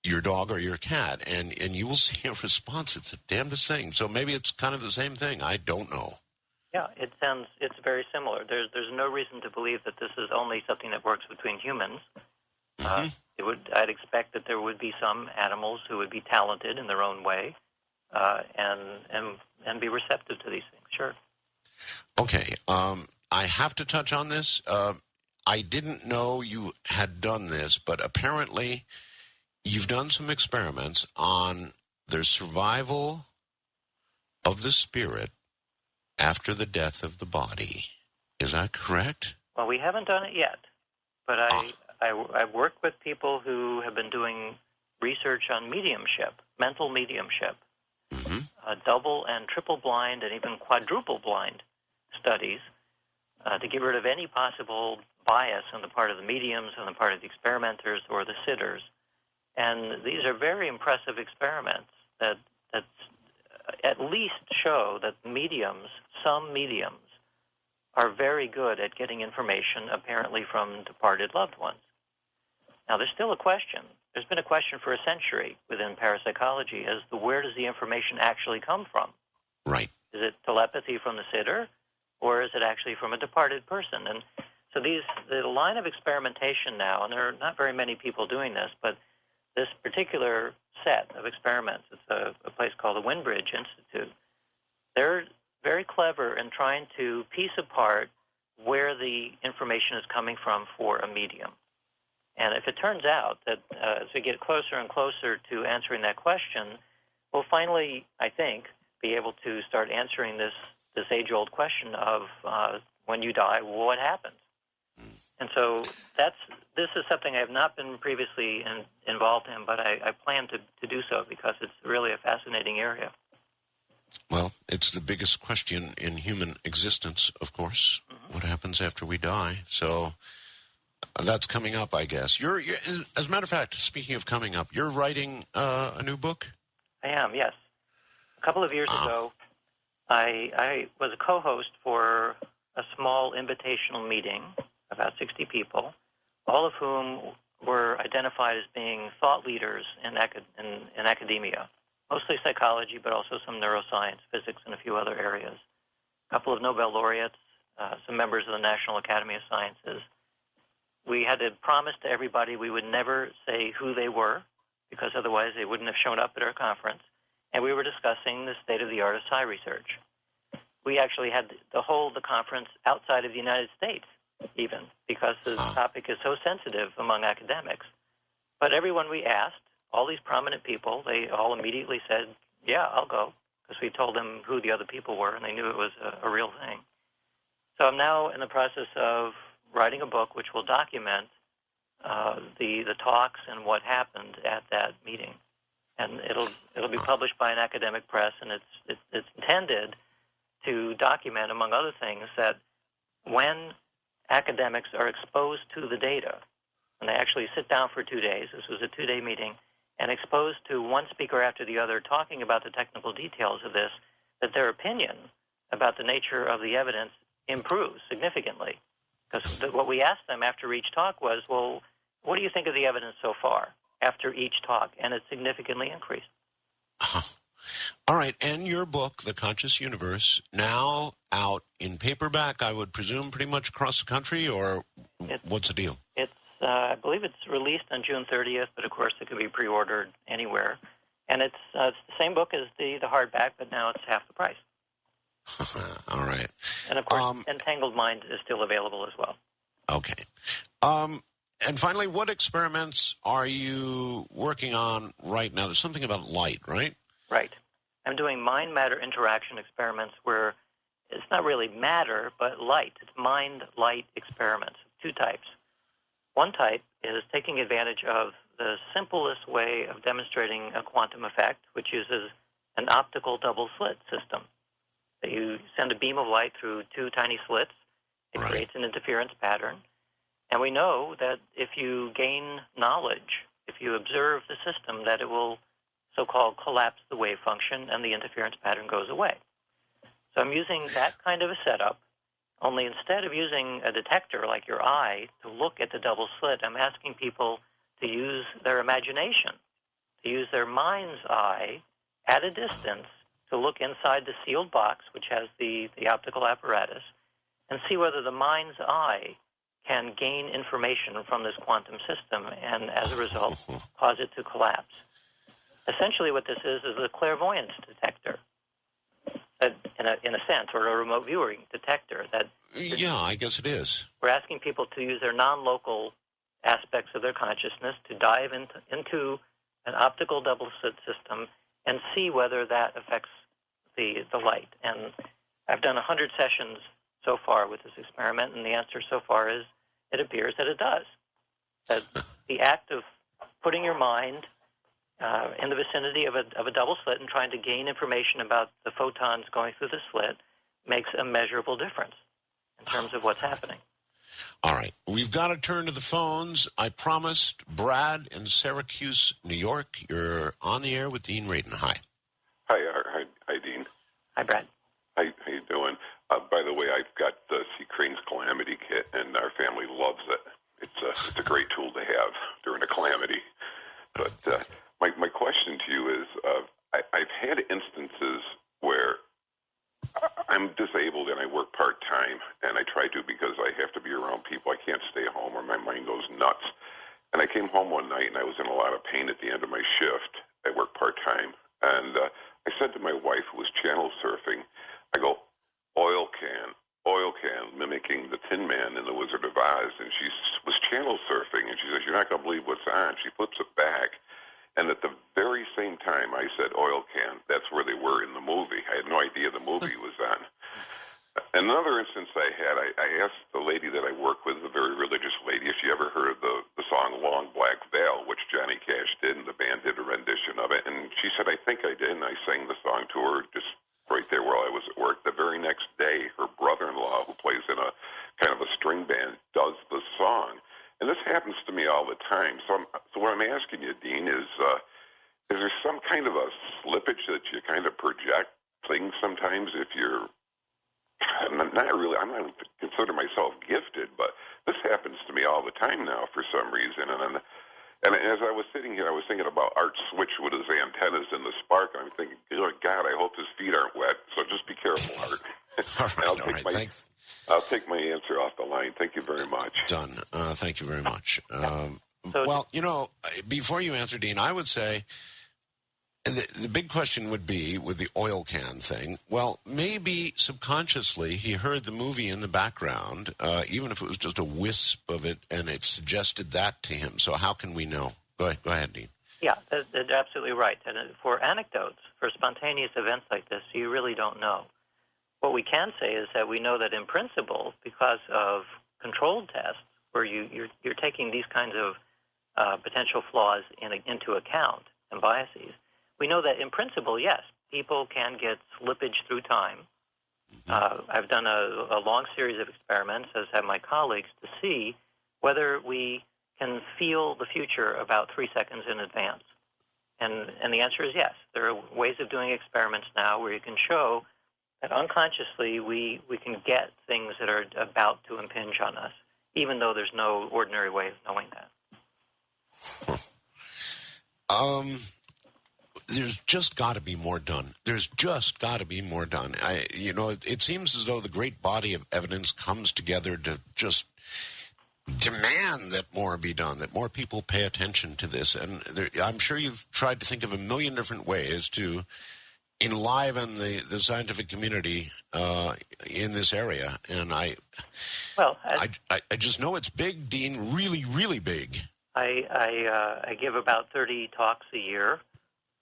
your dog or your cat, and you will see a response. It's the damnedest thing. So maybe it's kind of the same thing. I don't know. Yeah, it's very similar. There's no reason to believe that this is only something that works between humans. I'd expect that there would be some animals who would be talented in their own way, and be receptive to these things. Sure. Okay, I have to touch on this. I didn't know you had done this, but apparently you've done some experiments on the survival of the spirit after the death of the body. Is that correct? Well, we haven't done it yet, but I've worked with people who have been doing research on mediumship, mental mediumship, double and triple blind and even quadruple blind studies to get rid of any possible bias on the part of the mediums, on the part of the experimenters or the sitters. And these are very impressive experiments that at least show that some mediums, are very good at getting information apparently from departed loved ones. Now, there's still a question. There's been a question for a century within parapsychology as to where does the information actually come from? Right. Is it telepathy from the sitter, or is it actually from a departed person? And so the line of experimentation now, and there are not very many people doing this, but this particular set of experiments, it's a place called the Windbridge Institute, they're very clever in trying to piece apart where the information is coming from for a medium. And if it turns out that as we get closer and closer to answering that question, we'll finally, I think, be able to start answering this age-old question of when you die, what happens? And so this is something I have not been previously involved in, but I plan to do so because it's really a fascinating area. Well, it's the biggest question in human existence, of course. Mm-hmm. What happens after we die? So that's coming up, I guess. You're, as a matter of fact, speaking of coming up, you're writing a new book? I am, yes. A couple of years ago, I was a co-host for a small invitational meeting, about 60 people, all of whom were identified as being thought leaders in academia. Mostly psychology, but also some neuroscience, physics, and a few other areas. A couple of Nobel laureates, some members of the National Academy of Sciences. We had to promise to everybody we would never say who they were, because otherwise they wouldn't have shown up at our conference. And we were discussing the state-of-the-art of psi research. We actually had to hold the conference outside of the United States, even, because the topic is so sensitive among academics. But everyone we asked, all these prominent people, they all immediately said, yeah, I'll go, because we told them who the other people were, and they knew it was a real thing. So I'm now in the process of writing a book which will document the talks and what happened at that meeting. And it'll be published by an academic press, and it's intended to document, among other things, that when academics are exposed to the data, and they actually sit down for 2 days, this was a 2-day meeting, and exposed to one speaker after the other talking about the technical details of this, that their opinion about the nature of the evidence improves significantly. Because what we asked them after each talk was, well, what do you think of the evidence so far after each talk? And it significantly increased. All right, and your book, The Conscious Universe, now out in paperback, I would presume, pretty much across the country, or what's the deal? I believe it's released on June 30th, but of course it can be pre-ordered anywhere. And it's the same book as the hardback, but now it's half the price. All right. And of course, Entangled Mind is still available as well. Okay. And finally, what experiments are you working on right now? There's something about light, right? Right. I'm doing mind-matter interaction experiments where it's not really matter, but light. It's mind-light experiments, 2 types. One type is taking advantage of the simplest way of demonstrating a quantum effect, which uses an optical double-slit system. So you send a beam of light through 2 tiny slits. It creates an interference pattern. And we know that if you gain knowledge, if you observe the system, that it will so-called collapse the wave function and the interference pattern goes away. So I'm using that kind of a setup, only instead of using a detector like your eye to look at the double slit, I'm asking people to use their imagination, to use their mind's eye at a distance to look inside the sealed box, which has the optical apparatus, and see whether the mind's eye can gain information from this quantum system and, as a result, cause it to collapse. Essentially what this is a clairvoyance detector, in a sense, or a remote viewing detector. Yeah, I guess it is. We're asking people to use their non-local aspects of their consciousness to dive into an optical double-slit system and see whether that affects the light. And I've done 100 sessions so far with this experiment, and the answer so far is it appears that it does. That the act of putting your mind in the vicinity of a double slit and trying to gain information about the photons going through the slit makes a measurable difference in terms of what's happening. All right. We've got to turn to the phones. I promised Brad in Syracuse, New York. You're on the air with Dean Radin. Hi. Hi, Dean. Hi, Brad. How you doing? By the way, I've got the C. Crane's Calamity Kit, and our family loves it. It's a great tool to have during a calamity. But my question to you is, I've had instances where I'm disabled and I work part-time, and I try to because I have to be around people. I can't stay home or my mind goes nuts. And I came home one night, and I was in a lot of pain at the end of my shift. I work part-time. And I said to my wife, who was channel surfing, I go, oil can, mimicking the Tin Man in The Wizard of Oz. And she was channel surfing, and she says, you're not going to believe what's on. She flips it back. And at the very same time I said oil can, that's where they were in the movie. I had no idea the movie was on. Another instance I had, I asked the lady that I work with, a very religious lady, if she ever heard of the song Long Black Veil, which Johnny Cash did, and the band did a rendition of it. And she said, I think I did, and I sang the song to her just right there while I was at work. The very next day, her brother-in-law, who plays in a kind of a string band, does the song. And this happens to me all the time. So what I'm asking you, Dean, is there some kind of a slippage that you kind of project things sometimes if you're not really, I'm not consider myself gifted, but this happens to me all the time now for some reason. And as I was sitting here, I was thinking about Art Switch with his antennas in the spark. And I'm thinking, oh, God, I hope his feet aren't wet. So just be careful, Art. I'll take my answer off the line. Thank you very much. Done. Thank you very much. Well, before you answer, Dean, I would say the big question would be with the oil can thing. Well, maybe subconsciously he heard the movie in the background, even if it was just a wisp of it, and it suggested that to him. So how can we know? Go ahead, Dean. Yeah, that's absolutely right. And for anecdotes, for spontaneous events like this, you really don't know. What we can say is that we know that in principle, because of controlled tests, where you're taking these kinds of potential flaws into account and biases, we know that in principle, yes, people can get slippage through time. I've done a long series of experiments, as have my colleagues, to see whether we can feel the future about 3 seconds in advance. And the answer is yes. There are ways of doing experiments now where you can show that unconsciously we can get things that are about to impinge on us, even though there's no ordinary way of knowing that. There's just got to be more done. There's just got to be more done. It seems as though the great body of evidence comes together to just demand that more be done, that more people pay attention to this. And I'm sure you've tried to think of a million different ways to enliven the scientific community in this area. And I just know it's big, Dean, really, really big. I give about 30 talks a year.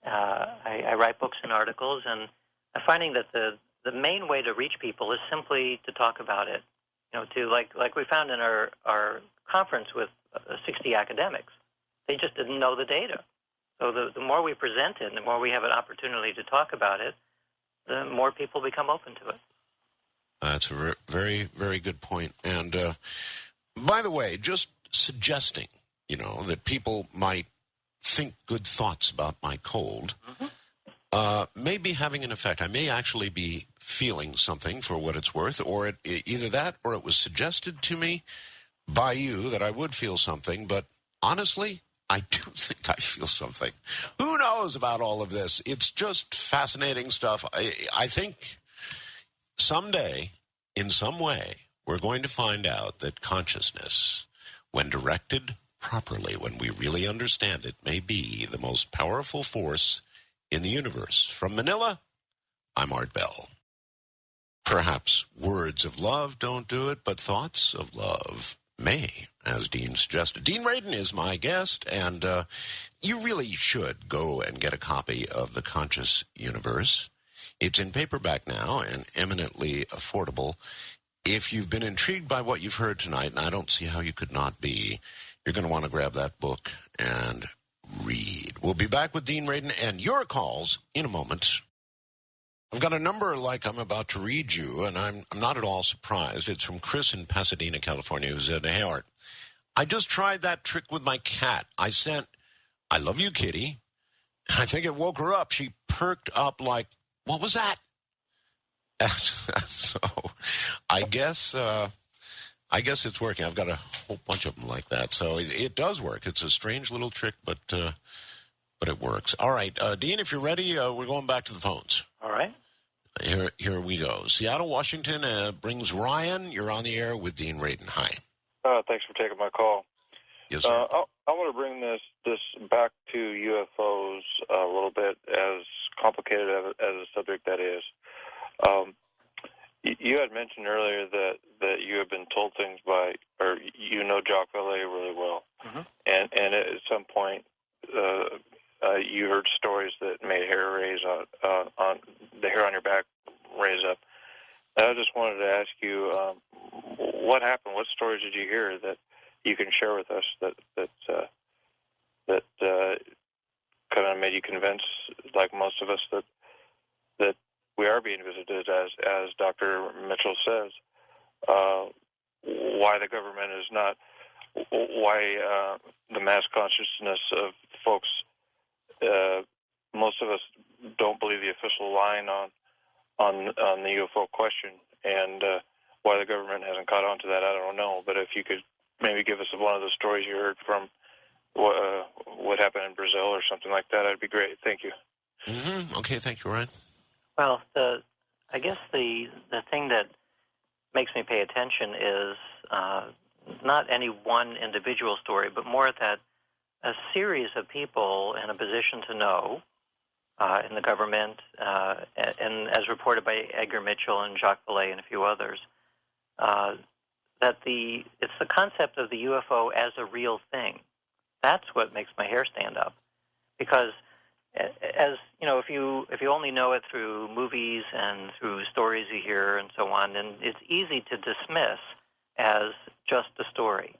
I write books and articles, and I'm finding that the main way to reach people is simply to talk about it. To like we found in our conference with 60 academics, they just didn't know the data. So the more we present it, and the more we have an opportunity to talk about it, the more people become open to it. That's a very, very good point. And by the way, just suggesting, that people might think good thoughts about my cold may be having an effect. I may actually be feeling something for what it's worth, or either that or it was suggested to me by you that I would feel something. But honestly, I do think I feel something. Who knows about all of this? It's just fascinating stuff. I think someday, in some way, we're going to find out that consciousness, when directed properly, when we really understand it, may be the most powerful force in the universe. From Manila, I'm Art Bell. Perhaps words of love don't do it, but thoughts of love may, as Dean suggested. Dean Radin is my guest, and you really should go and get a copy of The Conscious Universe. It's in paperback now and eminently affordable. If you've been intrigued by what you've heard tonight, and I don't see how you could not be, you're going to want to grab that book and read. We'll We'll be back with Dean Radin and your calls in a moment. I've got a number like I'm about to read you, and I'm not at all surprised. It's from Chris in Pasadena, California, who said, "Hey, Art, I just tried that trick with my cat. I sent, 'I love you, kitty.' I think it woke her up. She perked up like, 'What was that?'" So I guess it's working. I've got a whole bunch of them like that. So it does work. It's a strange little trick, but it works. All right, Dean, if you're ready, we're going back to the phones. All right. Here we go. Seattle, Washington brings Ryan. You're on the air with Dean Radin. Hi. Thanks for taking my call. Yes, sir. I want to bring this back to UFOs a little bit, as complicated as a subject that is. You had mentioned earlier that you have been told things by, or you know Jacques Vallée really well, and at some point you heard stories that made hair raise on the hair on your back raise up. I just wanted to ask you, what happened? What stories did you hear that you can share with us that kind of made you convinced, like most of us, that we are being visited, as Dr. Mitchell says? Why the government is not, why the mass consciousness of folks, most of us don't believe the official line on the UFO question, and why the government hasn't caught on to that, I don't know. But if you could maybe give us one of the stories you heard from what happened in Brazil or something like that, that'd be great. Thank you. Okay, thank you, Ryan. Well, I guess the thing that makes me pay attention is not any one individual story, but more that a series of people in a position to know in the government, and as reported by Edgar Mitchell and Jacques Vallée and a few others, that it's the concept of the UFO as a real thing. That's what makes my hair stand up, because as you know, if you only know it through movies and through stories you hear and so on, then it's easy to dismiss as just a story.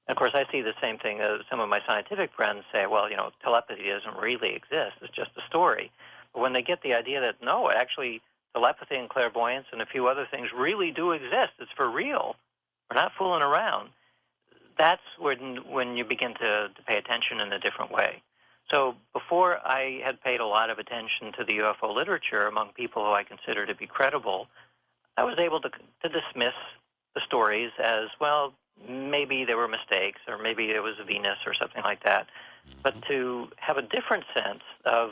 And of course, I see the same thing as some of my scientific friends say, well, telepathy doesn't really exist. It's just a story. But when they get the idea that, no, actually, telepathy and clairvoyance and a few other things really do exist, it's for real, we're not fooling around, that's when you begin to pay attention in a different way. So before I had paid a lot of attention to the UFO literature among people who I consider to be credible, I was able to dismiss the stories as, well, maybe there were mistakes, or maybe it was Venus or something like that. But to have a different sense of,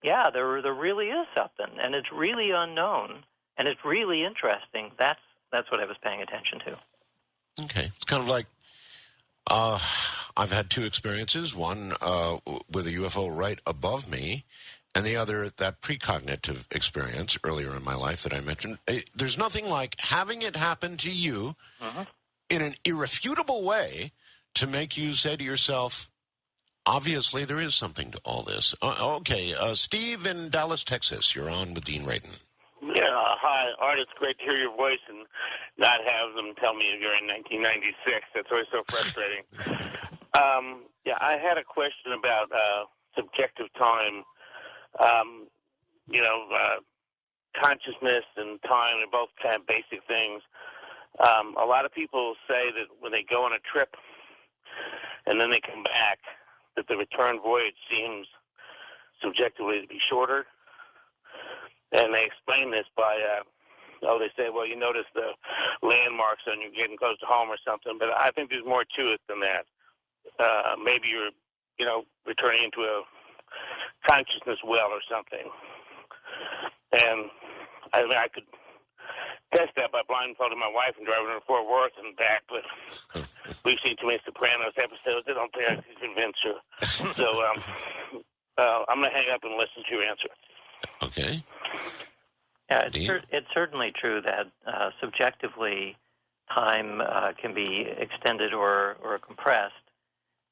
yeah, there really is something, and it's really unknown, and it's really interesting, that's what I was paying attention to. Okay. It's kind of like, I've had two experiences, one with a UFO right above me, and the other, that precognitive experience earlier in my life that I mentioned. There's nothing like having it happen to you in an irrefutable way to make you say to yourself, obviously there is something to all this. Okay, Steve in Dallas, Texas, you're on with Dean Radin. Yeah, hi, Art. It's great to hear your voice and not have them tell me you're in 1996. That's always so frustrating. I had a question about subjective time. Consciousness and time are both kind of basic things. A lot of people say that when they go on a trip and then they come back, that the return voyage seems subjectively to be shorter. And they explain this by, they say, well, you notice the landmarks and you're getting close to home or something. But I think there's more to it than that. Maybe you're, returning into a consciousness well or something. And I could test that by blindfolding my wife and driving her to Fort Worth and back, but we've seen too many Sopranos episodes. I don't think I can convince her. So I'm going to hang up and listen to your answer. Okay. Yeah, it's certainly true that subjectively time can be extended or compressed.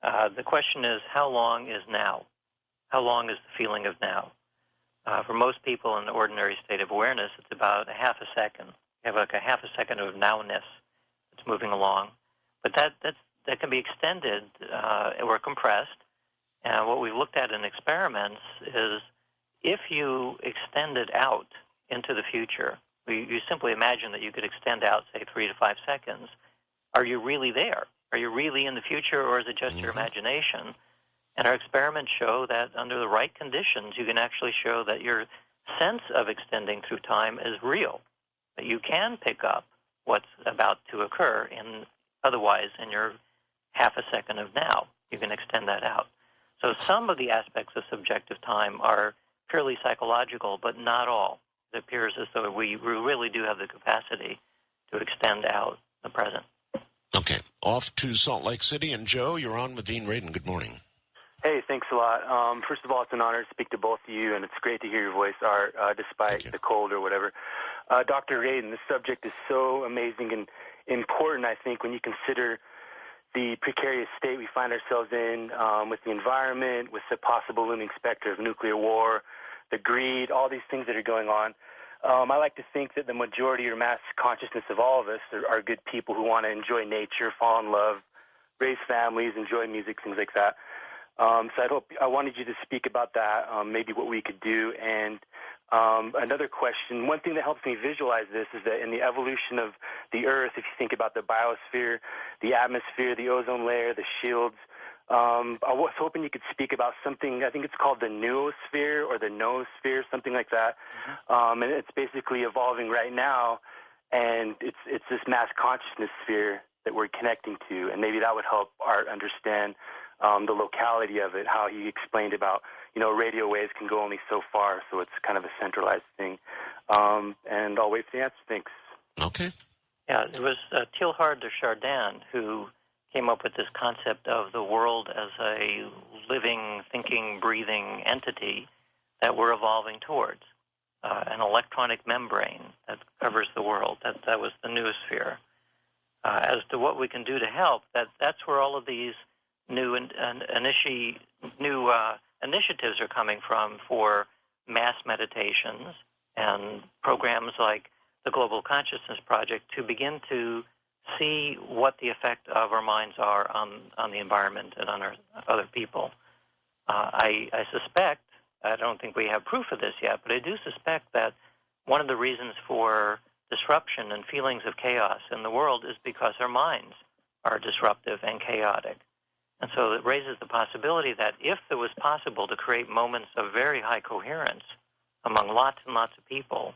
The question is, how long is now? How long is the feeling of now? For most people in the ordinary state of awareness, it's about a half a second. You have like a half a second of nowness that's moving along. But that can be extended or compressed And what we've looked at in experiments is if you extended out into the future, you simply imagine that you could extend out, say, 3 to 5 seconds. Are you really there? Are you really in the future, or is it just your imagination? And our experiments show that under the right conditions, you can actually show that your sense of extending through time is real, that you can pick up what's about to occur otherwise in your half a second of now. You can extend that out. So some of the aspects of subjective time are purely psychological, but not all. It appears as though we really do have the capacity to extend out the present. Okay. Off to Salt Lake City. And Joe, you're on with Dean Radin. Good morning. Hey, thanks a lot. First of all, it's an honor to speak to both of you, and it's great to hear your voice, Art, despite the cold or whatever. Dr. Radin, this subject is so amazing and important, I think, when you consider the precarious state we find ourselves in with the environment, with the possible looming specter of nuclear war, the greed, all these things that are going on. I like to think that the majority or mass consciousness of all of us are good people who want to enjoy nature, fall in love, raise families, enjoy music, things like that. So I wanted you to speak about that, maybe what we could do. And another question, one thing that helps me visualize this is that in the evolution of the Earth, if you think about the biosphere, the atmosphere, the ozone layer, the shields, I was hoping you could speak about something, I think it's called the noosphere or the noosphere, something like that. And it's basically evolving right now, and it's this mass consciousness sphere that we're connecting to, and maybe that would help Art understand the locality of it, how he explained about, radio waves can go only so far, so it's kind of a centralized thing. And I'll wait for the answer. Thanks. Okay. Yeah, it was Teilhard de Chardin who came up with this concept of the world as a living, thinking, breathing entity that we're evolving towards, an electronic membrane that covers the world. That was the noosphere. As to what we can do to help, that's where all of these new initiatives are coming from for mass meditations and programs like the Global Consciousness Project to begin to see what the effect of our minds are on the environment and on other people. I suspect, I don't think we have proof of this yet, but I do suspect that one of the reasons for disruption and feelings of chaos in the world is because our minds are disruptive and chaotic. And so it raises the possibility that if it was possible to create moments of very high coherence among lots and lots of people,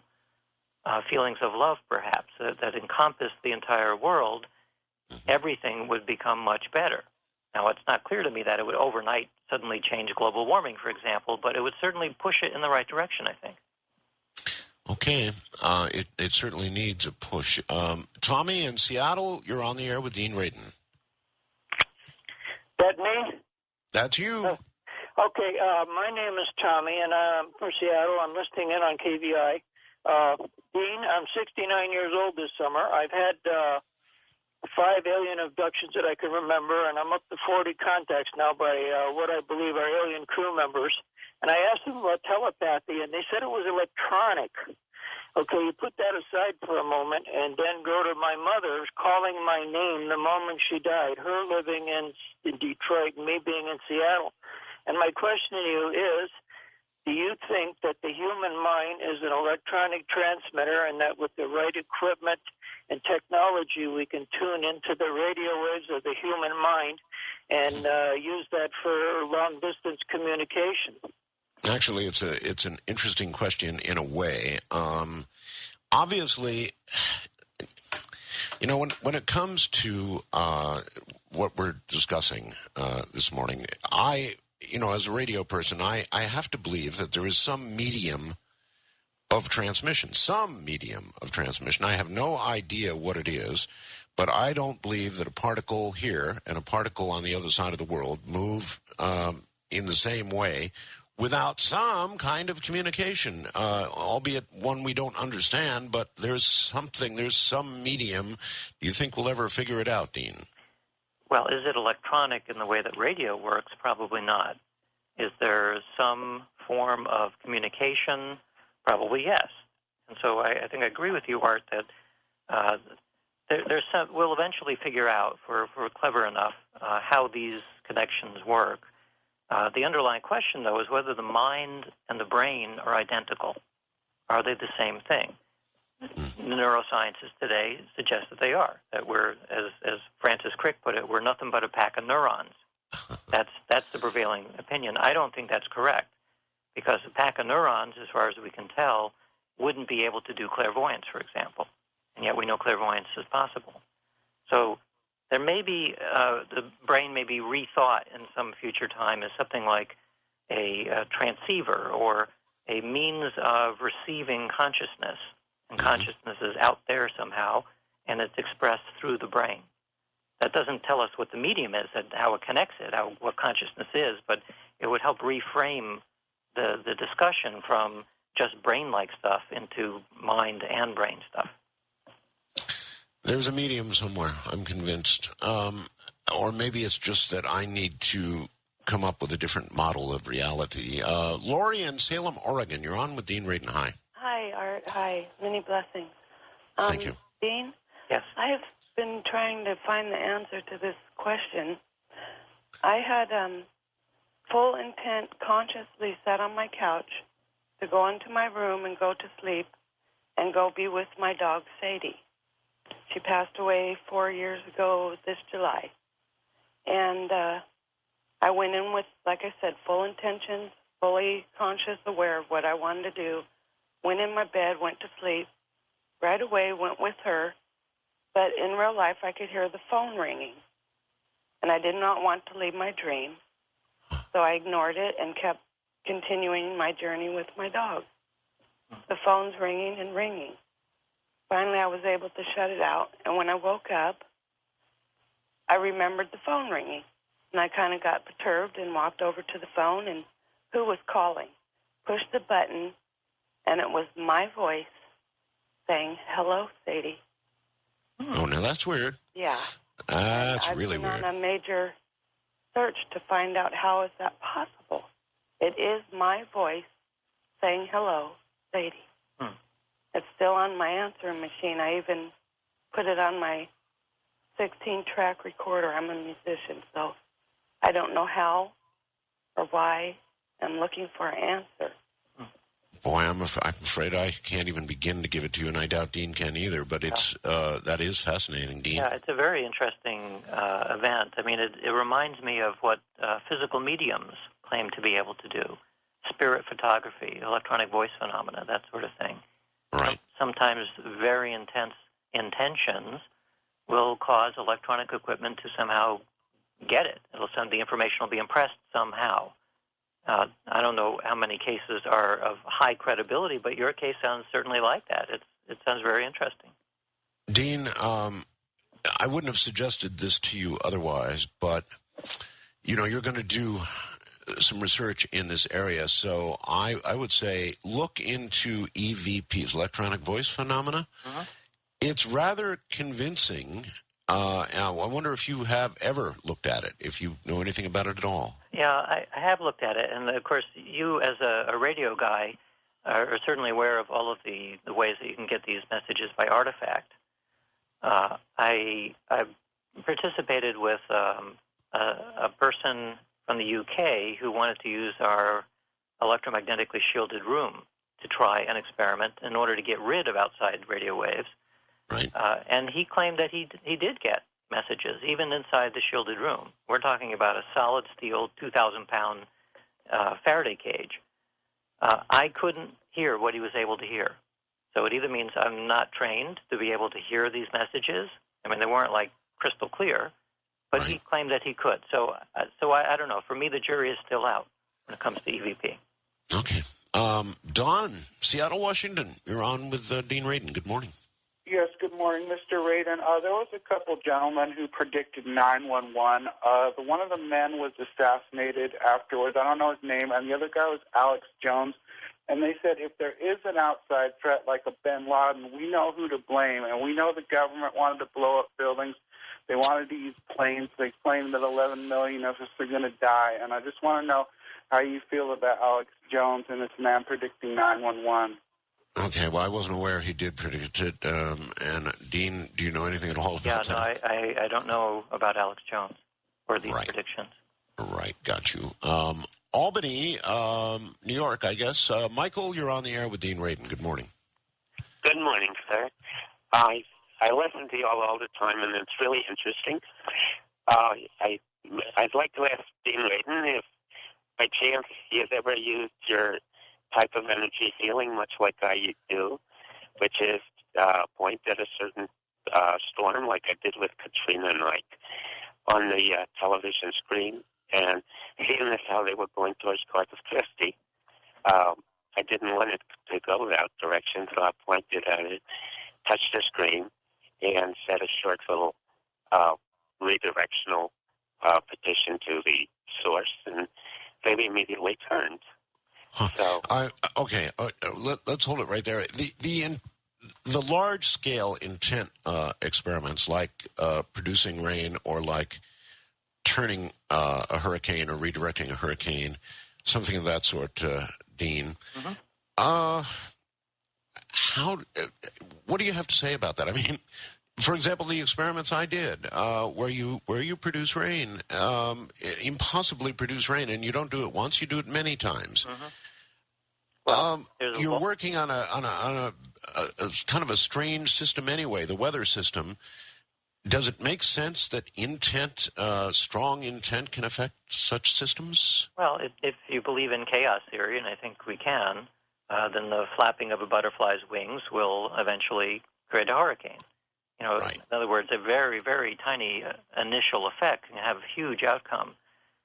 feelings of love perhaps, that encompass the entire world, everything would become much better. Now, it's not clear to me that it would overnight suddenly change global warming, for example, but it would certainly push it in the right direction, I think. Okay. It certainly needs a push. Tommy in Seattle, you're on the air with Dean Radin. That me? That's you. Okay, my name is Tommy, and I'm from Seattle. I'm listening in on KVI. Dean, I'm 69 years old this summer. I've had 5 alien abductions that I can remember, and I'm up to 40 contacts now by what I believe are alien crew members. And I asked them about telepathy, and they said it was electronic. Okay, you put that aside for a moment and then go to my mother calling my name the moment she died, her living in Detroit and me being in Seattle. And my question to you is, do you think that the human mind is an electronic transmitter and that with the right equipment and technology we can tune into the radio waves of the human mind and use that for long-distance communication? Actually, it's an interesting question in a way. Obviously, when it comes to what we're discussing this morning, as a radio person, I have to believe that there is some medium of transmission. I have no idea what it is, but I don't believe that a particle here and a particle on the other side of the world move in the same way without some kind of communication, albeit one we don't understand, but there's some medium. Do you think we'll ever figure it out, Dean? Well, is it electronic in the way that radio works? Probably not. Is there some form of communication? Probably yes. And so I think I agree with you, Art, that we'll eventually figure out, if we're clever enough, how these connections work. The underlying question, though, is whether the mind and the brain are identical. Are they the same thing? Neuroscientists today suggest that they are. That we're, as Francis Crick put it, we're nothing but a pack of neurons. That's the prevailing opinion. I don't think that's correct, because a pack of neurons, as far as we can tell, wouldn't be able to do clairvoyance, for example, and yet we know clairvoyance is possible. So there may be, the brain may be rethought in some future time as something like a transceiver or a means of receiving consciousness, and consciousness is out there somehow, and it's expressed through the brain. That doesn't tell us what the medium is, how it connects it, what consciousness is, but it would help reframe the discussion from just brain-like stuff into mind and brain stuff. There's a medium somewhere, I'm convinced. Or maybe it's just that I need to come up with a different model of reality. Lori in Salem, Oregon, you're on with Dean Radin. Hi. Hi, Art. Hi. Many blessings. Thank you. Dean? Yes. I have been trying to find the answer to this question. I had full intent consciously sat on my couch to go into my room and go to sleep and go be with my dog, Sadie. She passed away 4 years ago this July. And I went in with, like I said, full intentions, fully conscious, aware of what I wanted to do, went in my bed, went to sleep, right away went with her. But in real life, I could hear the phone ringing. And I did not want to leave my dream. So I ignored it and kept continuing my journey with my dog. The phone's ringing and ringing. Finally, I was able to shut it out. And when I woke up, I remembered the phone ringing. And I kind of got perturbed and walked over to the phone. And who was calling? Pushed the button, and it was my voice saying, "Hello, Sadie." Oh, now that's weird. Yeah. That's really weird. I've been on a major search to find out how is that possible. It is my voice saying, "Hello, Sadie." It's still on my answering machine. I even put it on my 16-track recorder. I'm a musician, so I don't know how or why. I'm looking for an answer. Boy, I'm afraid I can't even begin to give it to you, and I doubt Dean can either, but it's that is fascinating, Dean. Yeah, it's a very interesting event. I mean, it reminds me of what physical mediums claim to be able to do. Spirit photography, electronic voice phenomena, that sort of thing. Right. Sometimes very intense intentions will cause electronic equipment to somehow get it. The information will be impressed somehow. I don't know how many cases are of high credibility, but your case sounds certainly like that. It sounds very interesting. Dean, I wouldn't have suggested this to you otherwise, but, you're going to do some research in this area, so I would say look into EVPs, electronic voice phenomena. It's rather convincing. I wonder if you have ever looked at it, if you know anything about it at all. Yeah, I have looked at it, and of course, you as a radio guy are certainly aware of all of the ways that you can get these messages by artifact. I participated with a person from the UK who wanted to use our electromagnetically shielded room to try an experiment in order to get rid of outside radio waves. Right. And he claimed that he did get messages, even inside the shielded room. We're talking about a solid steel 2,000-pound Faraday cage. I couldn't hear what he was able to hear. So it either means I'm not trained to be able to hear these messages. I mean, they weren't like crystal clear, but he claimed that he could. So I don't know. For me, the jury is still out when it comes to EVP. Okay. Don, Seattle, Washington, you're on with Dean Radin. Good morning. Yes, good morning, Mr. Radin. There was a couple gentlemen who predicted 911. One of the men was assassinated afterwards. I don't know his name, and the other guy was Alex Jones. And they said if there is an outside threat like a bin Laden, we know who to blame. And we know the government wanted to blow up buildings. They wanted to use planes. They claimed that 11 million of us are going to die. And I just want to know how you feel about Alex Jones and this man predicting 911. Okay, well, I wasn't aware he did predict it. And Dean, do you know anything at all about that? Yeah, no, I don't know about Alex Jones or these predictions. Right, got you. Albany, New York, I guess. Michael, you're on the air with Dean Radin. Good morning. Good morning, sir. I listen to you all the time, and it's really interesting. I'd like to ask Dean Radin if, by chance, he has ever used your type of energy healing, much like I do, which is point at a certain storm, like I did with Katrina and Ike, on the television screen, and seeing as how they were going towards Corpus Christi. I didn't want it to go that direction, so I pointed at it, touched the screen, and said a short little redirectional petition to the source, and they immediately turned. Huh. So, okay, let's hold it right there. The large-scale intent experiments, like producing rain or like turning a hurricane or redirecting a hurricane, something of that sort, Dean. Mm-hmm. What do you have to say about that? I mean, for example, the experiments I did, where you produce rain, impossibly produce rain, and you don't do it once, you do it many times. Mm-hmm. Well, you're working on a kind of a strange system anyway, the weather system. Does it make sense that intent, strong intent, can affect such systems? Well, if you believe in chaos theory, and I think we can, then the flapping of a butterfly's wings will eventually create a hurricane. You know, right. In other words, a very, very tiny initial effect can have a huge outcome.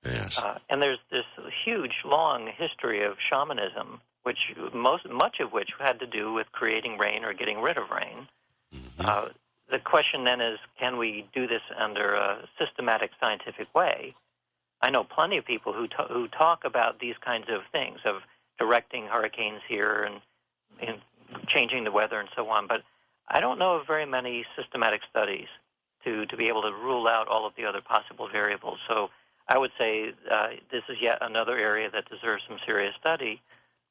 Yes. And there's this huge, long history of shamanism, which much of which had to do with creating rain or getting rid of rain. Mm-hmm. The question then is, can we do this under a systematic scientific way? I know plenty of people who talk about these kinds of things, of directing hurricanes here and changing the weather and so on, but I don't know of very many systematic studies to be able to rule out all of the other possible variables. So I would say this is yet another area that deserves some serious study,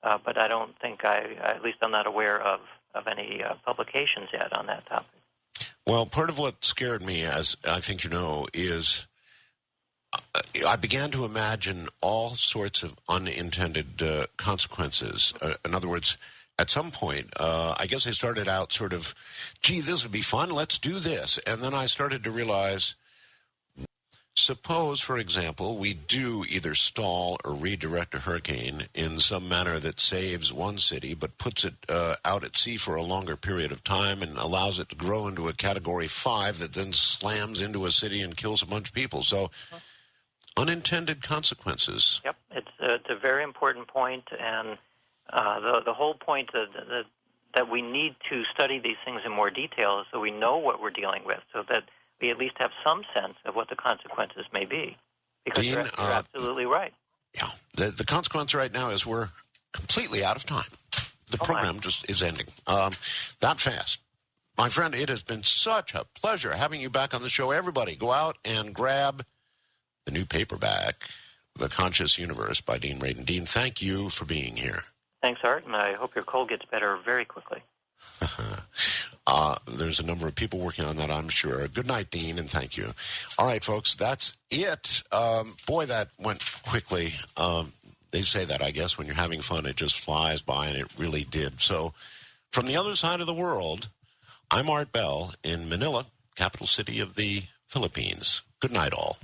but I don't think at least I'm not aware of any publications yet on that topic. Well, part of what scared me, as I think you know, is I began to imagine all sorts of unintended consequences. In other words, at some point, I guess I started out sort of, gee, this would be fun, let's do this. And then I started to realize, suppose, for example, we do either stall or redirect a hurricane in some manner that saves one city but puts it out at sea for a longer period of time and allows it to grow into a Category 5 that then slams into a city and kills a bunch of people. So unintended consequences. Yep, it's a very important point, and the whole point that we need to study these things in more detail so we know what we're dealing with, so that we at least have some sense of what the consequences may be. Because Dean, you're absolutely right. Yeah, the consequence right now is we're completely out of time. The program just is ending that fast. My friend, it has been such a pleasure having you back on the show. Everybody, go out and grab the new paperback, The Conscious Universe by Dean Radin. Dean, thank you for being here. Thanks, Art, and I hope your cold gets better very quickly. There's a number of people working on that, I'm sure. Good night, Dean, and thank you. All right, folks, that's it. Boy, that went quickly. They say that, I guess, when you're having fun, it just flies by, and it really did. So from the other side of the world, I'm Art Bell in Manila, capital city of the Philippines. Good night, all.